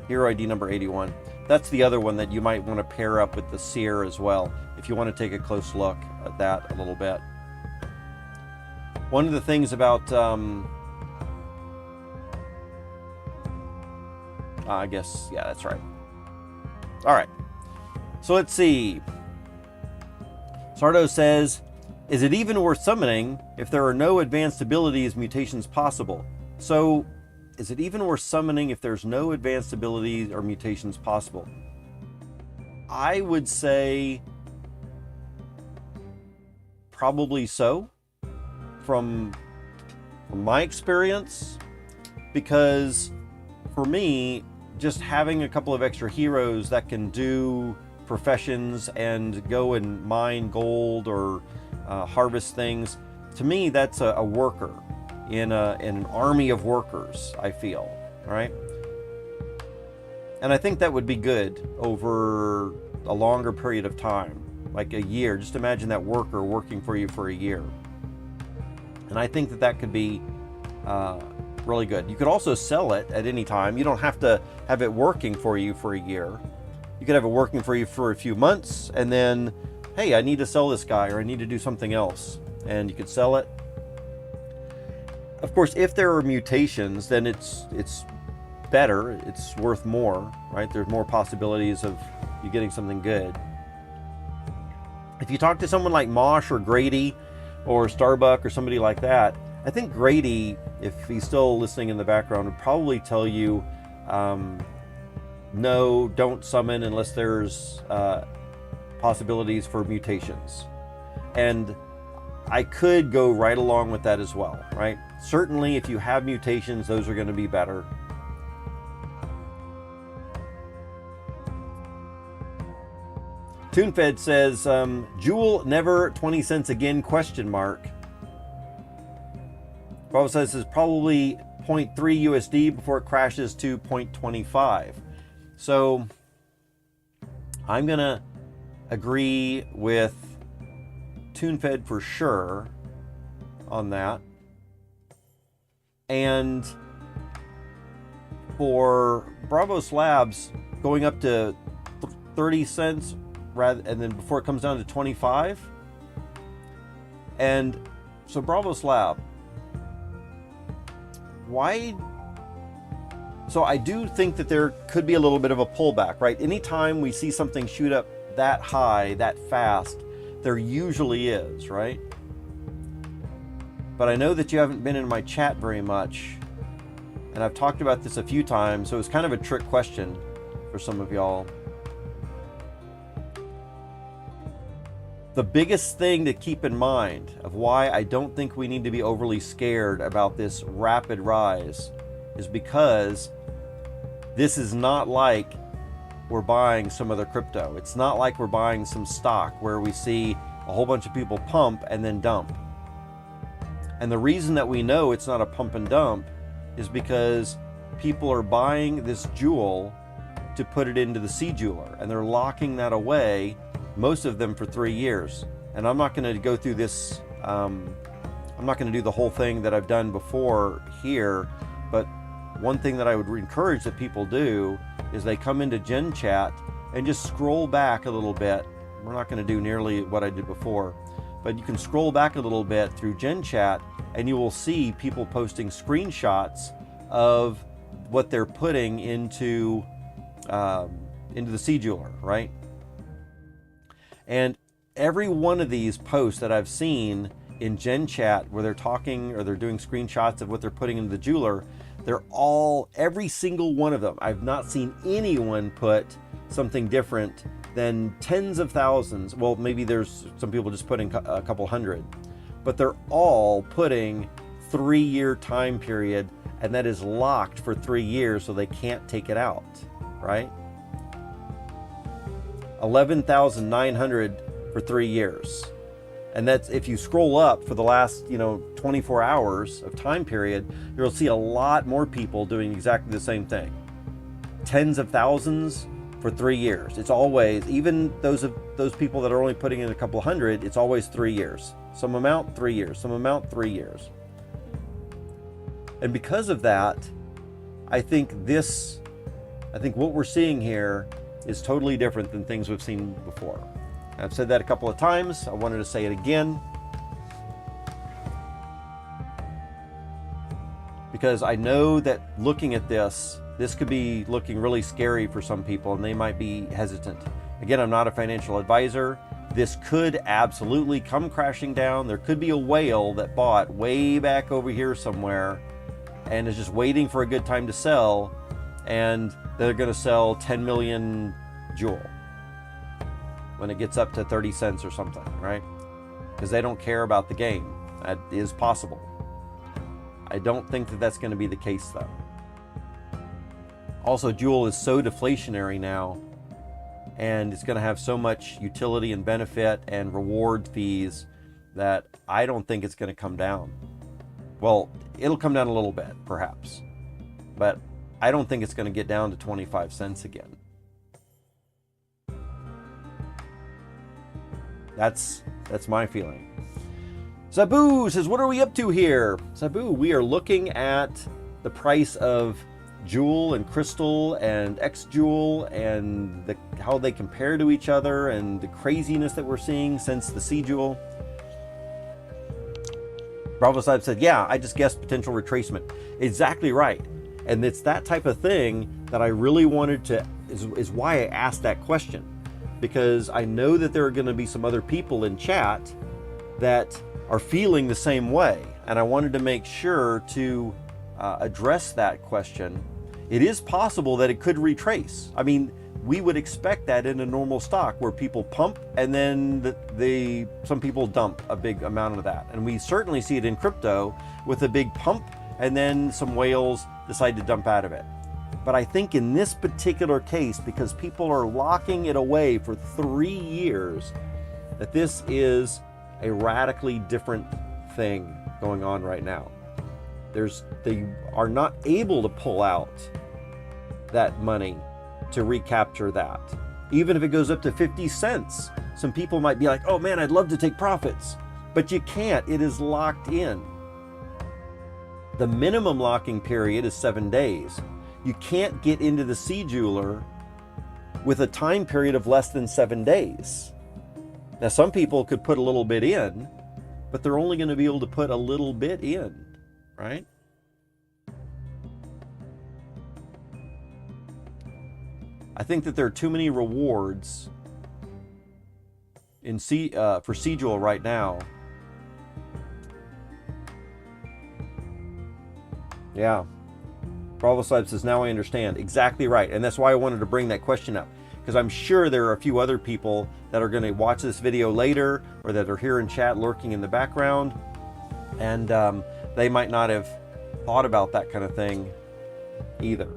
Hero ID number 81. That's the other one that you might want to pair up with the Seer as well, if you want to take a close look at that a little bit. One of the things about, I guess, yeah, that's right. All right, so let's see. Sardo says, is it even worth summoning if there are no advanced abilities mutations possible? So, is it even worth summoning if there's no advanced abilities or mutations possible? I would say probably so, from my experience, because for me, just having a couple of extra heroes that can do professions and go and mine gold or harvest things, to me that's a worker in an army of workers, I feel, right? And I think that would be good over a longer period of time, like a year. Just imagine that worker working for you for a year. And I think that that could be really good. You could also sell it at any time. You don't have to have it working for you for a year. You could have it working for you for a few months, and then, hey, I need to sell this guy, or I need to do something else, and you could sell it. Of course, if there are mutations, then it's better. It's worth more, right? There's more possibilities of you getting something good. If you talk to someone like Mosh or Grady or Starbuck or somebody like that, I think Grady, if he's still listening in the background, would probably tell you, no, don't summon unless there's possibilities for mutations. And I could go right along with that as well, right? Certainly, if you have mutations, those are going to be better. TuneFed says, Jewel never 20 cents again, question mark. Bravo says it's probably 0.3 USD before it crashes to 0.25. So I'm going to agree with TuneFed for sure on that. And for Bravos Labs going up to 30 cents rather, and then before it comes down to 25. And so Bravos Lab, why? So I do think that there could be a little bit of a pullback, right? Anytime we see something shoot up that high, that fast, there usually is, right? But I know that you haven't been in my chat very much, and I've talked about this a few times, so it's kind of a trick question for some of y'all. The biggest thing to keep in mind of why I don't think we need to be overly scared about this rapid rise is because this is not like we're buying some other crypto. It's not like we're buying some stock where we see a whole bunch of people pump and then dump. And the reason that we know it's not a pump and dump is because people are buying this jewel to put it into the C jeweler, and they're locking that away, most of them for 3 years. And I'm not going to go through this, I'm not going to do the whole thing that I've done before here, but one thing that I would encourage that people do is they come into Gen Chat and just scroll back a little bit. We're not going to do nearly what I did before, but you can scroll back a little bit through Gen Chat and you will see people posting screenshots of what they're putting into the C jeweler, right? And every one of these posts that I've seen in Gen Chat where they're talking or they're doing screenshots of what they're putting into the jeweler, they're all, every single one of them, I've not seen anyone put something different than tens of thousands. Well, maybe there's some people just putting a couple hundred, but they're all putting 3-year time period, and that is locked for 3 years, so they can't take it out, right? 11,900 for 3 years. And that's, if you scroll up for the last, 24 hours of time period, you'll see a lot more people doing exactly the same thing. Tens of thousands for 3 years. It's always, even those people that are only putting in a couple hundred, it's always 3 years. Some amount, 3 years. Some amount, 3 years. And because of that, I think what we're seeing here is totally different than things we've seen before. I've said that a couple of times. I wanted to say it again, because I know that looking at this could be looking really scary for some people, and they might be hesitant. Again, I'm not a financial advisor. This could absolutely come crashing down. There could be a whale that bought way back over here somewhere and is just waiting for a good time to sell, and they're going to sell 10 million Jewel when it gets up to 30 cents or something, right? Because they don't care about the game. That is possible. I don't think that that's going to be the case, though. Also, Jewel is so deflationary now, and it's going to have so much utility and benefit and reward fees that I don't think it's going to come down. Well, it'll come down a little bit, perhaps, but I don't think it's going to get down to 25 cents again. That's my feeling. Sabu says, what are we up to here? Sabu, we are looking at the price of Jewel and Crystal and X-Jewel and how they compare to each other and the craziness that we're seeing since the C-Jewel. Bravo Sahib said, yeah, I just guessed potential retracement. Exactly right. And it's that type of thing that I really wanted to, is why I asked that question. Because I know that there are going to be some other people in chat that are feeling the same way. And I wanted to make sure to address that question. It is possible that it could retrace. I mean, we would expect that in a normal stock where people pump and then some people dump a big amount of that. And we certainly see it in crypto with a big pump and then some whales decide to dump out of it. But I think in this particular case, because people are locking it away for 3 years, that this is a radically different thing going on right now. They are not able to pull out that money to recapture that. Even if it goes up to 50 cents, some people might be like, oh man, I'd love to take profits. But you can't, it is locked in. The minimum locking period is 7 days. You can't get into the C-Jeweler with a time period of less than 7 days. Now, some people could put a little bit in, but they're only going to be able to put a little bit in, right? I think that there are too many rewards in for C-Jewel right now. Yeah. Bravo Sahib says, now I understand. Exactly right. And that's why I wanted to bring that question up, because I'm sure there are a few other people that are going to watch this video later or that are here in chat lurking in the background, and they might not have thought about that kind of thing either.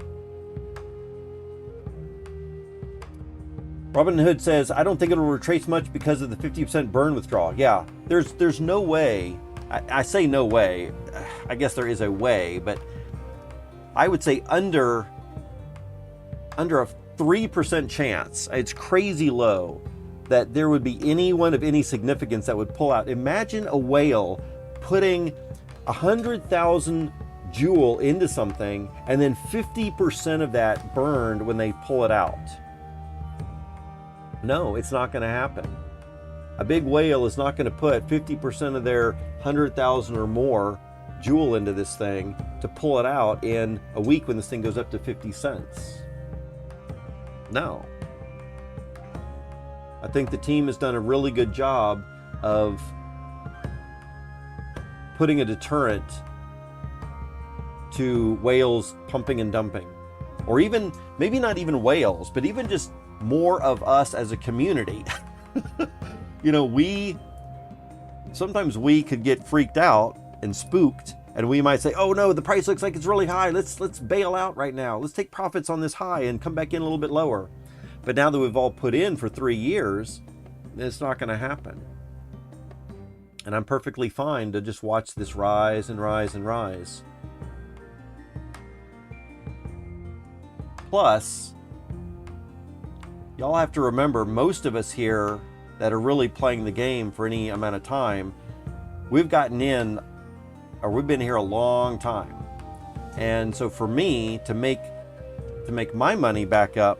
Robin Hood says, I don't think it'll retrace much because of the 50% burn withdrawal. Yeah, there's no way. I say no way. I guess there is a way, but I would say under a 3% chance, it's crazy low, that there would be anyone of any significance that would pull out. Imagine a whale putting 100,000 Jewel into something and then 50% of that burned when they pull it out. No, it's not going to happen. A big whale is not going to put 50% of their 100,000 or more Jewel into this thing to pull it out in a week when this thing goes up to 50 cents. No. I think the team has done a really good job of putting a deterrent to whales pumping and dumping. Or even, maybe not even whales, but even just more of us as a community. You know, sometimes we could get freaked out and spooked, and we might say, oh no, the price looks like it's really high. Let's bail out right now. Let's take profits on this high and come back in a little bit lower. But now that we've all put in for 3 years, it's not going to happen. And I'm perfectly fine to just watch this rise and rise and rise. Plus, y'all have to remember, most of us here that are really playing the game for any amount of time, we've gotten in, or we've been here a long time. And so for me to make my money back up,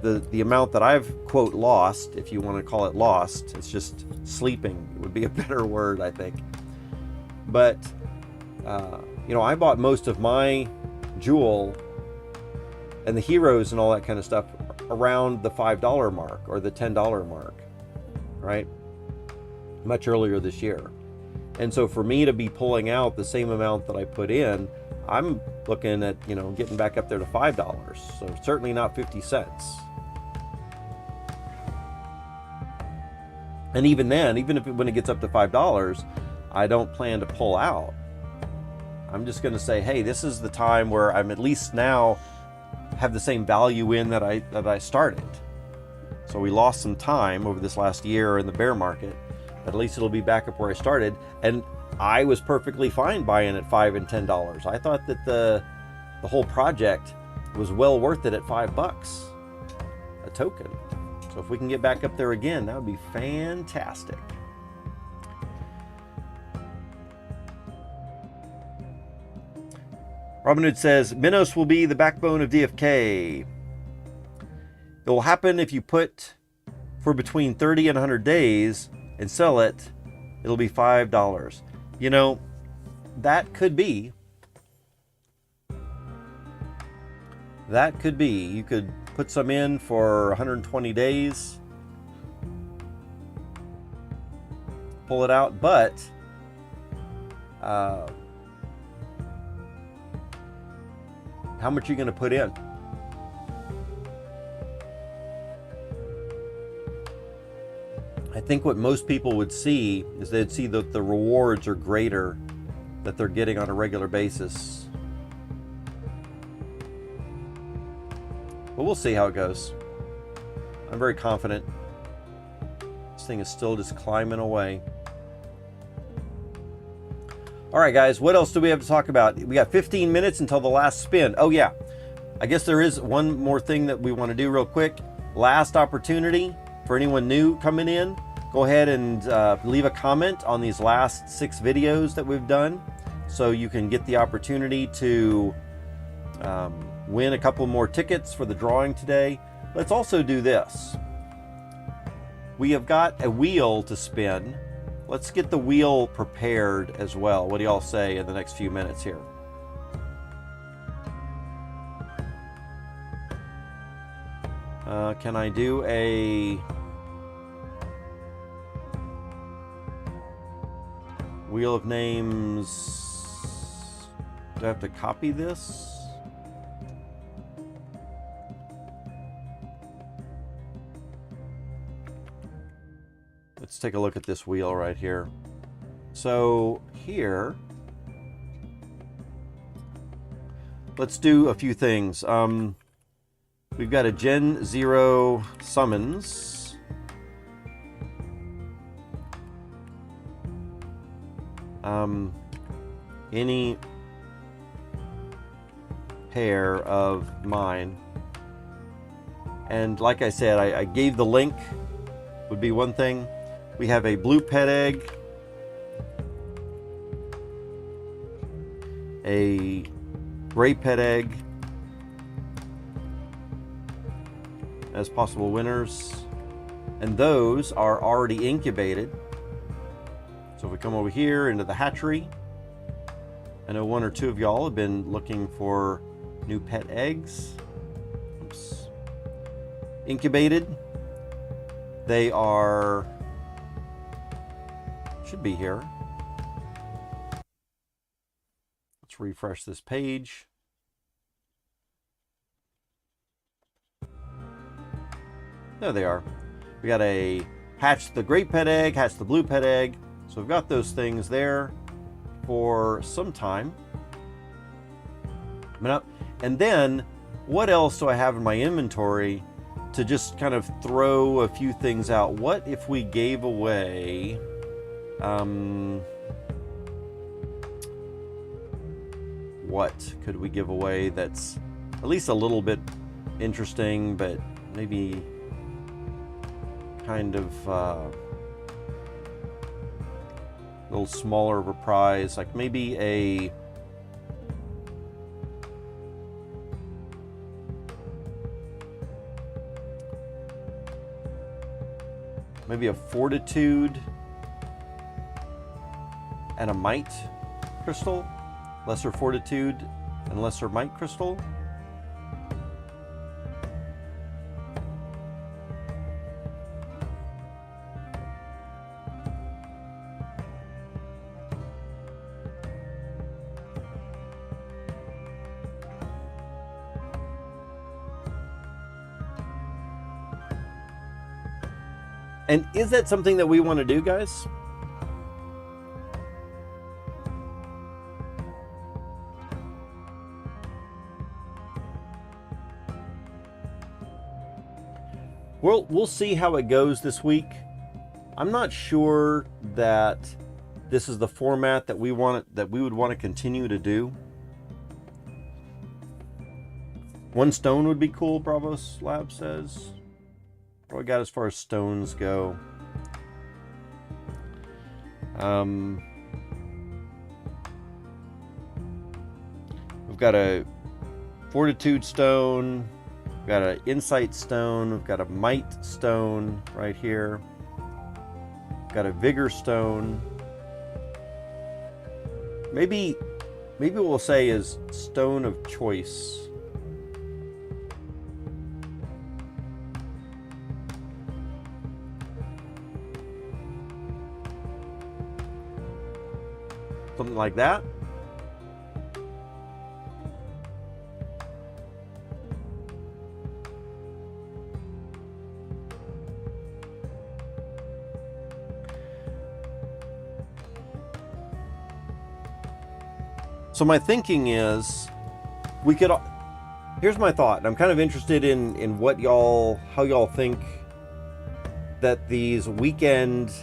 the amount that I've, quote, lost, if you want to call it lost, it's just sleeping, it would be a better word, I think. But, you know, I bought most of my jewel and the heroes and all that kind of stuff around the $5 mark or the $10 mark, right? Much earlier this year. And so for me to be pulling out the same amount that I put in, I'm looking at, you know, getting back up there to $5. So certainly not 50 cents. And even then, even if when it gets up to $5, I don't plan to pull out. I'm just going to say, hey, this is the time where I'm at least now have the same value in that I started. So we lost some time over this last year in the bear market, but at least it'll be back up where I started. And I was perfectly fine buying at $5 and $10. I thought that the whole project was well worth it at $5 a token. So if we can get back up there again, that would be fantastic. Robinhood says, Minos will be the backbone of DFK. It will happen if you put for between 30 and 100 days and sell it, it'll be $5. You know, that could be. That could be. You could put some in for 120 days, pull it out, but how much are you going to put in? I think what most people would see is they'd see that the rewards are greater that they're getting on a regular basis. But we'll see how it goes. I'm very confident. This thing is still just climbing away. All right, guys, what else do we have to talk about? We got 15 minutes until the last spin. Oh, yeah. I guess there is one more thing that we want to do real quick. Last opportunity for anyone new coming in. Go ahead and leave a comment on these last 6 videos that we've done so you can get the opportunity to win a couple more tickets for the drawing today. Let's also do this. We have got a wheel to spin. Let's get the wheel prepared as well. What do y'all say in the next few minutes here? Can I do a wheel of names? Do I have to copy this? Let's take a look at this wheel right here. So here, let's do a few things. We've got a Gen0 Summons. Any pair of mine. And like I said, I gave the link, would be one thing. We have a blue pet egg, a gray pet egg as possible winners, and those are already incubated. So if we come over here into the hatchery, I know 1 or 2 of y'all have been looking for new pet eggs. Oops. Incubated. They are, should be here. Let's refresh this page. There they are. We got a hatch the gray pet egg, hatch the blue pet egg. So we've got those things there for some time coming up. And then what else do I have in my inventory to just kind of throw a few things out? What if we gave away what could we give away that's at least a little bit interesting, but maybe kind of a little smaller of a prize, like maybe a fortitude and a might crystal, lesser fortitude and lesser might crystal. And is that something that we want to do, guys? We'll see how it goes this week. I'm not sure that this is the format that we would want to continue to do. 1 stone would be cool, Bravos Lab says. What we got as far as stones go? We've got a fortitude stone, we've got an insight stone, we've got a might stone right here, we've got a vigor stone. Maybe what we'll say is stone of choice. Something like that. So my thinking is, we could, here's my thought, and I'm kind of interested in what how y'all think that these weekend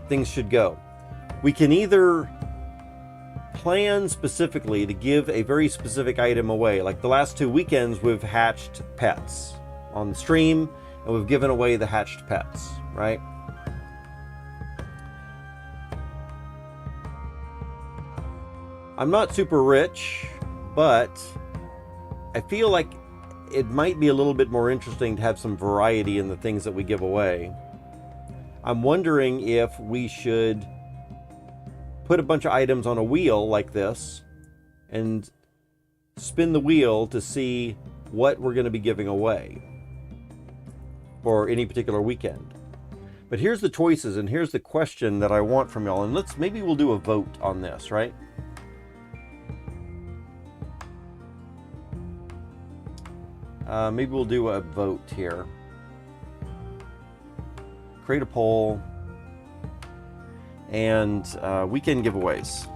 things should go. We can either plan specifically to give a very specific item away. Like the last 2 weekends, we've hatched pets on the stream, and we've given away the hatched pets, right? I'm not super rich, but I feel like it might be a little bit more interesting to have some variety in the things that we give away. I'm wondering if we should put a bunch of items on a wheel like this and spin the wheel to see what we're going to be giving away for any particular weekend. But here's the choices, and here's the question that I want from y'all, and maybe we'll do a vote on this, right? Maybe we'll do a vote here. Create a poll. And weekend giveaways.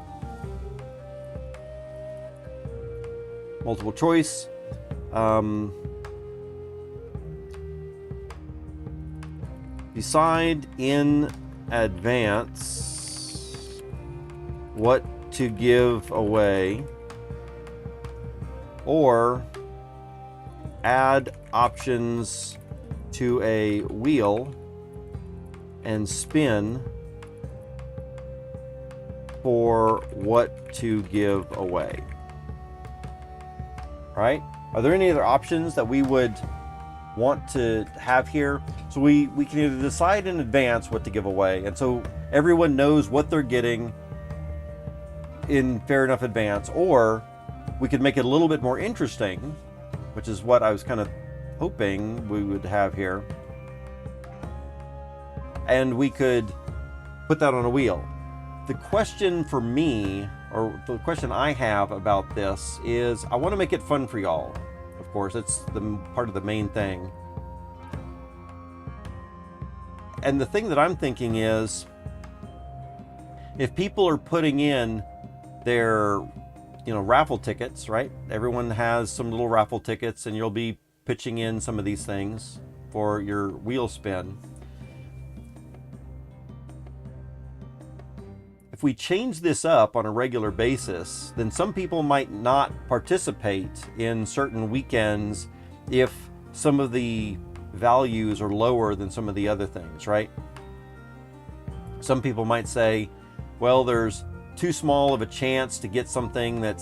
Multiple choice. Decide in advance what to give away, or add options to a wheel and spin for what to give away. Right? Are there any other options that we would want to have here? So we can either decide in advance what to give away, and so everyone knows what they're getting in fair enough advance, or we could make it a little bit more interesting, which is what I was kind of hoping we would have here. And we could put that on a wheel. The question for me, or the question I have about this, is I want to make it fun for y'all. Of course, it's the part of the main thing. And the thing that I'm thinking is, if people are putting in their, raffle tickets, right? Everyone has some little raffle tickets, and you'll be pitching in some of these things for your wheel spin. If we change this up on a regular basis, then some people might not participate in certain weekends if some of the values are lower than some of the other things, right? Some people might say, well, there's too small of a chance to get something that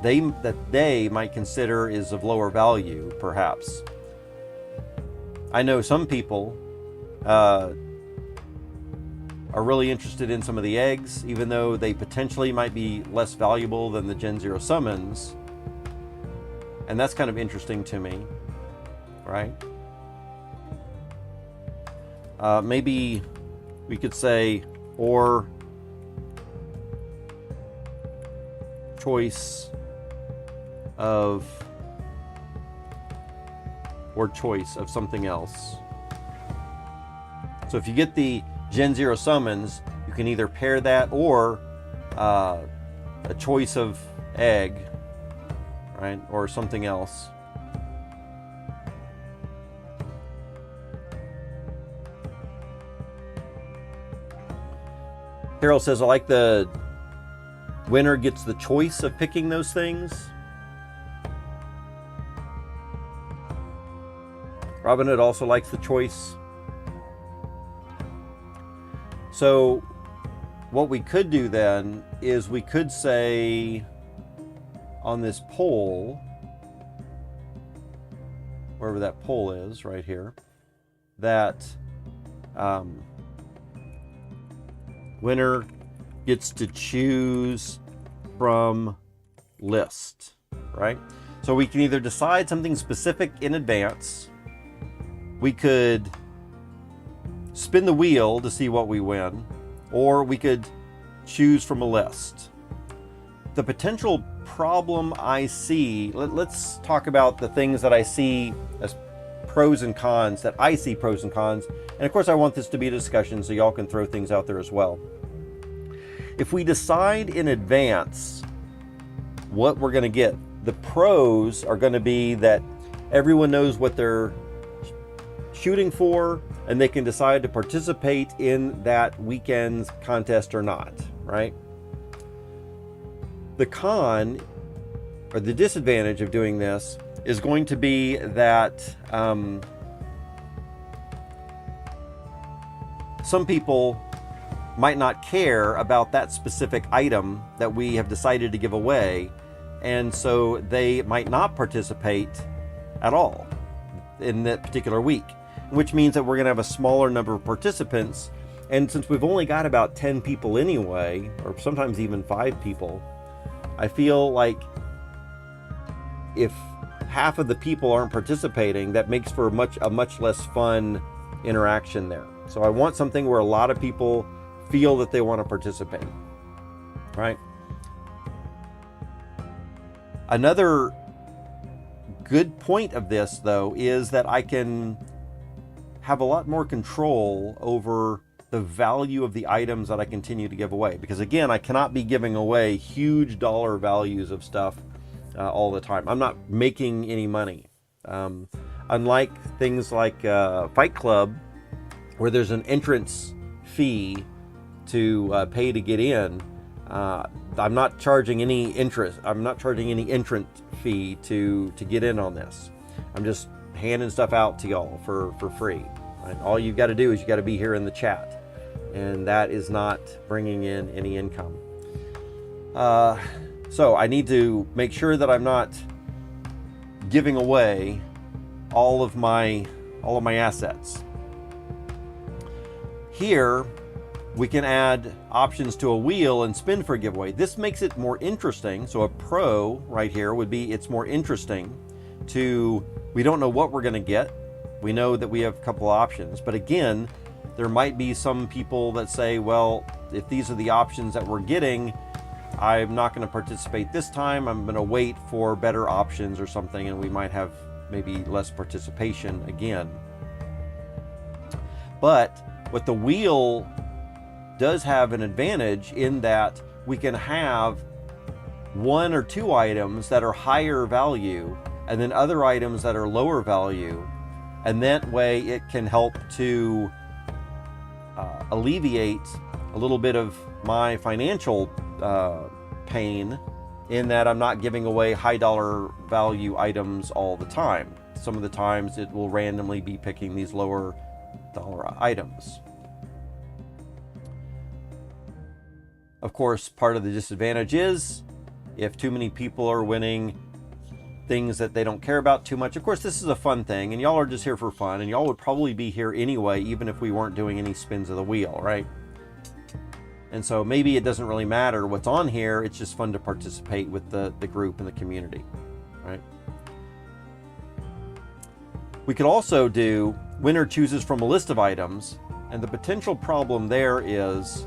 they might consider is of lower value, perhaps. I know some people are really interested in some of the eggs, even though they potentially might be less valuable than the Gen0 Summons. And that's kind of interesting to me, right? Maybe we could say, or choice of something else. So if you get the Gen0 Summons, you can either pair that or a choice of egg, right, or something else. Carol says, I like the winner gets the choice of picking those things. Robin Hood also likes the choice. So what we could do then is we could say on this poll, wherever that poll is, right here, that winner gets to choose from list, right? So we can either decide something specific in advance, we could spin the wheel to see what we win, or we could choose from a list. The potential problem I see, let's talk about the things that I see as pros and cons, that I see pros and cons. And of course I want this to be a discussion, so y'all can throw things out there as well. If we decide in advance what we're going to get, the pros are going to be that everyone knows what they're shooting for, and they can decide to participate in that weekend's contest or not, right? The con, or the disadvantage of doing this, is going to be that some people might not care about that specific item that we have decided to give away, and so they might not participate at all in that particular week, which means that we're going to have a smaller number of participants. And since we've only got about 10 people anyway, or sometimes even 5 people, I feel like if half of the people aren't participating, that makes for a much less fun interaction there. So I want something where a lot of people feel that they want to participate, right? Another good point of this, though, is that I can have a lot more control over the value of the items that I continue to give away. Because again, I cannot be giving away huge dollar values of stuff all the time. I'm not making any money. Unlike things like Fight Club, where there's an entrance fee to pay to get in, I'm not charging any interest. I'm not charging any entrant fee to get in on this. I'm just handing stuff out to y'all for free. Right? All you've got to do is you got to be here in the chat, and that is not bringing in any income. So I need to make sure that I'm not giving away all of my assets. Here we can add options to a wheel and spin for a giveaway. This makes it more interesting. So a pro right here would be, it's more interesting to, we don't know what we're going to get. We know that we have a couple options, but again, there might be some people that say, well, if these are the options that we're getting, I'm not going to participate this time. I'm going to wait for better options or something, and we might have maybe less participation again. But what the wheel does have an advantage in that we can have 1 or 2 items that are higher value and then other items that are lower value, and that way it can help to alleviate a little bit of my financial pain in that I'm not giving away high dollar value items all the time. Some of the times it will randomly be picking these lower dollar items. Of course, part of the disadvantage is if too many people are winning things that they don't care about too much. Of course, this is a fun thing, and y'all are just here for fun, and y'all would probably be here anyway, even if we weren't doing any spins of the wheel, right? And so maybe it doesn't really matter what's on here. It's just fun to participate with the group and the community, right? We could also do winner chooses from a list of items, and the potential problem there is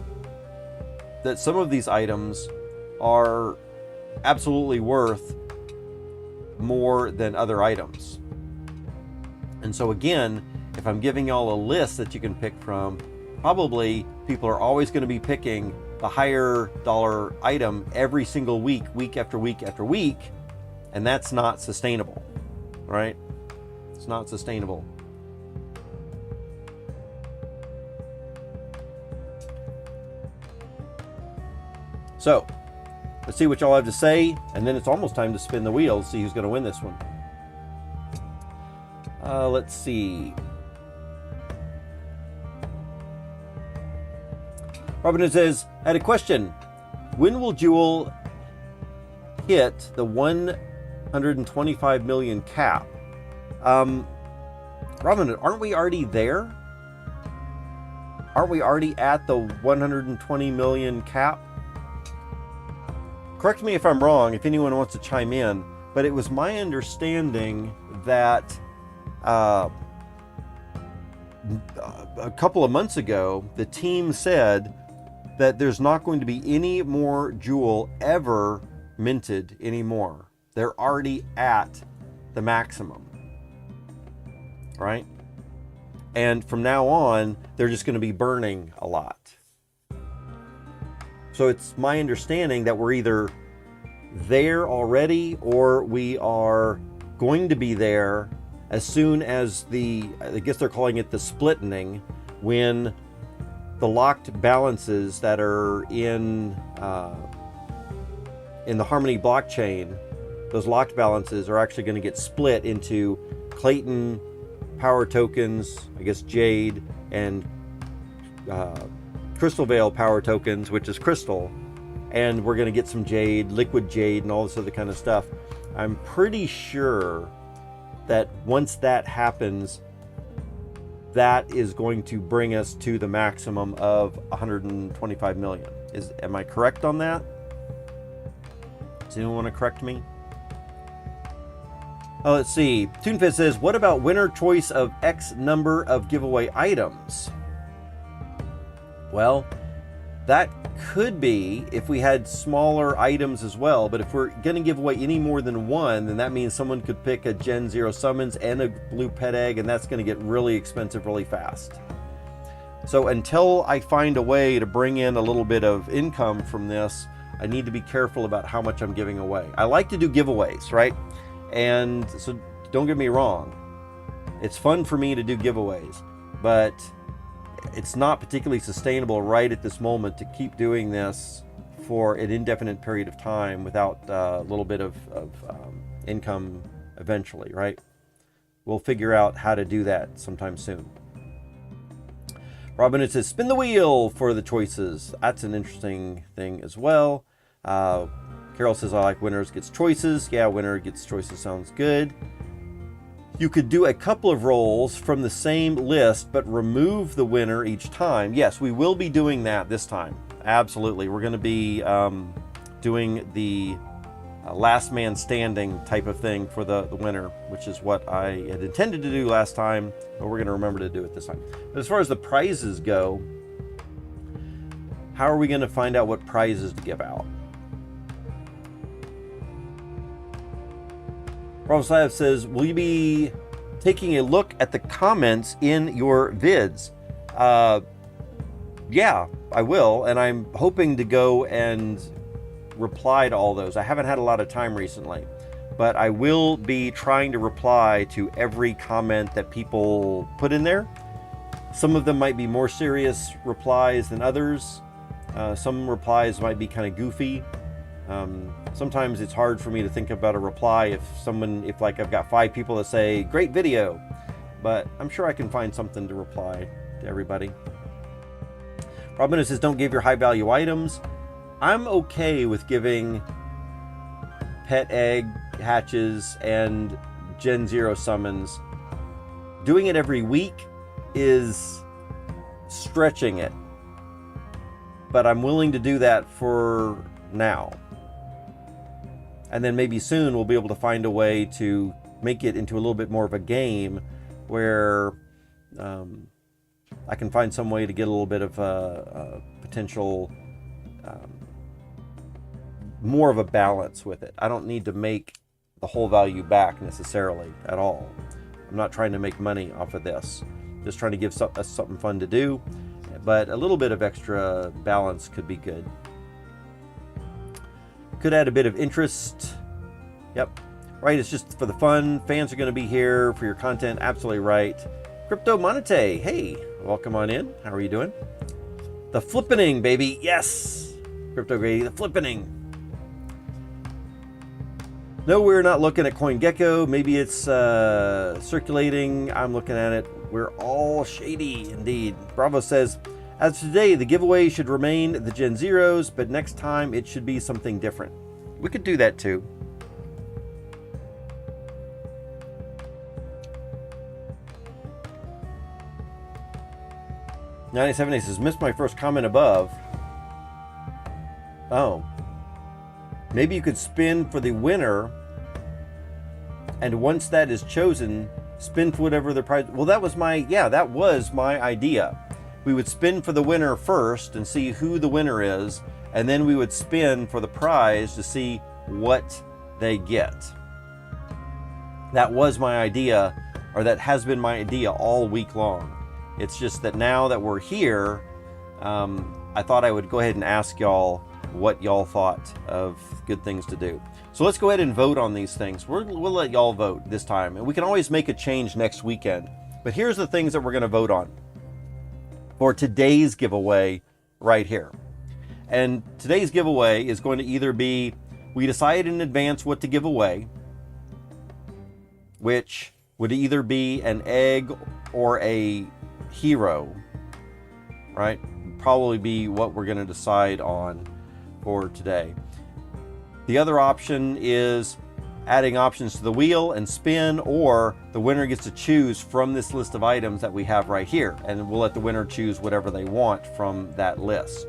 that some of these items are absolutely worth more than other items. And so again, if I'm giving y'all a list that you can pick from, probably people are always going to be picking the higher dollar item every single week, week after week after week, and that's not sustainable, right? It's not sustainable. So let's see what y'all have to say, and then it's almost time to spin the wheel, see who's going to win this one. Let's see. Robin says, I had a question. When will Jewel hit the 125 million cap? Robin, aren't we already there? Aren't we already at the 120 million cap? Correct me if I'm wrong, if anyone wants to chime in, but it was my understanding that a couple of months ago, the team said that there's not going to be any more Jewel ever minted anymore. They're already at the maximum, right? And from now on, they're just going to be burning a lot. So it's my understanding that we're either there already or we are going to be there as soon as I guess they're calling it the splitting, when the locked balances that are in the Harmony blockchain, those locked balances are actually going to get split into Clayton power tokens, I guess Jade, and Crystal Veil power tokens, which is Crystal, and we're going to get some Jade, Liquid Jade, and all this other kind of stuff. I'm pretty sure that once that happens, that is going to bring us to the maximum of 125 million. Am I correct on that? Does anyone want to correct me? Oh, let's see. TuneFit says, what about winner choice of X number of giveaway items? Well, that could be if we had smaller items as well, but if we're going to give away any more than one, then that means someone could pick a Gen0 Summons and a blue pet egg, and that's going to get really expensive really fast. So until I find a way to bring in a little bit of income from this, I need to be careful about how much I'm giving away. I like to do giveaways, right? And so don't get me wrong, it's fun for me to do giveaways, but it's not particularly sustainable right at this moment to keep doing this for an indefinite period of time without a little bit of income eventually, right? We'll figure out how to do that sometime soon. Robin, it says, spin the wheel for the choices. That's an interesting thing as well. Carol says, I like winners gets choices. Yeah, winner gets choices sounds good. You could do a couple of rolls from the same list, but remove the winner each time. Yes, we will be doing that this time. Absolutely. We're going to be doing the last man standing type of thing for the winner, which is what I had intended to do last time, but we're going to remember to do it this time. But as far as the prizes go, how are we going to find out what prizes to give out? Roslav says, will you be taking a look at the comments in your vids? Yeah, I will, and I'm hoping to go and reply to all those. I haven't had a lot of time recently, but I will be trying to reply to every comment that people put in there. Some of them might be more serious replies than others. Some replies might be kind of goofy. Sometimes it's hard for me to think about a reply if like I've got 5 people that say, great video, but I'm sure I can find something to reply to everybody. Robin says, don't give your high value items. I'm okay with giving pet egg hatches and Gen0 summons. Doing it every week is stretching it, but I'm willing to do that for now. And then maybe soon we'll be able to find a way to make it into a little bit more of a game where I can find some way to get a little bit of a potential more of a balance with it. I don't need to make the whole value back necessarily at all. I'm not trying to make money off of this. Just trying to give us something fun to do, but a little bit of extra balance could be good. Could add a bit of interest. Yep, right, it's just for the fun. Fans are going to be here for your content, absolutely right. Crypto Monete, hey, welcome on in. How are you doing? The flippening, baby, yes. Crypto Grady, the flippening. No, we're not looking at CoinGecko. Maybe it's circulating. I'm looking at it. We're all shady indeed. Bravo says, as of today, the giveaway should remain the Gen0s, but next time it should be something different. We could do that too. $97 says, missed my first comment above. Oh. Maybe you could spin for the winner, and once that is chosen, spin for whatever the prize. Well, that was my idea. We would spin for the winner first and see who the winner is, and then we would spin for the prize to see what they get. That was my idea, or that has been my idea all week long. It's just that now that we're here, I thought I would go ahead and ask y'all what y'all thought of good things to do. So let's go ahead and vote on these things. We'll let y'all vote this time, and we can always make a change next weekend. But here's the things that we're going to vote on for today's giveaway right here. And today's giveaway is going to either be, we decide in advance what to give away, which would either be an egg or a hero, right? Probably be what we're going to decide on for today. The other option is adding options to the wheel and spin, or the winner gets to choose from this list of items that we have right here, and we'll let the winner choose whatever they want from that list,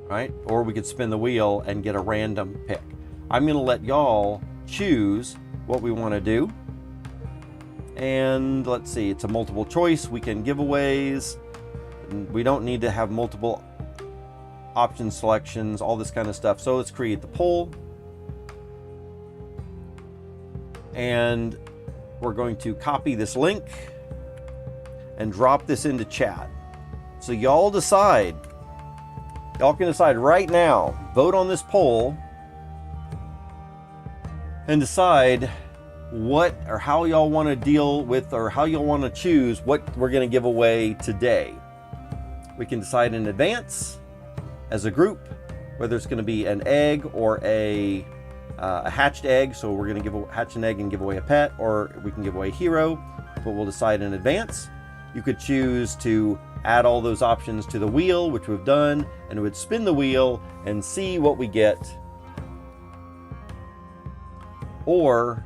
right? Or we could spin the wheel and get a random pick. I'm going to let y'all choose what we want to do. And let's see, it's a multiple choice. We can giveaways. We don't need to have multiple option selections, all this kind of stuff. So let's create the poll. And we're going to copy this link and drop this into chat. So y'all decide. Y'all can decide right now. Vote on this poll and decide what or how y'all want to deal with, or how y'all want to choose what we're going to give away today. We can decide in advance as a group whether it's going to be an egg or a hatched egg. So we're going to hatch an egg and give away a pet, or we can give away a hero, but we'll decide in advance. You could choose to add all those options to the wheel, which we've done, and it would spin the wheel and see what we get. Or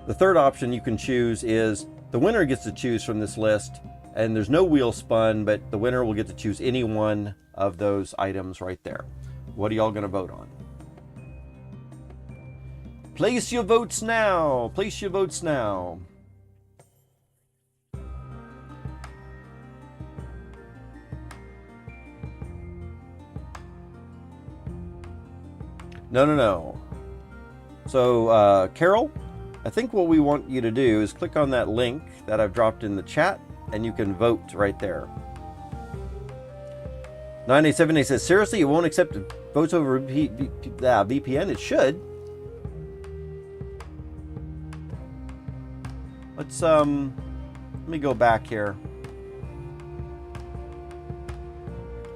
the third option you can choose is the winner gets to choose from this list, and there's no wheel spun, but the winner will get to choose any one of those items right there. What are y'all going to vote on? Place your votes now. Place your votes now. No. So, Carol, I think what we want you to do is click on that link that I've dropped in the chat, and you can vote right there. 987 says, seriously, you won't accept votes over VPN? It should. Let's, let me go back here.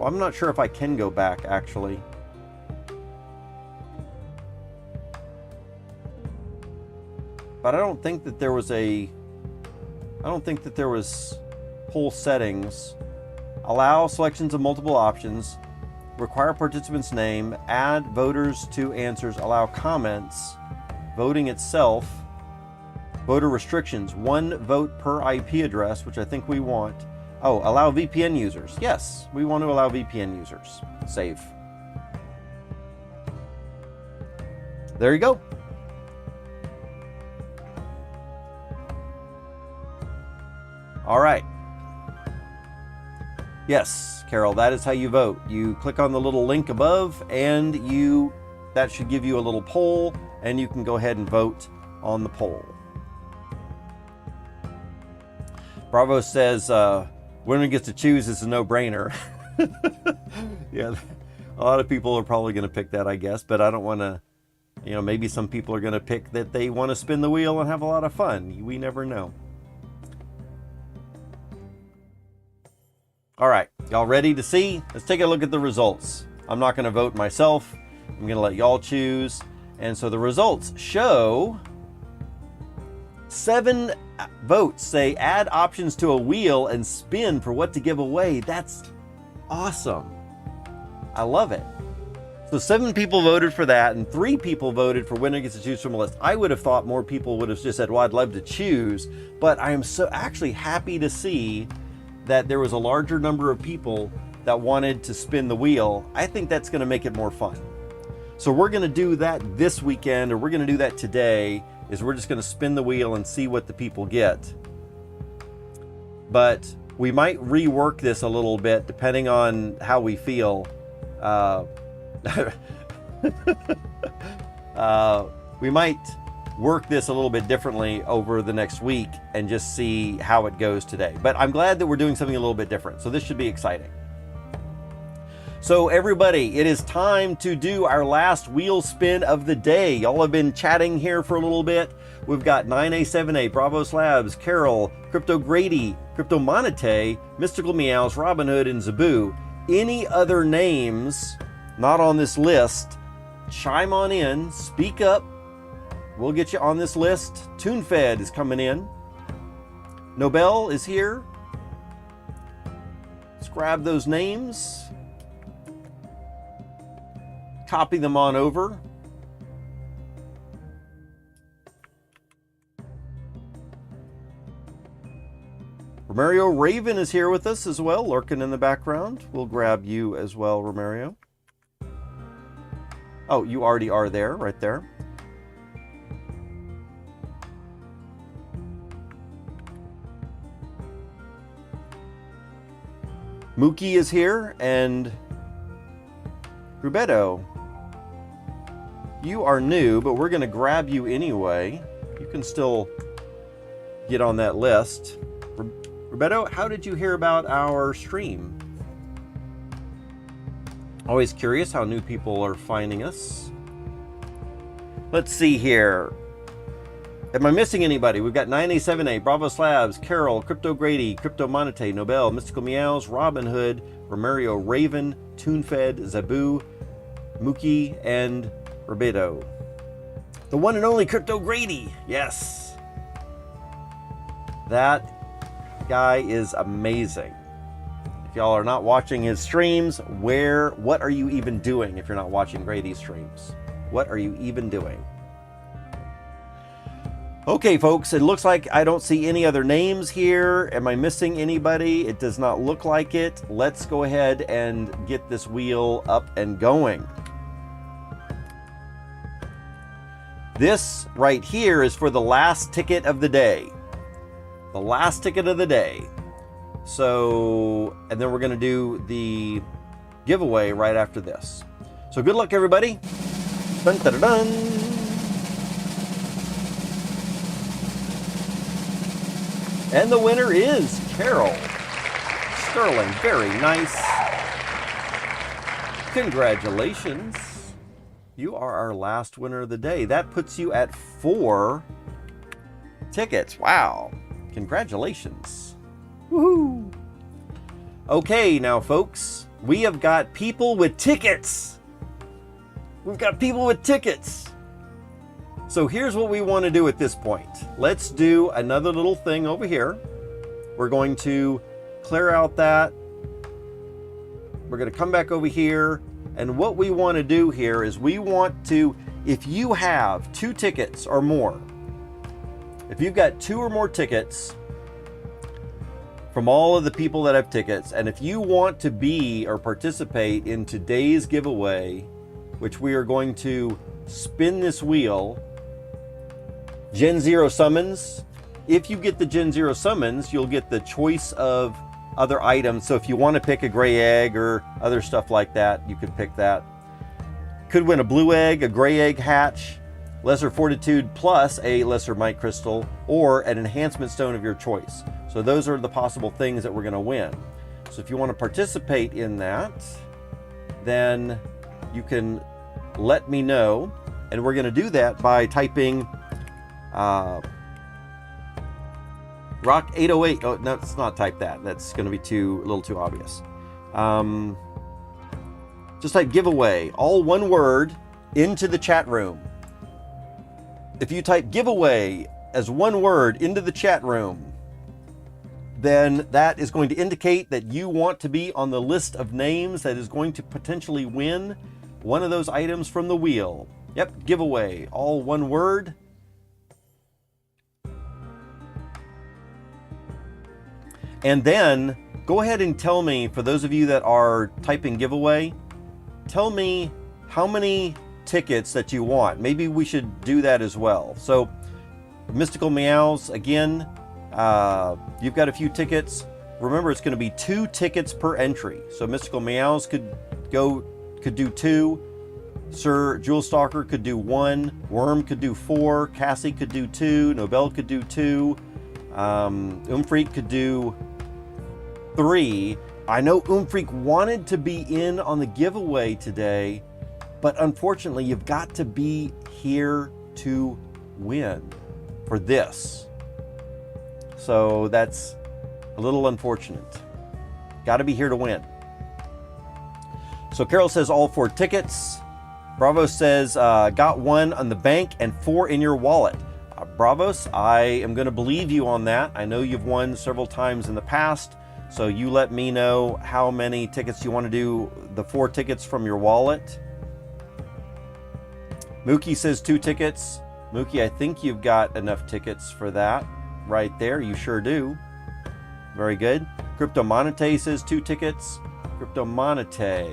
Well, I'm not sure if I can go back, actually. But I don't think that there was poll settings. Allow selections of multiple options. Require participants' name. Add voters to answers. Allow comments. Voting itself. Voter restrictions. 1 vote per IP address, which I think we want. Oh, allow VPN users. Yes, we want to allow VPN users. Save. There you go. All right. Yes, Carol, that is how you vote. You click on the little link above and that should give you a little poll and you can go ahead and vote on the poll. Bravo says, winner gets to choose is a no-brainer. Yeah, a lot of people are probably going to pick that, I guess, but I don't want to, maybe some people are going to pick that they want to spin the wheel and have a lot of fun. We never know. All right, y'all ready to see? Let's take a look at the results. I'm not going to vote myself. I'm going to let y'all choose. And so the results show 7 votes say add options to a wheel and spin for what to give away. That's awesome. I love it. So 7 people voted for that and 3 people voted for winner gets to choose from a list. I would have thought more people would have just said, well, I'd love to choose, but I am so actually happy to see that there was a larger number of people that wanted to spin the wheel. I think that's going to make it more fun. So we're going to do that this weekend, or we're going to do that today, is we're just going to spin the wheel and see what the people get. But we might rework this a little bit depending on how we feel. We might work this a little bit differently over the next week and just see how it goes today. But I'm glad that we're doing something a little bit different. So this should be exciting. So everybody, it is time to do our last wheel spin of the day. Y'all have been chatting here for a little bit. We've got 9A7A, Bravo Slabs, Carol, Crypto Grady, Crypto Monete, Mystical Meows, Robinhood, and Zabu. Any other names not on this list, chime on in, speak up. We'll get you on this list. TuneFed is coming in. Nobel is here. Let's grab those names. Copy them on over. Romario Raven is here with us as well, lurking in the background. We'll grab you as well, Romario. Oh, you already are there, right there. Mookie is here, and Rubedo, you are new, but we're going to grab you anyway. You can still get on that list. Rubedo, how did you hear about our stream? Always curious how new people are finding us. Let's see here. Am I missing anybody? We've got 9A7A, Bravo Slabs, Carol, Crypto Grady, Crypto Monete, Nobel, Mystical Meows, Robinhood, Romario Raven, TuneFed, Zabu, Mookie, and Rubedo. The one and only Crypto Grady. Yes. That guy is amazing. If y'all are not watching his streams, what are you even doing if you're not watching Grady's streams? What are you even doing? Okay, folks, it looks like I don't see any other names here. Am I missing anybody? It does not look like it. Let's go ahead and get this wheel up and going. This right here is for the last ticket of the day. The last ticket of the day. So, and then we're going to do the giveaway right after this. So good luck, everybody. Dun, dun, dun, dun. And the winner is Carol Sterling. Very nice. Congratulations. You are our last winner of the day. That puts you at 4 tickets. Wow. Congratulations. Woohoo. Okay, now folks, We have got people with tickets. We've got people with tickets. So here's what we want to do at this point. Let's do another little thing over here. We're going to clear out that. We're going to come back over here. And what we want to do here is we want to, if you have 2 tickets or more, if you've got 2 or more tickets from all of the people that have tickets, and if you want to be or participate in today's giveaway, which we are going to spin this wheel, Gen0 Summons. If you get the Gen0 Summons, you'll get the choice of other items. So if you want to pick a gray egg or other stuff like that, you could pick that. Could win a blue egg, a gray egg hatch, lesser fortitude plus a lesser might crystal, or an enhancement stone of your choice. So those are the possible things that we're going to win. So if you want to participate in that, then you can let me know. And we're going to do that by typing Rock 808. Oh, no, let's not type that. That's going to be a little too obvious. Just type giveaway, all one word, into the chat room. If you type giveaway as one word into the chat room, then that is going to indicate that you want to be on the list of names that is going to potentially win one of those items from the wheel. Yep, giveaway, all one word. And then go ahead and tell me, for those of you that are typing giveaway, tell me how many tickets that you want. Maybe we should do that as well. So Mystical Meows, again, you've got a few tickets. Remember, it's going to be 2 tickets per entry. So Mystical Meows could do 2. Sir Jewel Stalker could do 1. Worm could do 4. Cassie could do 2. Nobel could do 2. Freak could do 3. I know Freak wanted to be in on the giveaway today, but unfortunately you've got to be here to win for this. So that's a little unfortunate. Got to be here to win. So Carol says all 4 tickets. Bravo says got 1 on the bank and 4 in your wallet. Bravos, I am going to believe you on that. I know you've won several times in the past, so you let me know how many tickets you want to do the 4 tickets from your wallet. Mookie says 2 tickets. Mookie, I think you've got enough tickets for that right there. You sure do. Very good. Crypto Monete says 2 tickets. Crypto Monete,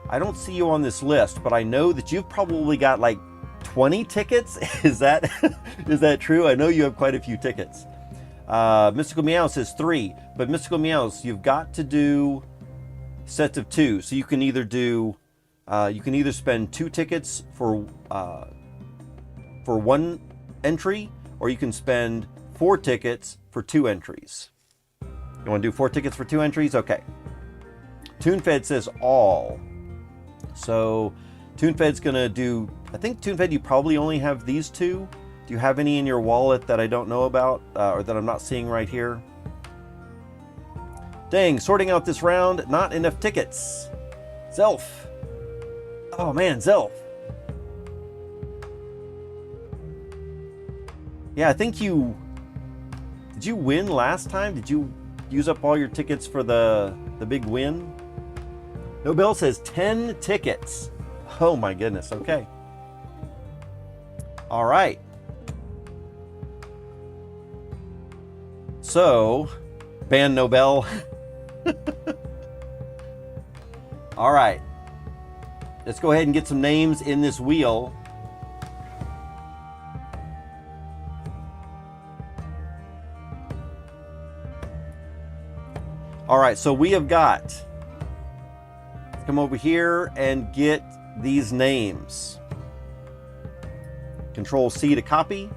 I don't see you on this list, but I know that you've probably got like 20 tickets. Is that is that true? I know you have quite a few tickets. Mystical Meow says 3, but Mystical Meows, you've got to do sets of 2. So you can either do you can either spend 2 tickets for 1 entry, or you can spend 4 tickets for 2 entries. You want to do 4 tickets for 2 entries? Okay. TuneFed says all. So TuneFed's gonna do, I think TuneFed, you probably only have these 2. Do you have any in your wallet that I don't know about, or that I'm not seeing right here? Dang, sorting out this round, not enough tickets. Zelf. Oh man, Zelf. Yeah, I think did you win last time? Did you use up all your tickets for the big win? Nobel says 10 tickets. Oh my goodness, okay. All right. So, ban Nobel. All right. Let's go ahead and get some names in this wheel. All right, so we have got, let's come over here and get these names. Control C to copy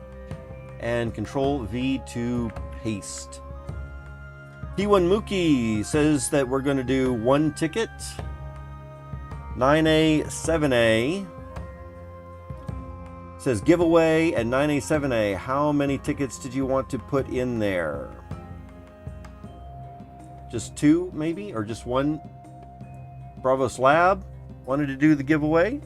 and Control V to paste. P1 Mookie says that we're going to do 1 ticket. 9A, 7A says giveaway, and 9A, 7A, how many tickets did you want to put in there? Just 2 maybe, or just 1? Bravo Slab wanted to do the giveaway.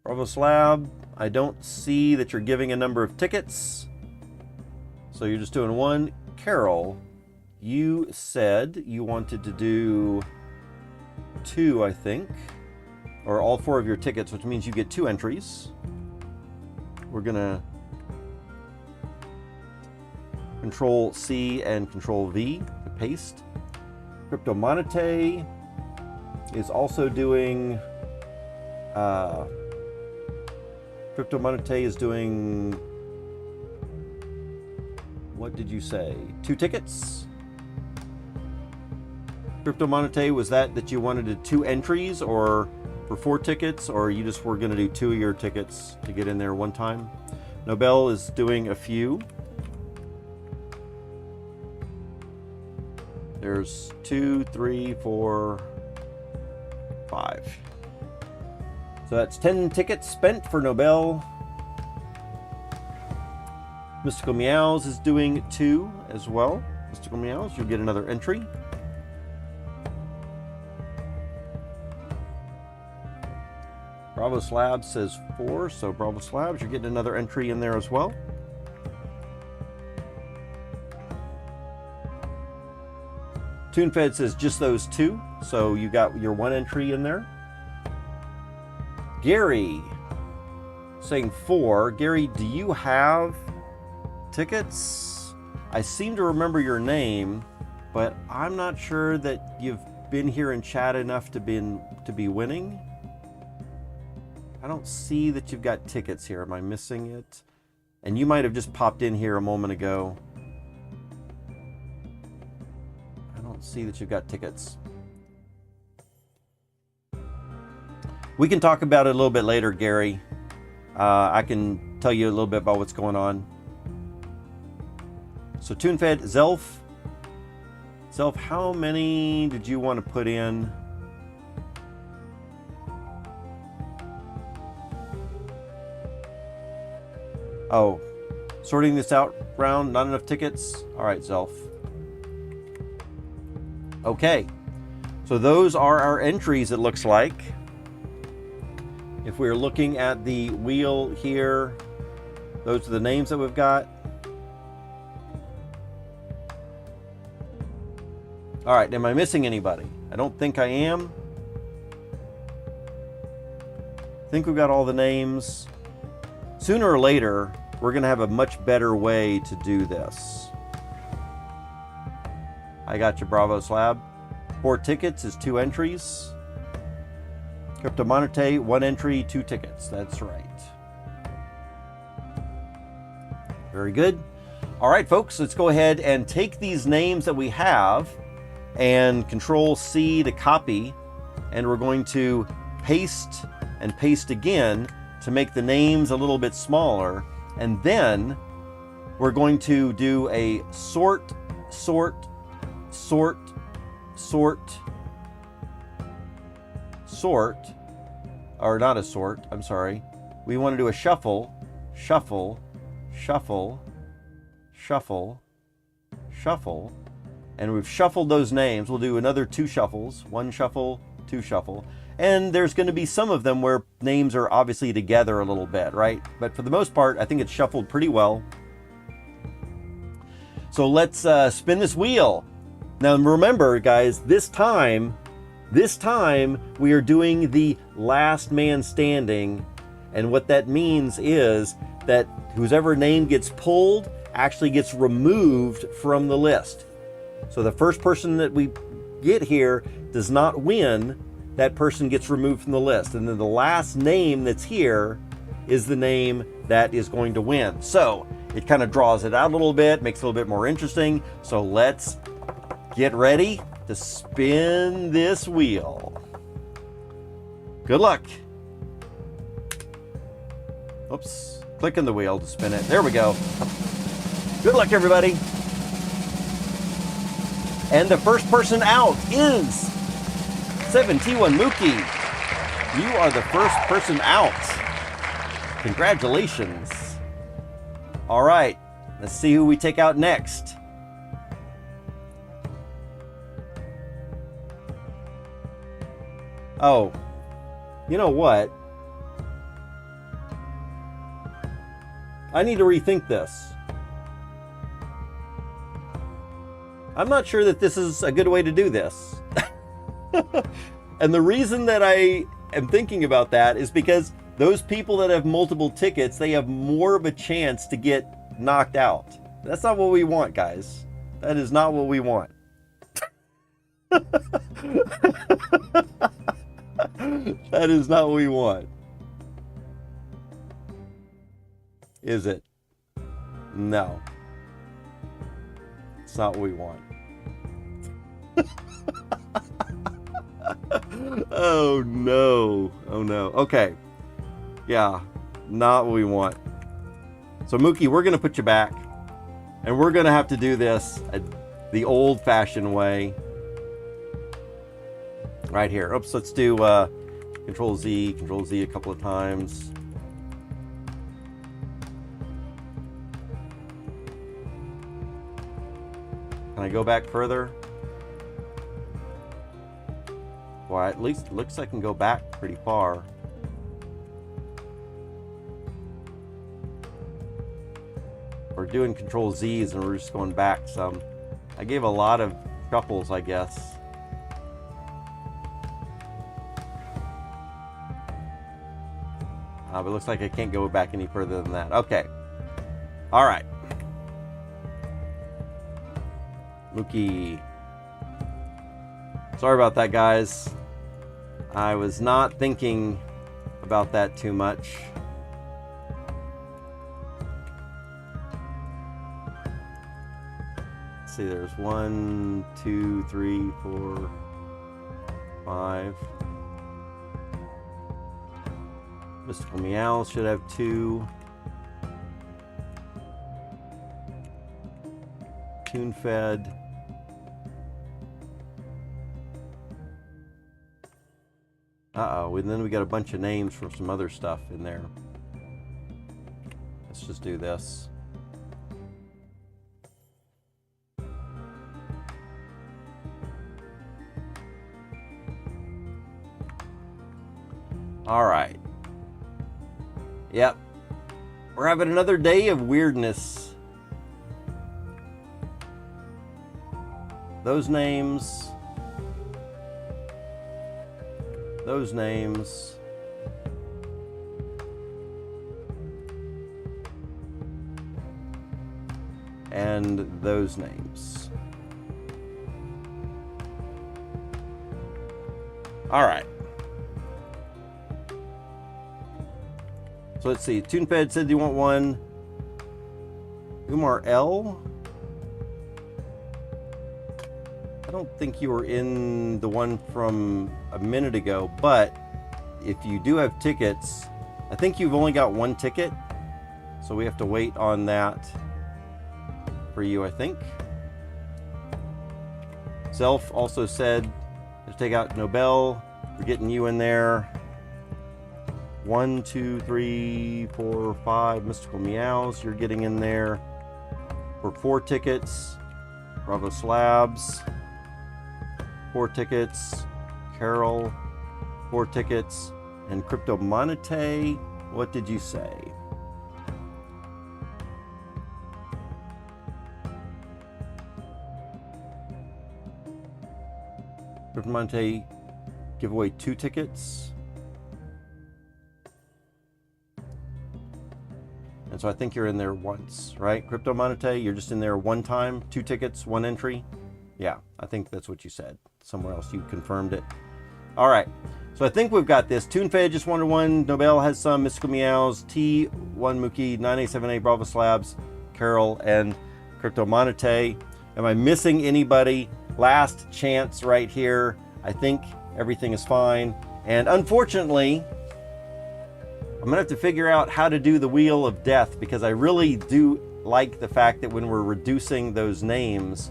Bravo Slab, I don't see that you're giving a number of tickets. So you're just doing one. Carol, you said you wanted to do 2, I think. Or all 4 of your tickets, which means you get 2 entries. We're gonna Control C and Control V to paste. Crypto Monete is also doing Crypto Monete is doing, what did you say? 2 tickets? Crypto Monete, was that you wanted 2 entries or for 4 tickets, or you just were gonna do 2 of your tickets to get in there one time? Nobel is doing a few. There's 2, 3, 4, 5. So that's 10 tickets spent for Nobel. Mystical Meows is doing 2 as well. Mystical Meows, you'll get another entry. Bravo Slab says 4, so Bravo Slabs, you're getting another entry in there as well. TuneFed says just those 2, so you got your 1 entry in there. Gary saying 4. Gary, do you have tickets? I seem to remember your name, but I'm not sure that you've been here in chat enough to be winning. I don't see that you've got tickets here. Am I missing it? And you might have just popped in here a moment ago. I don't see that you've got tickets. We can talk about it a little bit later, Gary. I can tell you a little bit about what's going on. So TuneFed, Zelf. Zelf, how many did you want to put in? Oh, sorting this out round, not enough tickets. All right, Zelf. Okay, so those are our entries, it looks like. If we're looking at the wheel here, those are the names that we've got. All right, am I missing anybody? I don't think I am. I think we've got all the names. Sooner or later, we're gonna have a much better way to do this. I got you, Bravo Slab. 4 tickets is 2 entries. Crypto Monete, 1 entry, 2 tickets. That's right. Very good. All right, folks, let's go ahead and take these names that we have and Control C to copy, and we're going to paste and paste again to make the names a little bit smaller, and then we're going to do a sort, or not a sort, I'm sorry. We want to do a shuffle, shuffle, shuffle, shuffle, shuffle, and we've shuffled those names. We'll do another 2 shuffles, 1 shuffle, 2 shuffle, and there's going to be some of them where names are obviously together a little bit, right? But for the most part, I think it's shuffled pretty well. So let's spin this wheel. Now remember, guys, this time we are doing the last man standing, and what that means is that whoever name gets pulled actually gets removed from the list. So the first person that we get here does not win. That person gets removed from the list, and then the last name that's here is the name that is going to win. So it kind of draws it out a little bit, makes it a little bit more interesting. So let's get ready to spin this wheel. Good luck. Oops, clicking the wheel to spin it. There we go. Good luck, everybody. And the first person out is 7T1 Mookie. You are the first person out. Congratulations. All right, let's see who we take out next. Oh, you know what? I need to rethink this. I'm not sure that this is a good way to do this. And the reason that I am thinking about that is because those people that have multiple tickets, they have more of a chance to get knocked out. That's not what we want, guys. That is not what we want. That is not what we want. Is it? No. It's not what we want. Oh no. Oh no. Okay. Yeah. Not what we want. So Mookie, we're going to put you back. And we're going to have to do this the old-fashioned way. Right here. Oops, let's do Control Z a couple of times. Can I go back further? Well, at least it looks like I can go back pretty far. We're doing Control Z's and we're just going back some. I gave a lot of shuffles, I guess. But it looks like I can't go back any further than that. Okay. All right. Mookie. Sorry about that, guys. I was not thinking about that too much. Let's see, there's 1, 2, 3, 4, 5. Mystical Meow should have 2. Tune Fed. Uh-oh, and then we got a bunch of names from some other stuff in there. Let's just do this. All right. Yep. We're having another day of weirdness. Those names. Those names. And those names. All right. So let's see. TuneFed said you want one. Umar L. I don't think you were in the one from a minute ago, but if you do have tickets, I think you've only got one ticket. So we have to wait on that for you, I think. Self also said to take out Nobel. We're getting you in there. 1, 2, 3, 4, 5 Mystical Meows. You're getting in there for 4 tickets. Bravo Slabs, 4 tickets. Carol, 4 tickets. And Crypto Monete, what did you say? Crypto Monete give away 2 tickets. And so I think you're in there once, right? Crypto Monete, you're just in there one time, 2 tickets, 1 entry. Yeah, I think that's what you said. Somewhere else you confirmed it. All right, so I think we've got this. TuneFed just wanted 1. Nobel has some. Mystical Meows, T1 Mookie, 987A Bravo Slabs, Carol, and Crypto Monete. Am I missing anybody? Last chance right here. I think everything is fine. And unfortunately, I'm gonna have to figure out how to do the Wheel of Death, because I really do like the fact that when we're reducing those names,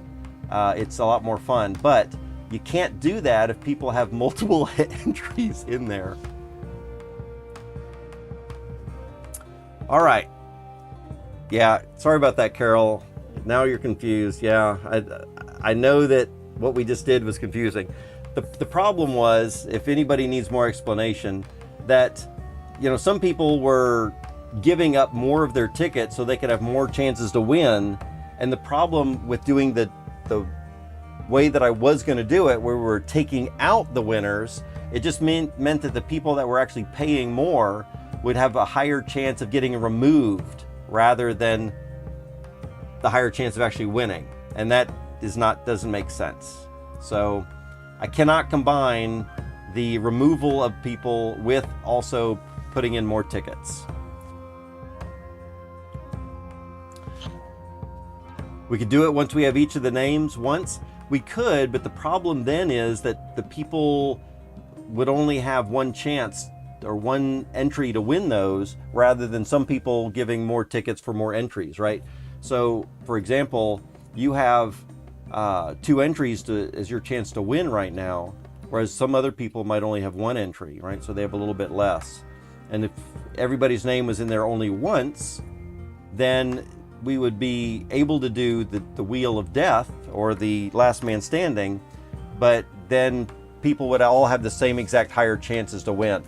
it's a lot more fun. But you can't do that if people have multiple entries in there. All right. Yeah, sorry about that, Carol. Now you're confused. Yeah, I know that what we just did was confusing. The problem was, if anybody needs more explanation, that, you know, some people were giving up more of their tickets so they could have more chances to win. And the problem with doing the way that I was going to do it, where we were taking out the winners, it just meant that the people that were actually paying more would have a higher chance of getting removed rather than the higher chance of actually winning. And that doesn't make sense. So I cannot combine the removal of people with also putting in more tickets. We could do it once we have each of the names once. We could, but the problem then is that the people would only have one chance or one entry to win those, rather than some people giving more tickets for more entries, right? So, for example, you have 2 entries as your chance to win right now, whereas some other people might only have 1 entry, right? So they have a little bit less. And if everybody's name was in there only once, then we would be able to do the Wheel of Death or the Last Man Standing, but then people would all have the same exact higher chances to win.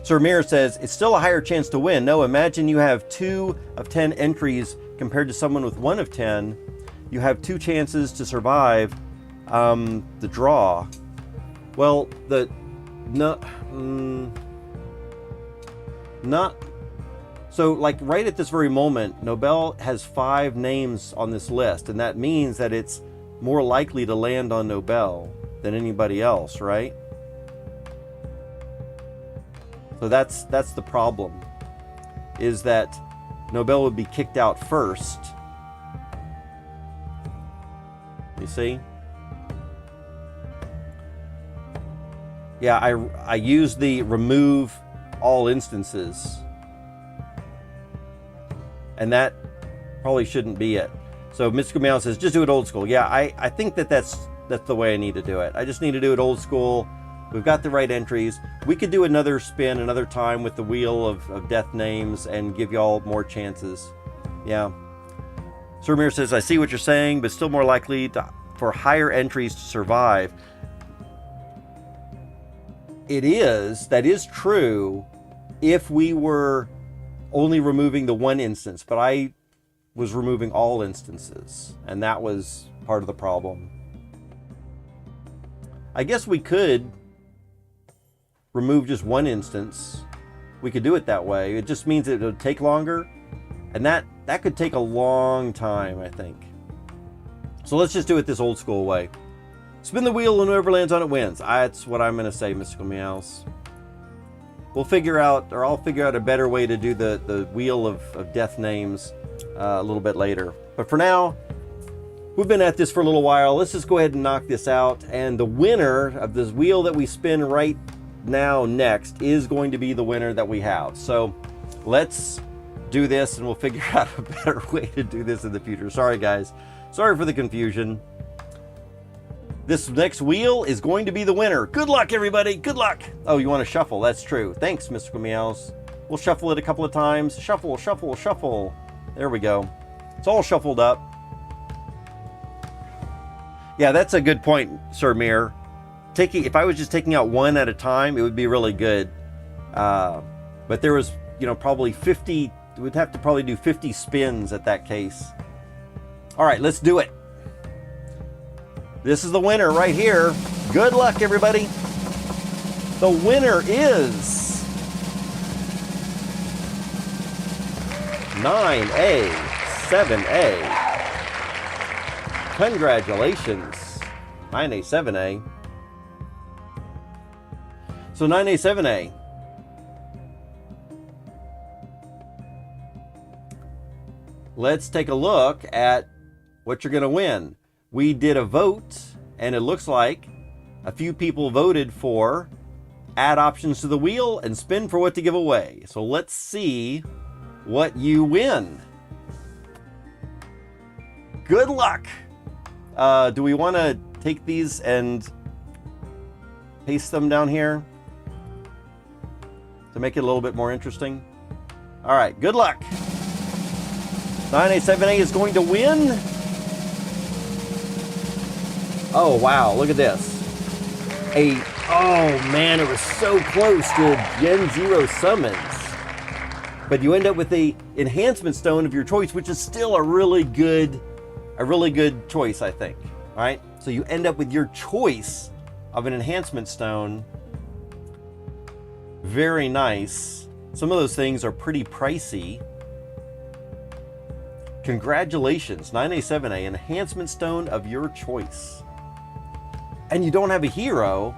So Ramir says, it's still a higher chance to win. No, imagine you have 2 of 10 entries compared to someone with 1 of 10. You have 2 chances to survive the draw. Well, so like right at this very moment, Nobel has 5 names on this list, and that means that it's more likely to land on Nobel than anybody else, right? So that's the problem, is that Nobel would be kicked out first. You see? Yeah, I used the remove all instances, and that probably shouldn't be it. So Mystical Meow says, just do it old school. Yeah, I think that's the way I need to do it. I just need to do it old school. We've got the right entries. We could do another spin another time with the Wheel of Death names and give y'all more chances. Yeah. Sir Mir says, I see what you're saying, but still more likely for higher entries to survive. That is true if we were only removing the 1 instance, but I was removing all instances, and that was part of the problem. I guess we could remove just 1 instance. We could do it that way. It just means it would take longer, and that could take a long time, I think. So let's just do it this old school way. Spin the wheel and whoever lands on it wins. That's what I'm going to say, Mystical Meows. We'll figure out, or I'll figure out a better way to do the Wheel of Death names a little bit later. But for now, we've been at this for a little while. Let's just go ahead and knock this out. And the winner of this wheel that we spin right now next is going to be the winner that we have. So let's do this, and we'll figure out a better way to do this in the future. Sorry, guys. Sorry for the confusion. This next wheel is going to be the winner. Good luck, everybody. Good luck. Oh, you want to shuffle? That's true. Thanks, Mystical Meows. We'll shuffle it a couple of times. Shuffle, shuffle, shuffle. There we go. It's all shuffled up. Yeah, that's a good point, Sir Mir. If I was just taking out 1 at a time, it would be really good. But there was, probably 50. We'd have to probably do 50 spins at that case. All right, let's do it. This is the winner right here. Good luck, everybody. The winner is 9A, 7A. Congratulations, 9A, 7A. So 9A, 7A. Let's take a look at what you're going to win. We did a vote, and it looks like a few people voted for add options to the wheel and spin for what to give away. So let's see what you win. Good luck. Do we want to take these and paste them down here to make it a little bit more interesting? All right, good luck. 9A, 7A is going to win Oh, wow, look at this. Oh man, it was so close to Gen0 Summons. But you end up with a enhancement stone of your choice, which is still a really good choice, I think. All right, so you end up with your choice of an enhancement stone. Very nice. Some of those things are pretty pricey. Congratulations, 9A7A, enhancement stone of your choice. And you don't have a hero?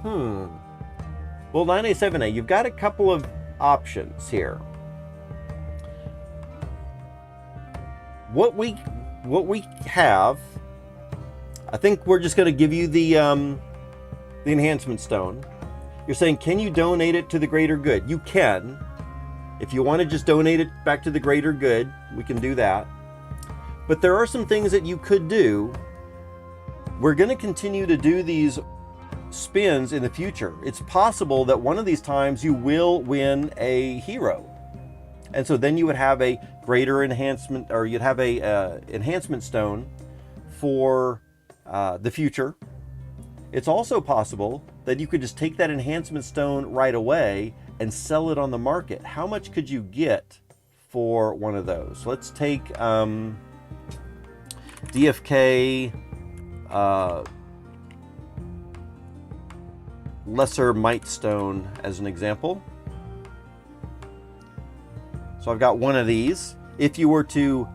Well, 9A7A, you've got a couple of options here. What we have, I think we're just going to give you the enhancement stone. You're saying, can you donate it to the greater good? You can. If you want to just donate it back to the greater good, we can do that. But there are some things that you could do. We're going to continue to do these spins in the future. It's possible that one of these times you will win a hero. And so then you would have a greater enhancement, or you'd have a enhancement stone for the future. It's also possible that you could just take that enhancement stone right away and sell it on the market. How much could you get for one of those? Let's take DFK Lesser Might Stone as an example. So I've got one of these. If you were to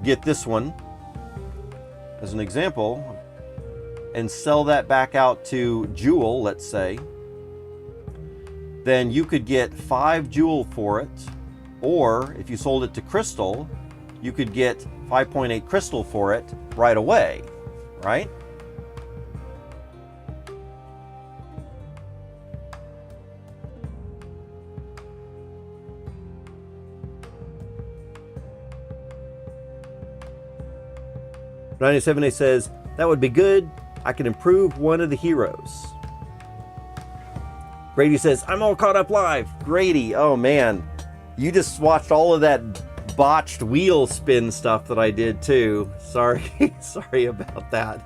get this one as an example and sell that back out to Jewel, let's say, then you could get 5 Jewel for it. Or if you sold it to Crystal, you could get 5.8 Crystal for it right away, right? .97A says, that would be good. I can improve one of the heroes. Grady says, I'm all caught up live. Grady, oh man, you just watched all of that botched wheel spin stuff that I did too. Sorry, sorry about that.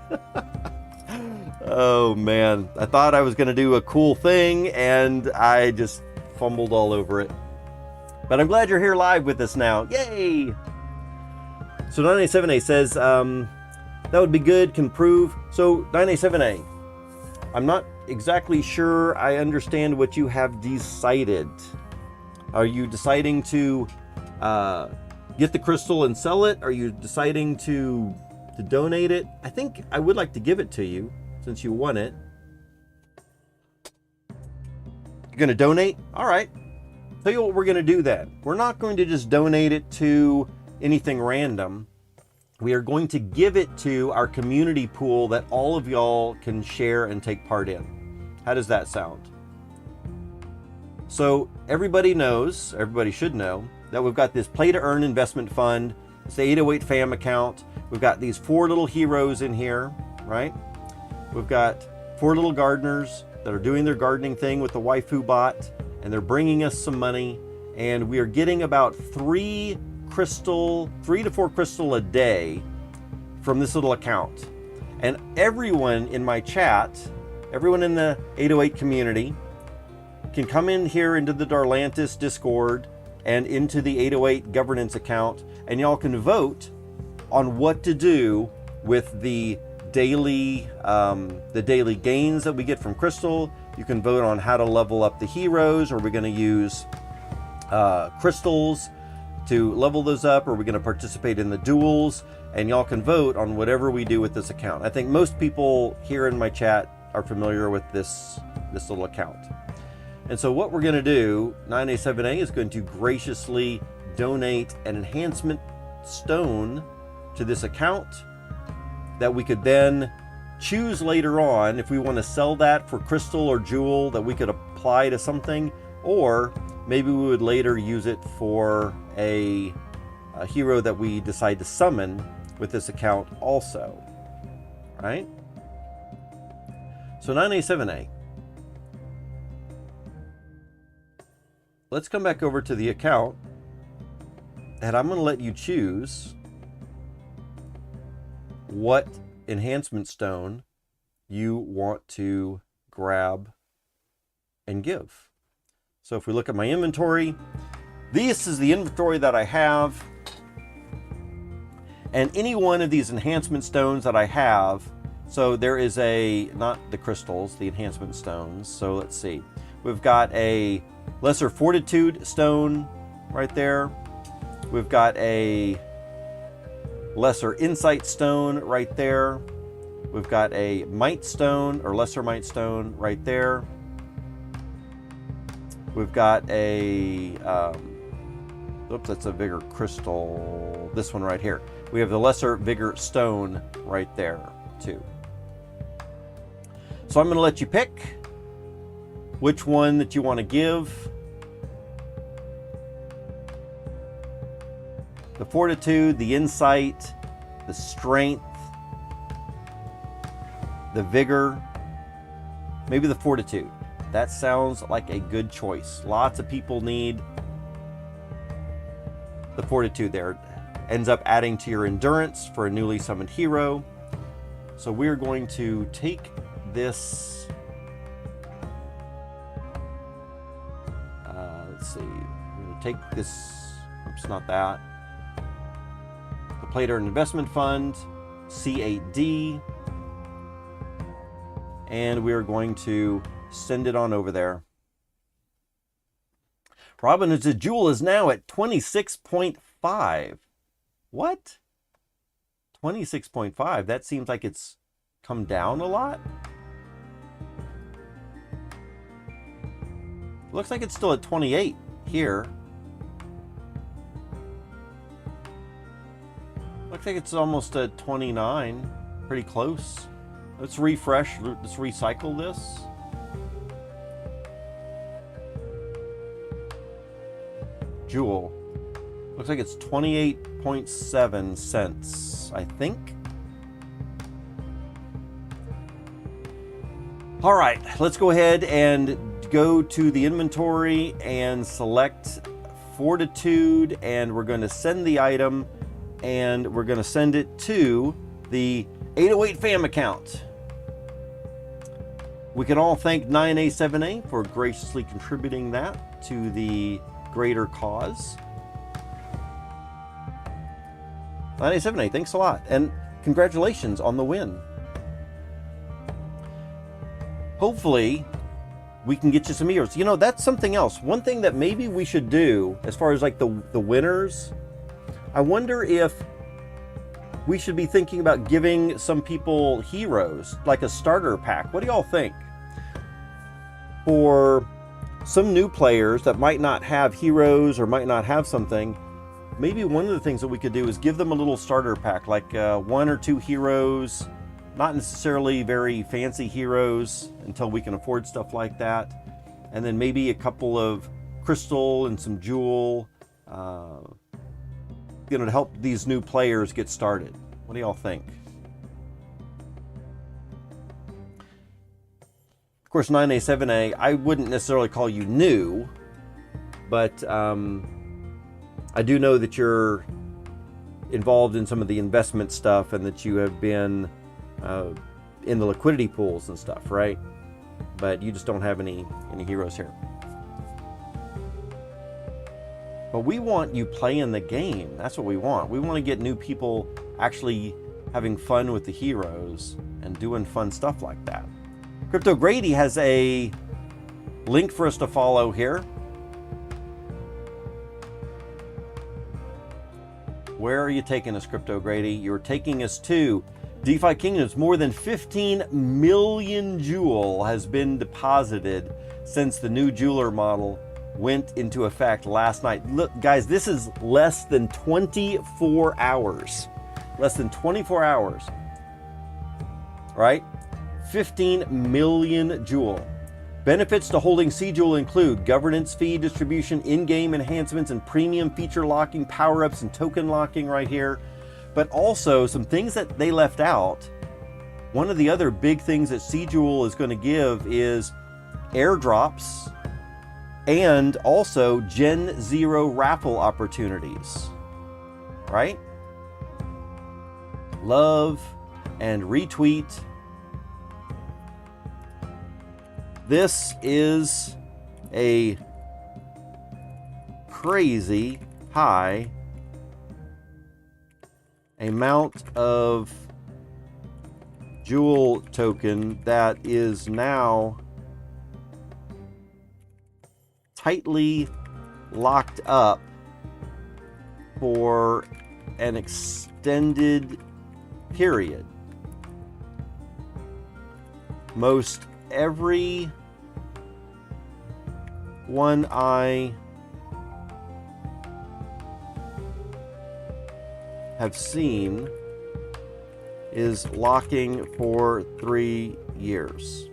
Oh man, I thought I was gonna do a cool thing and I just fumbled all over it. But I'm glad you're here live with us now. Yay! So 9A7A says, that would be good, can prove. So 9A7A, I'm not exactly sure I understand what you have decided. Are you deciding to get the crystal and sell it? Are you deciding to donate it? I think I would like to give it to you since you won it. You're gonna donate? All right. Tell you what we're gonna do then. We're not going to just donate it to anything random. We are going to give it to our community pool that all of y'all can share and take part in. How does that sound? So everybody knows, everybody should know, that we've got this play to earn investment fund. It's the 808 fam account. We've got these 4 little heroes in here, right? We've got 4 little gardeners that are doing their gardening thing with the waifu bot, and they're bringing us some money, and we are getting about 3 to 4 crystal a day from this little account. And everyone in my chat, everyone in the 808 community can come in here into the Darlantis Discord and into the 808 governance account, and y'all can vote on what to do with the daily gains that we get from crystal. You can vote on how to level up the heroes. Are we going to use crystals to level those up? Or are we going to participate in the duels? And y'all can vote on whatever we do with this account. I think most people here in my chat are familiar with this little account. And so what we're going to do, 9A7A is going to graciously donate an enhancement stone to this account that we could then choose later on if we want to sell that for crystal or jewel that we could apply to something, or maybe we would later use it for a hero that we decide to summon with this account also, right? So 9A7A. Let's come back over to the account, and I'm going to let you choose what enhancement stone you want to grab and give. So if we look at my inventory, this is the inventory that I have. And any one of these enhancement stones that I have, so there is not the crystals, the enhancement stones. So let's see. We've got a Lesser Fortitude stone right there. We've got a Lesser Insight stone right there. We've got a Might stone or Lesser Might stone right there. We've got a, oops, that's a Vigor crystal. This one right here. We have the Lesser Vigor stone right there too. So I'm going to let you pick which one that you want to give. The Fortitude, the Insight, the Strength, the Vigor, maybe the Fortitude. That sounds like a good choice. Lots of people need the Fortitude there. Ends up adding to your endurance for a newly summoned hero. So we're going to take this, let's see, we're going to take this, oops, not that, the Play to Earn Investment Fund, C8D, and we're going to send it on over there. Robinhood's Jewel is now at 26.5. What? 26.5? That seems like it's come down a lot. Looks like it's still at 28 here. Looks like it's almost at 29. Pretty close. Let's refresh. Let's recycle this. Jewel. Looks like it's 28.7 cents, I think. All right, let's go ahead and go to the inventory and select Fortitude, and we're going to send the item, and we're going to send it to the 808 fam account. We can all thank 9A7A for graciously contributing that to the greater cause. 9A7A, thanks a lot, and congratulations on the win. Hopefully, we can get you some heroes. You know, that's something else. One thing that maybe we should do, as far as like the winners, I wonder if we should be thinking about giving some people heroes, like a starter pack. What do y'all think? For some new players that might not have heroes or might not have something, maybe one of the things that we could do is give them a little starter pack, like 1 or 2 heroes, not necessarily very fancy heroes until we can afford stuff like that. And then maybe a couple of crystal and some jewel, you know, to help these new players get started. What do y'all think? Of course, 9A7A, I wouldn't necessarily call you new, but I do know that you're involved in some of the investment stuff and that you have been in the liquidity pools and stuff, right? But you just don't have any heroes here. But we want you playing the game. That's what we want. We want to get new people actually having fun with the heroes and doing fun stuff like that. Crypto Grady has a link for us to follow here. Where are you taking us, Crypto Grady? You're taking us to DeFi Kingdoms. More than 15 million Jewel has been deposited since the new jeweler model went into effect last night. Look, guys, this is less than 24 hours. Less than 24 hours. Right? 15 million Jewel. Benefits to holding C-Jewel include governance fee distribution, in-game enhancements, and premium feature locking, power-ups, and token locking right here. But also some things that they left out. One of the other big things that C-Jewel is going to give is airdrops and also Gen0 raffle opportunities. Right? Love and retweet. This is a crazy high amount of Jewel token that is now tightly locked up for an extended period. Most every one I have seen is locking for 3 years.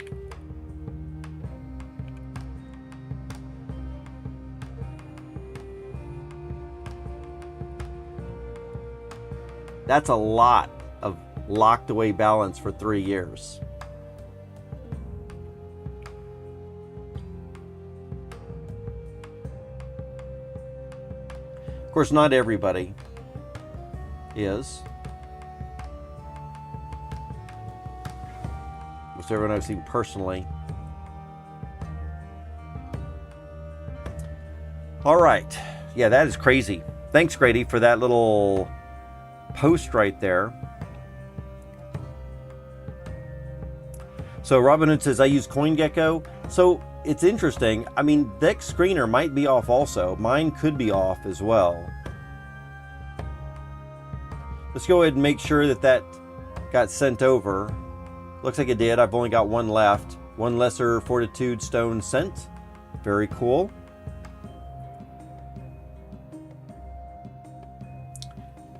That's a lot of locked away balance for 3 years. Of course, not everybody is. Most everyone I've seen personally. All right. Yeah, that is crazy. Thanks, Grady, for that little post right there. So Robinhood says, I use CoinGecko. So it's interesting. I mean, Dex Screener might be off also. Mine could be off as well. Let's go ahead and make sure that that got sent over. Looks like it did. I've only got one left. One lesser Fortitude Stone sent. Very cool.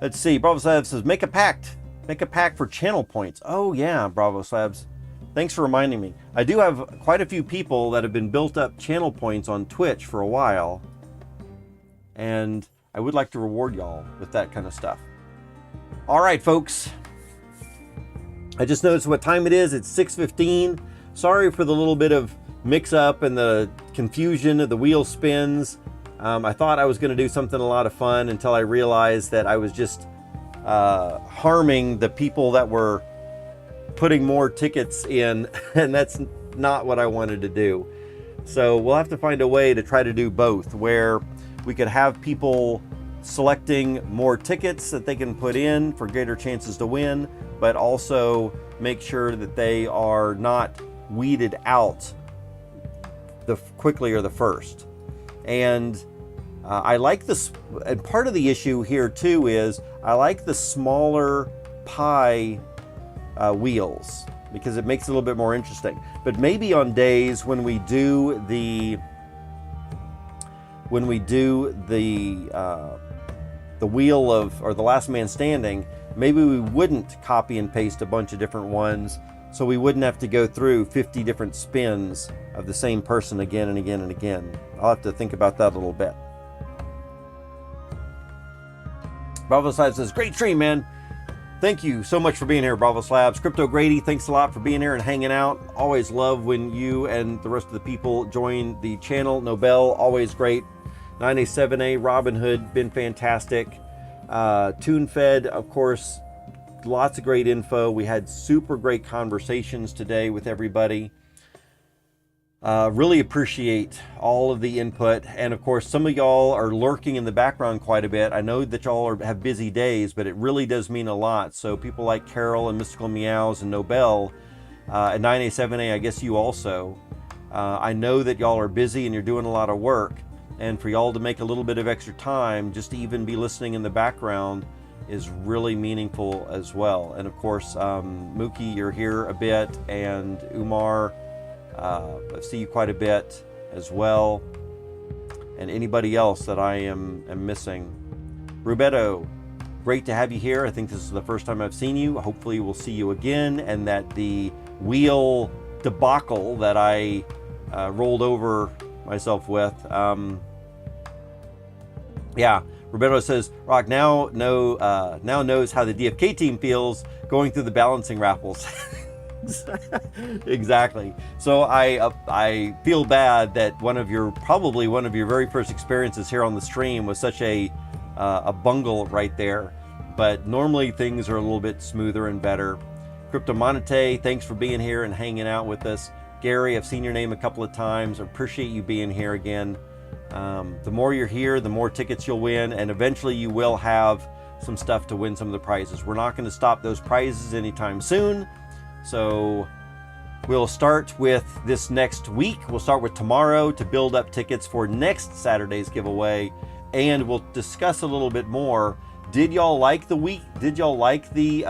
Let's see. Bravo Slabs says, make a pact. Make a pact for channel points. Oh yeah, Bravo Slabs. Thanks for reminding me. I do have quite a few people that have been built up channel points on Twitch for a while. And I would like to reward y'all with that kind of stuff. All right, folks. I just noticed what time it is. It's 6:15. Sorry for the little bit of mix-up and the confusion of the wheel spins. I thought I was going to do something a lot of fun until I realized that I was just harming the people that were putting more tickets in, and that's not what I wanted to do. So we'll have to find a way to try to do both, where we could have people selecting more tickets that they can put in for greater chances to win, but also make sure that they are not weeded out quickly or the first. And I like this, and part of the issue here too is I like the smaller pie wheels because it makes it a little bit more interesting. But maybe on days when we do the wheel of, or the last man standing, maybe we wouldn't copy and paste a bunch of different ones, so we wouldn't have to go through 50 different spins of the same person again and again and again. I'll have to think about that a little bit. Bravo Slabs says, great stream, man. Thank you so much for being here, Bravo Slabs. Crypto Grady, thanks a lot for being here and hanging out. Always love when you and the rest of the people join the channel. Nobel, always great. 9A7A, Robinhood, been fantastic. TuneFed, of course, lots of great info. We had super great conversations today with everybody. Really appreciate all of the input. And of course, some of y'all are lurking in the background quite a bit. I know that y'all have busy days, but it really does mean a lot. So people like Carol and Mystical Meows and Nobel, and 9A7A, I guess you also. I know that y'all are busy and you're doing a lot of work. And for y'all to make a little bit of extra time, just to even be listening in the background, is really meaningful as well. And of course, Mookie, you're here a bit, and Umar, I see you quite a bit as well, and anybody else that I am missing. Rubetto, great to have you here. I think this is the first time I've seen you. Hopefully we'll see you again, and that the wheel debacle that I rolled over myself with, yeah. Roberto says, Rock now knows how the DFK team feels going through the balancing raffles. Exactly. So I feel bad that probably one of your very first experiences here on the stream was such a bungle right there. But normally things are a little bit smoother and better. Crypto Monete, thanks for being here and hanging out with us. Gary, I've seen your name a couple of times. I appreciate you being here again. The more you're here, the more tickets you'll win, and eventually you will have some stuff to win some of the prizes. We're not going to stop those prizes anytime soon. So we'll start with this next week. We'll start with tomorrow to build up tickets for next Saturday's giveaway, and we'll discuss a little bit more. Did y'all like the week? Did y'all like the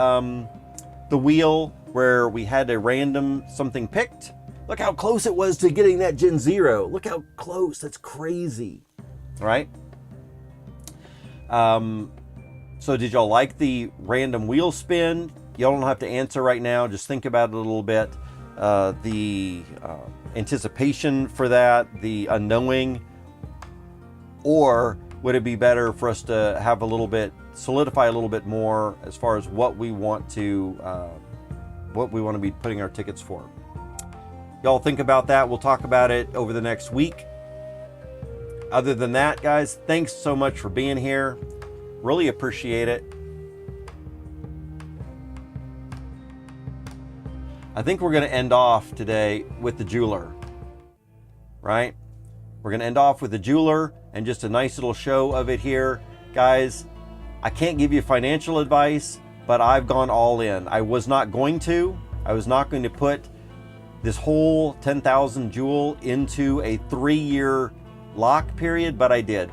wheel where we had a random something picked? Look how close it was to getting that Gen0. Look how close. That's crazy. All right. So did y'all like the random wheel spin? Y'all don't have to answer right now. Just think about it a little bit. The anticipation for that, the unknowing, or would it be better for us to have a little bit, solidify a little bit more as far as what we want to be putting our tickets for? Y'all think about that. We'll talk about it over the next week. Other than that, guys, thanks so much for being here. Really appreciate it. I think we're going to end off today with the jeweler, right? We're going to end off with the jeweler and just a nice little show of it here. Guys, I can't give you financial advice, but I've gone all in. I was not going to put this whole 10,000 jewel into a 3-year lock period, but I did.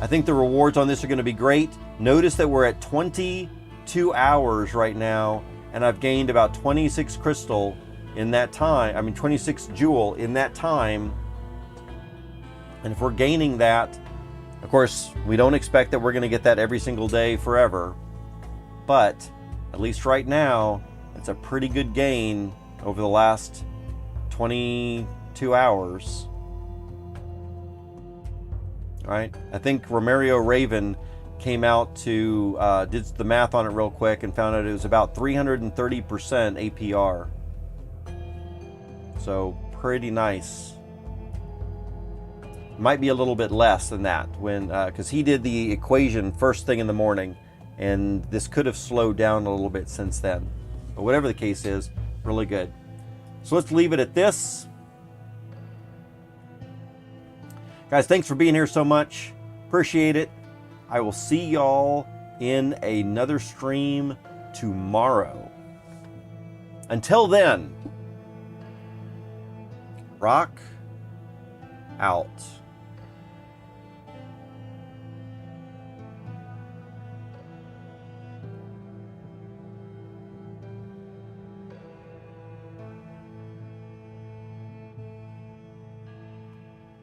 I think the rewards on this are going to be great. Notice that we're at 22 hours right now, and I've gained about 26 crystal in that time. I mean, 26 jewel in that time. And if we're gaining that, of course, we don't expect that we're going to get that every single day forever, but at least right now, it's a pretty good gain over the last 22 hours. All right, I think Romario Raven came out to, did the math on it real quick and found out it was about 330% APR. So pretty nice. Might be a little bit less than that when, because he did the equation first thing in the morning, and this could have slowed down a little bit since then. But whatever the case is, really good. So let's leave it at this. Guys, thanks for being here so much. Appreciate it. I will see y'all in another stream tomorrow. Until then, rock out.